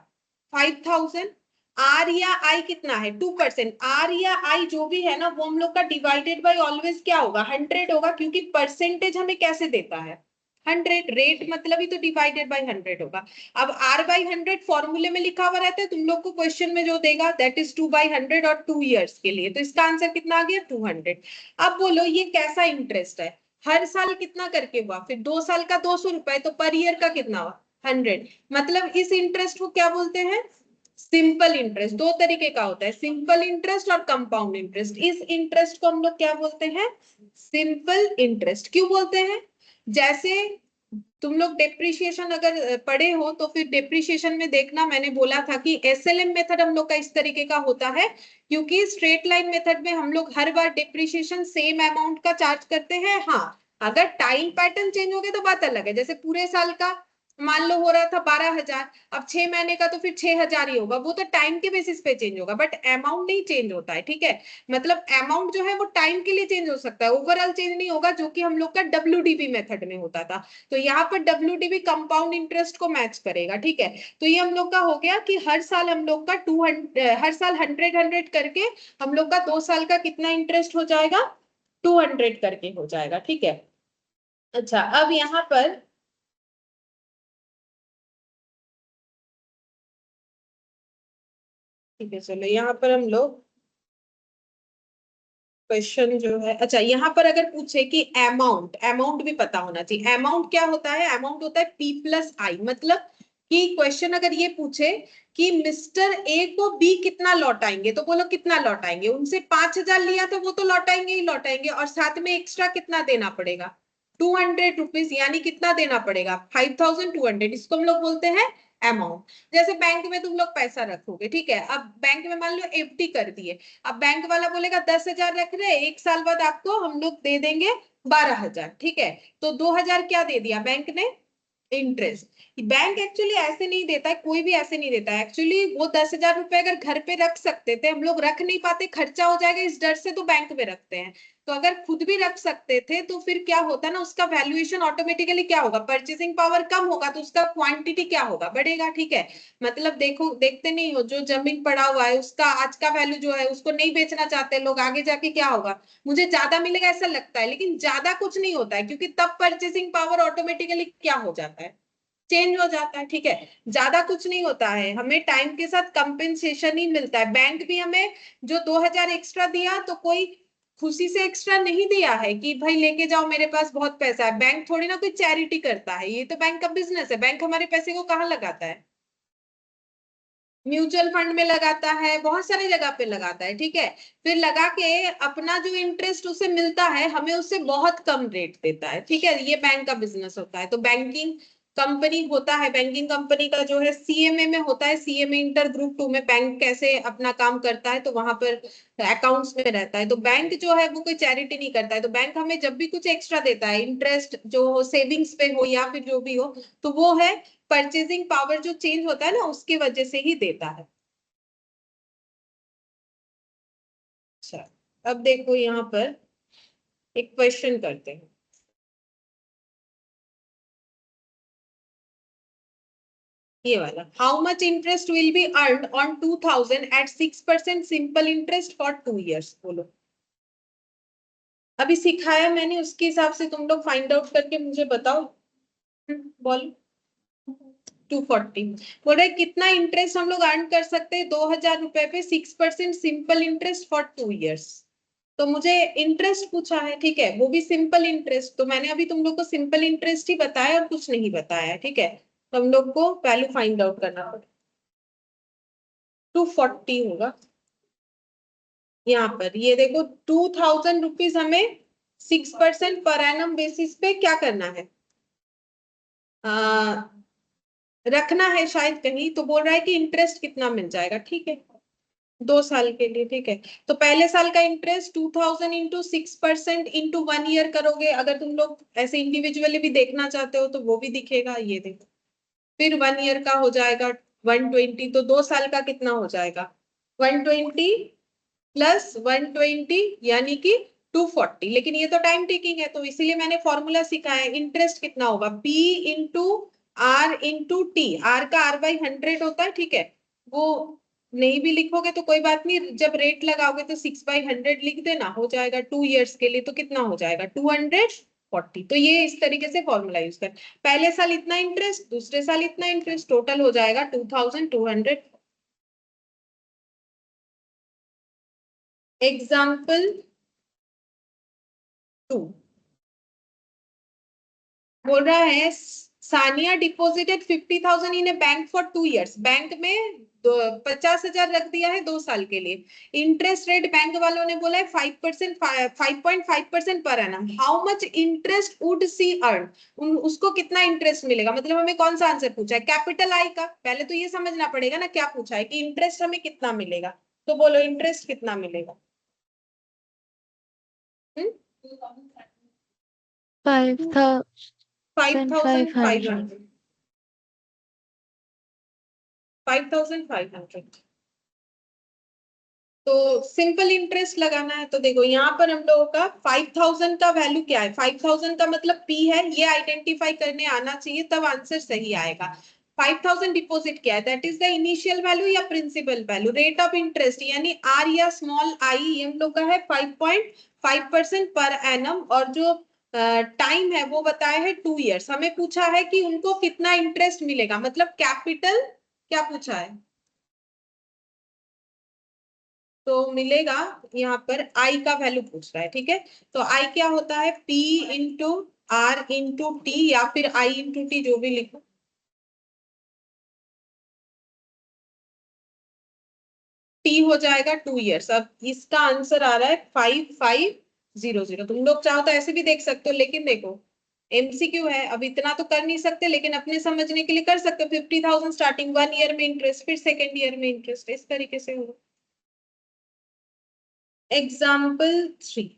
5000, आर या आई कितना है 2%, आर या आई जो भी है ना वो हम लोग का डिवाइडेड बाय ऑलवेज क्या होगा, 100 होगा, क्योंकि परसेंटेज हमें कैसे देता है 100, रेट मतलब ही तो डिवाइडेड बाय 100 होगा। अब r बाई 100 फॉर्मूले में लिखा हुआ रहता है, तुम लोग को क्वेश्चन में जो देगा दैट इज 2/100 और 2 इयर्स के लिए, तो इसका आंसर कितना आ गया 200। अब बोलो ये कैसा इंटरेस्ट है, हर साल कितना करके हुआ, फिर 2 साल का 200 रुपए, तो पर ईयर का कितना हुआ 100। मतलब इस इंटरेस्ट को क्या बोलते हैं, सिंपल इंटरेस्ट। दो तरीके का होता है, सिंपल इंटरेस्ट और कंपाउंड इंटरेस्ट। इस इंटरेस्ट को हम लोग क्या बोलते हैं, सिंपल इंटरेस्ट। क्यों बोलते हैं, जैसे तुम लोग डेप्रिसिएशन अगर पढ़े हो तो फिर डेप्रिसिएशन में देखना, मैंने बोला था कि एसएलएम मेथड हम लोग का इस तरीके का होता है, क्योंकि स्ट्रेट लाइन मेथड में हम लोग हर बार डेप्रिसिएशन सेम अमाउंट का चार्ज करते हैं। हाँ अगर टाइम पैटर्न चेंज हो गया तो बात अलग है, जैसे पूरे साल का मान लो हो रहा था 12,000, अब 6 महीने का तो फिर 6,000 ही होगा, वो तो टाइम के बेसिस पे चेंज होगा, बट अमाउंट नहीं चेंज होता है, ठीक है। मतलब अमाउंट जो है वो टाइम के लिए चेंज हो सकता है, ओवरऑल चेंज नहीं होगा, जो कि हम लोग का डब्ल्यूडीबी मेथड में होता था। तो यहाँ पर डब्ल्यूडीबी कंपाउंड इंटरेस्ट को मैच करेगा, ठीक है। तो ये हम लोग का हो गया कि हर साल हम लोग का 200, हर साल 100 करके हम लोग का 2 साल का कितना इंटरेस्ट हो जाएगा, 200 करके हो जाएगा, ठीक है। अच्छा अब यहाँ पर ठीक है, चलो यहाँ पर हम लोग क्वेश्चन जो है, अच्छा यहाँ पर अगर पूछे कि अमाउंट, अमाउंट भी पता होना चाहिए। अमाउंट क्या होता है, अमाउंट होता है पी प्लस आई। मतलब कि क्वेश्चन अगर ये पूछे कि मिस्टर ए को बी कितना लौटाएंगे, तो बोलो कितना लौटाएंगे, उनसे 5,000 लिया तो वो तो लौटाएंगे ही लौटाएंगे, और साथ में एक्स्ट्रा कितना देना पड़ेगा 200 रुपीज, यानी कितना देना पड़ेगा 5,200, इसको हम लोग बोलते हैं अमाउंट। जैसे बैंक में तुम लोग पैसा रखोगे, ठीक है, अब बैंक में मान लो एफडी कर दिए, अब बैंक वाला बोलेगा 10,000 रख रहे, 1 साल बाद आपको हम लोग दे देंगे 12,000, ठीक है। तो 2,000 क्या दे दिया बैंक ने, इंटरेस्ट। बैंक एक्चुअली ऐसे नहीं देता है, कोई भी ऐसे नहीं देता है एक्चुअली। वो 10,000 रुपए अगर घर पे रख सकते थे, हम लोग रख नहीं पाते, खर्चा हो जाएगा इस डर से तो बैंक में रखते हैं। तो अगर खुद भी रख सकते थे तो फिर क्या होता ना, उसका वैल्यूएशन ऑटोमेटिकली क्या होगा, परचेसिंग पावर कम होगा तो उसका क्वांटिटी क्या होगा, बढ़ेगा, ठीक है। मतलब देखो, देखते नहीं हो, जो जमीन पड़ा हुआ है उसका आज का वैल्यू जो है उसको नहीं बेचना चाहते लोग, आगे जाके क्या होगा, मुझे ज्यादा मिलेगा ऐसा लगता है, लेकिन ज्यादा कुछ नहीं होता है, क्योंकि तब परचेसिंग पावर ऑटोमेटिकली क्या हो जाता है, चेंज हो जाता है, ठीक है। ज्यादा कुछ नहीं होता है, हमें टाइम के साथ कंपेंसेशन ही मिलता है। बैंक भी हमें जो 2,000 एक्स्ट्रा दिया तो कोई खुशी से एक्स्ट्रा नहीं दिया है कि भाई लेके जाओ मेरे पास बहुत पैसा है, बैंक थोड़ी ना कोई चैरिटी करता है, ये तो बैंक का बिजनेस है। बैंक हमारे पैसे को कहाँ लगाता है, म्यूचुअल फंड में लगाता है, बहुत सारी जगह पे लगाता है, ठीक है। फिर लगा के अपना जो इंटरेस्ट उसे मिलता है, हमें उससे बहुत कम रेट देता है, ठीक है। ये बैंक का बिजनेस होता है। तो बैंकिंग कंपनी होता है, बैंकिंग कंपनी का जो है सीएमए में होता है, सीएमए इंटर ग्रुप 2 में बैंक कैसे अपना काम करता है, तो वहां पर अकाउंट्स में रहता है। तो बैंक जो है वो कोई चैरिटी नहीं करता है, तो बैंक हमें जब भी कुछ एक्स्ट्रा देता है, इंटरेस्ट जो हो सेविंग्स पे हो या फिर जो भी हो, तो वो है परचेसिंग पावर जो चेंज होता है ना उसकी वजह से ही देता है। अच्छा, अब देखो यहाँ पर एक क्वेश्चन करते हैं। ये वाला, how much interest will be earn on 2000 at 6% simple interest for 2 years। बोलो, अभी सिखाया मैंने, उसके हिसाब से तुम लोग फाइंड आउट करके मुझे बताओ। बोलो। 240 बोल रहे कितना इंटरेस्ट हम लोग अर्न कर सकते हैं 2000 रुपए पे 6% सिंपल इंटरेस्ट फॉर 2 years। तो मुझे इंटरेस्ट पूछा है, ठीक है, वो भी सिंपल इंटरेस्ट। तो मैंने अभी तुम लोग को सिंपल इंटरेस्ट ही बताया और कुछ नहीं बताया, ठीक है। तो हम लोग को वैल्यू फाइंड आउट करना पड़ेगा। 240 होगा यहाँ पर। ये देखो 2000 रुपीज हमें 6% पर एनम बेसिस पे क्या करना है, रखना है शायद कहीं। तो बोल रहा है कि इंटरेस्ट कितना मिल जाएगा, ठीक है, 2 साल के लिए, ठीक है। तो पहले साल का इंटरेस्ट 2000 इंटू 6% इंटू 1 year करोगे। अगर तुम लोग ऐसे इंडिविजुअली भी देखना चाहते हो तो वो भी दिखेगा, ये देखो। फिर 1 year का हो जाएगा 120, तो 2 साल का कितना हो जाएगा 120 प्लस 120 यानी कि 240। लेकिन ये तो टाइम टेकिंग है, तो इसीलिए मैंने फॉर्मूला सिखाया है। इंटरेस्ट कितना होगा, P into R into T. R का R/100 होता है, ठीक है। वो नहीं भी लिखोगे तो कोई बात नहीं, जब रेट लगाओगे तो 6/100 लिख देना, हो जाएगा 2 years के लिए। तो कितना हो जाएगा 240। तो ये इस तरीके से फॉर्मूला यूज कर, पहले साल इतना इंटरेस्ट, दूसरे साल इतना इंटरेस्ट, टोटल हो जाएगा 2200। एग्जाम्पल 2 बोल रहा है Sania deposited 50,000 in A bank for 2 years। Bank में 50,000 रख दिया है 2 साल के लिए। इंटरेस्ट रेट बैंक वालों ने बोला है 5%, 5.5% per annum. How much interest would see earn, उसको कितना इंटरेस्ट मिलेगा। मतलब हमें कौन सा आंसर पूछा है, कैपिटल आई का। पहले तो ये समझना पड़ेगा ना क्या पूछा है, कि इंटरेस्ट हमें कितना मिलेगा। तो बोलो इंटरेस्ट कितना मिलेगा। 5500 5,500। 5,500। तो सिंपल इंटरेस्ट लगाना है। तो देखो यहाँ पर हम लोगों का 5,000 का वैल्यू क्या है, 5,000 का मतलब P है, ये आइडेंटिफाई करने आना चाहिए, तब आंसर सही आएगा। 5,000 डिपॉजिट क्या है, that is the initial value या principal value. Rate of interest यानी R या स्मॉल आई हम लोग का है 5.5% पर एनम। और जो टाइम है वो बताया है 2 years। हमें पूछा है कि उनको कितना इंटरेस्ट मिलेगा, मतलब कैपिटल क्या पूछा है, तो मिलेगा यहाँ पर आई का वैल्यू पूछ रहा है, ठीक है। तो आई क्या होता है, P into R into T, या फिर आई इंटू टी, जो भी लिखो। टी हो जाएगा 2 years। अब इसका आंसर आ रहा है 5500। तुम लोग चाहो तो ऐसे भी देख सकते हो, लेकिन देखो एमसीक्यू है, अब इतना तो कर नहीं सकते, लेकिन अपने समझने के लिए कर सकते हो। 50,000 स्टार्टिंग, 1 year में इंटरेस्ट, फिर सेकेंड ईयर में इंटरेस्ट, इस तरीके से होगा। एग्जाम्पल 3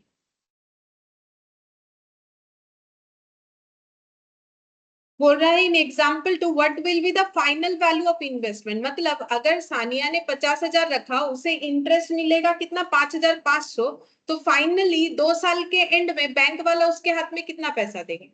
बोल रहा है in example two what will be the final value of investment. मतलब अगर सानिया ने 50,000 रखा, उसे इंटरेस्ट मिलेगा कितना 5,500। तो फाइनली 2 साल के एंड में बैंक वाला उसके हाथ में कितना पैसा देगा,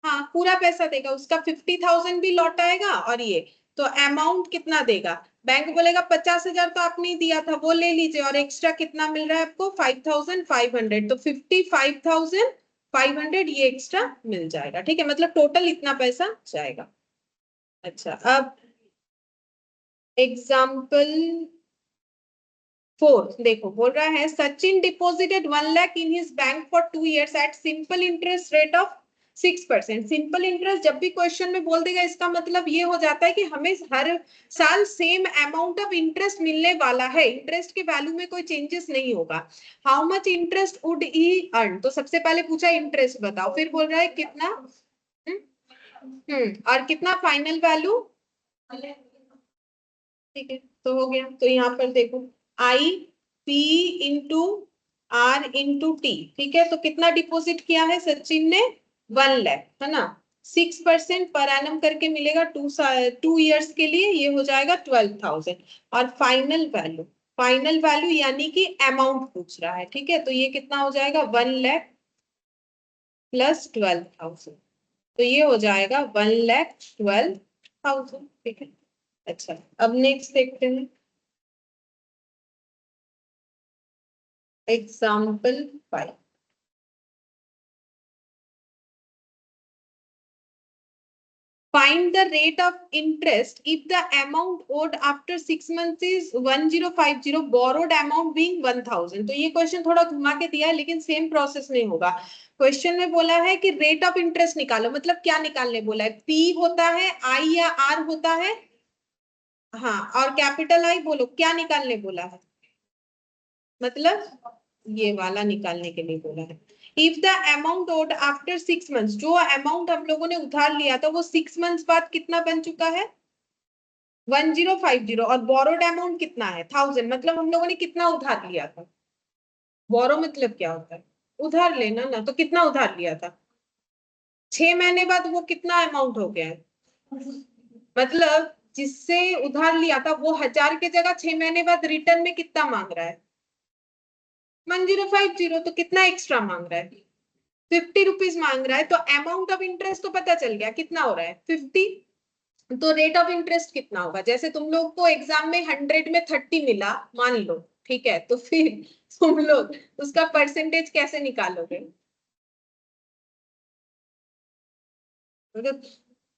हाँ पूरा पैसा देगा। उसका 50,000 भी लौट आएगा, और ये तो अमाउंट कितना देगा, बैंक बोलेगा 50,000 तो आपने ही दिया था, वो ले लीजिए, और एक्स्ट्रा कितना मिल रहा है आपको 5,500। तो 55,500 ये एक्स्ट्रा मिल जाएगा, ठीक है। मतलब टोटल इतना पैसा जाएगा। अच्छा, अब एग्जाम्पल 4 देखो, बोल रहा है Sachin deposited 1 lakh in his bank for 2 years at simple interest rate of 6%। Simple interest जब भी क्वेश्चन में बोल देगा, इसका मतलब ये हो जाता है कि हमें हर साल सेम अमाउंट ऑफ इंटरेस्ट मिलने वाला है, इंटरेस्ट के वैल्यू में कोई चेंजेस नहीं होगा। How much interest would he earn, तो सबसे पहले पूछा इंटरेस्ट बताओ, फिर बोल रहा है कितना, और कितना फाइनल वैल्यू, ठीक है। तो हो गया। तो यहाँ पर देखो I P into R into T, ठीक है। तो कितना डिपॉजिट किया है सचिन ने, 1 लाख, है ना। 6% पर एनम करके मिलेगा 2 years के लिए, ये हो जाएगा 12,000। और फाइनल वैल्यू फाइनल वैल्यू यानी कि अमाउंट पूछ रहा है, ठीक है। तो ये कितना हो जाएगा 1 लाख प्लस 12,000, तो ये हो जाएगा 1,12,000, ठीक है। अच्छा अब नेक्स्ट देखते हैं example 5। Find the rate of interest if the amount owed after 6 months is 1050, borrowed amount being 1000। तो ये क्वेश्चन थोड़ा घुमा के दिया है लेकिन सेम प्रोसेस नहीं होगा। क्वेश्चन में बोला है कि रेट ऑफ इंटरेस्ट निकालो, मतलब क्या निकालने बोला है, पी होता है, आई या आर होता है, हाँ, और कैपिटल आई बोलो क्या निकालने बोला है, मतलब ये वाला निकालने के लिए बोला है। If the amount owed after 6 months, जो अमाउंट हम लोगों ने उधार लिया था वो 6 मंथ्स बाद कितना बन चुका है 1050, और बोरोड अमाउंट कितना है 1000, मतलब हम लोगों ने कितना उधार लिया था। बोरो मतलब क्या होता है, उधार लेना ना, तो कितना उधार लिया था 6 महीने बाद वो कितना अमाउंट हो गया है, मतलब जिससे उधार लिया था वो 1000 की जगह 6 महीने बाद रिटर्न में कितना मांग रहा है 1050, तो कितना एक्स्ट्रा मांग रहा है 50 रुपीज मांग रहा है। तो अमाउंट ऑफ इंटरेस्ट तो पता चल गया कितना हो रहा है 50, तो रेट ऑफ इंटरेस्ट कितना होगा, जैसे तुम लोग को एग्जाम में 100 में 30 मिला मान लो, ठीक है, तो फिर तुम लोग उसका परसेंटेज कैसे निकालोगे, मतलब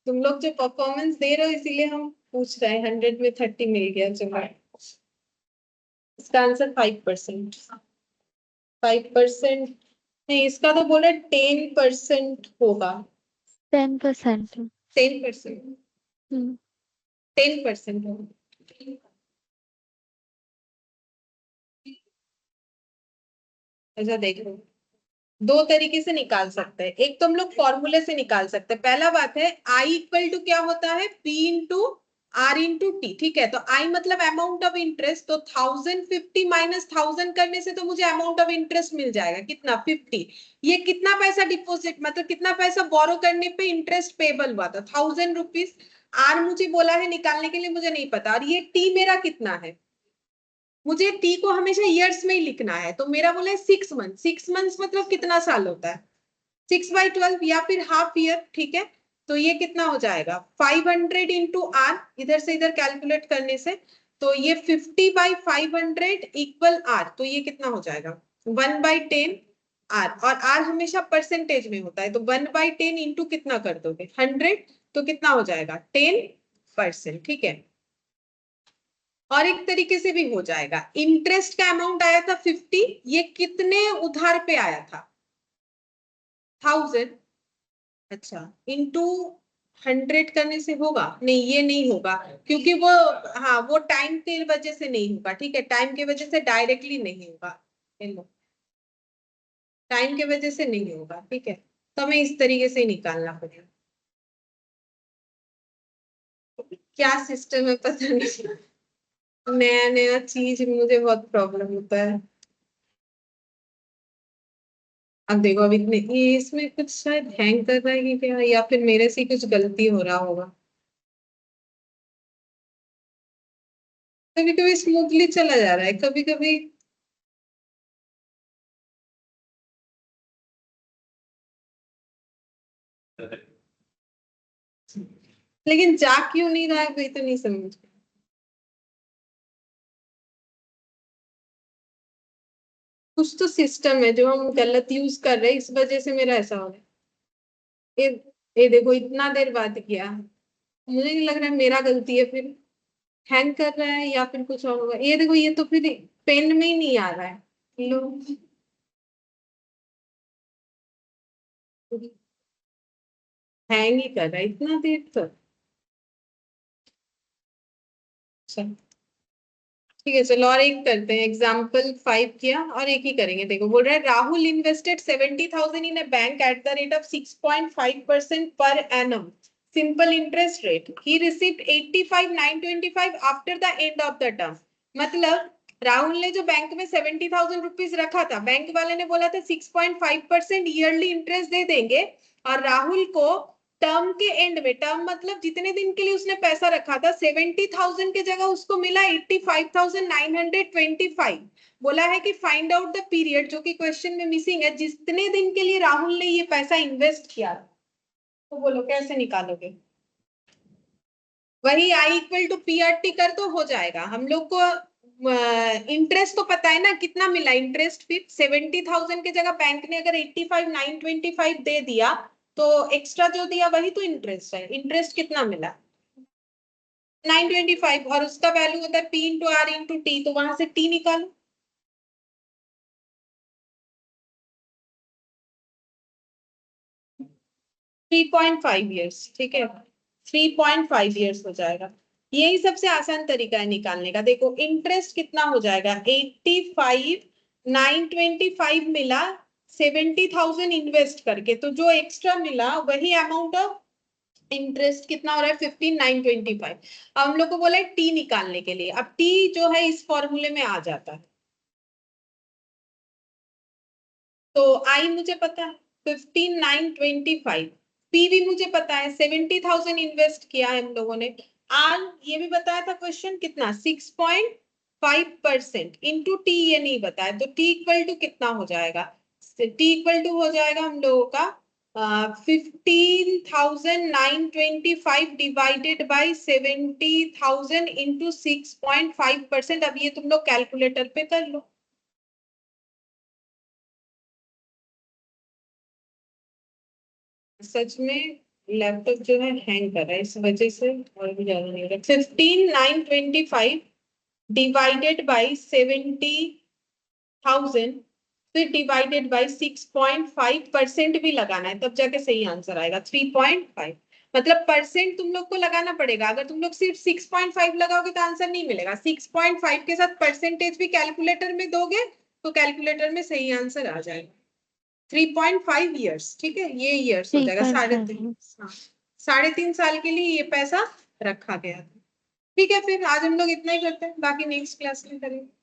तुम लोग जो परफॉर्मेंस दे रहे हो इसीलिए हम पूछ रहे हैं, 100 में 30 मिल गया, चलो इसका आंसर 5%। 5% नहीं, इसका तो बोले 10% होगा, 10%। 10%, हम्म 10% होगा। ऐसा देख लो, दो तरीके से निकाल सकते हैं, एक तो हम लोग फॉर्मूले से निकाल सकते हैं। पहला बात है आई इक्वल टू क्या होता है P into R into T, ठीक है। तो आई मतलब अमाउंट ऑफ इंटरेस्ट, तो 1050 माइनस 1000 करने से तो मुझे अमाउंट ऑफ इंटरेस्ट मिल जाएगा कितना 50। ये कितना पैसा डिपॉजिट, मतलब कितना पैसा बोरो करने पे इंटरेस्ट पेबल हुआ था 1000 रुपीज। आर मुझे बोला है निकालने के लिए, मुझे नहीं पता, और ये टी मेरा कितना है, मुझे टी को हमेशा ईयर्स में ही लिखना है, तो मेरा बोला है 6 मंथ, 6 मंथ्स मतलब कितना साल होता है 6/12 या फिर हाफ ईयर, ठीक है। तो ये कितना हो जाएगा 500 इंटू आर, इधर से इधर कैलकुलेट करने से, तो ये 50/500 इक्वल आर, तो ये कितना हो जाएगा 1/10 आर, और आर हमेशा परसेंटेज में होता है, तो 1/10 इंटू कितना कर दोगे 100, तो कितना हो जाएगा 10%, ठीक है। और एक तरीके से भी हो जाएगा, इंटरेस्ट का अमाउंट आया था 50, ये कितने उधार पे आया था 1000, अच्छा इंटू 100 करने से होगा, नहीं ये नहीं होगा, क्योंकि वो, हाँ वो टाइम की वजह से नहीं होगा, ठीक है, टाइम की वजह से डायरेक्टली नहीं होगा, टाइम की वजह से नहीं होगा, ठीक है। तो हमें इस तरीके से ही निकालना पड़ेगा, क्या सिस्टम है पता नहीं, नया नया चीज मुझे बहुत प्रॉब्लम होता है। अब देखो अब इतने ये इसमें कुछ शायद हैंग कर रहा है कि क्या, या फिर मेरे से कुछ गलती हो रहा होगा, कभी कभी स्मूथली चला जा रहा है, कभी कभी लेकिन जा क्यों नहीं रहा है वही तो नहीं समझ, कुछ तो सिस्टम है जो हम गलत यूज कर रहे हैं, इस वजह से मेरा ऐसा हो रहा है। ये ये देखो इतना देर बाद किया, मुझे नहीं लग रहा है मेरा गलती है, फिर हैंग कर रहा है या फिर कुछ और होगा, ये देखो ये तो फिर पेन में ही नहीं आ रहा है, लो हैंग ही कर रहा है इतना देर तक। अच्छा ठीक है चलो और एक करते हैं, एग्जाम्पल 5 किया और एक ही करेंगे। देखो बोल रहा है Rahul invested 70,000 in a bank at the rate of 6.5% per annum simple interest rate, he received 85,925 after the end of the term. मतलब राहुल ने जो बैंक में 70,000 रुपीज रखा था, बैंक वाले ने बोला था 6.5% ईयरली इंटरेस्ट दे देंगे, और राहुल को टर्म के एंड में, टर्म मतलब जितने दिन के लिए उसने पैसा रखा था, 70,000 के जगह उसको मिला 85,925। बोला है कि फाइंड आउट द पीरियड, जो कि क्वेश्चन में मिसिंग है, जितने दिन के लिए राहुल ने ये पैसा इन्वेस्ट किया। तो बोलो कैसे निकालोगे? वही I इक्वल टू PRT कर तो हो जाएगा। हम लोग को इंटरेस्ट तो पता है ना कितना मिला इंटरेस्ट, फिर 70,000 के जगह बैंक ने अगर 85,925 दे दिया तो एक्स्ट्रा जो दिया वही तो इंटरेस्ट है। इंटरेस्ट कितना मिला? 925, और उसका वैल्यू होता है P into R into T, तो वहां से T निकालो। थ्री 3.5 ईयर्स, ठीक है, 3.5 ईयर्स हो जाएगा। यही सबसे आसान तरीका है निकालने का। देखो इंटरेस्ट कितना हो जाएगा, 85,925 मिला 70,000 इन्वेस्ट करके, तो जो एक्स्ट्रा मिला वही अमाउंट ऑफ इंटरेस्ट कितना हो रहा है, 15,925। अब हम लोग को बोला है टी निकालने के लिए। अब टी जो है इस फॉर्मूले में आ जाता है। तो आई मुझे पता है 15,925, पी भी मुझे पता है 70,000 इन्वेस्ट किया है हम लोगों ने। आर ये भी बताया था क्वेश्चन कितना, 6.5% इंटू टी, ये नहीं बताया, तो टी इक्वल टू कितना हो जाएगा? टी इक्वल टू हो जाएगा हम लोगों का 15,925 डिवाइडेड बाई 70,000 इंटू 6.5%। अब ये तुम लोग कैलकुलेटर पे कर लो। सच में लैपटॉप जो है हैंग कर रहा है, इस वजह से और भी ज्यादा नहीं हो रहा। 15,925 डिवाइडेड बाई 70,000 फिर डिवाइडेड बाई 6.5% भी लगाना है, तब जाके सही आंसर आएगा 3.5। मतलब परसेंट तुम लोग को लगाना पड़ेगा। अगर तुम लोग सिर्फ 6.5 लगाओगे तो आंसर नहीं मिलेगा। 6.5 के साथ परसेंटेज भी कैलकुलेटर में दोगे तो कैलकुलेटर में सही आंसर आ जाएगा। 3.5 ईयर्स, ठीक है, ये ईयर्स हो जाएगा। 3.5, हाँ, 3.5 साल के लिए ये पैसा रखा गया था। ठीक है, फिर आज हम लोग इतना ही करते हैं, बाकी नेक्स्ट क्लास में करेंगे।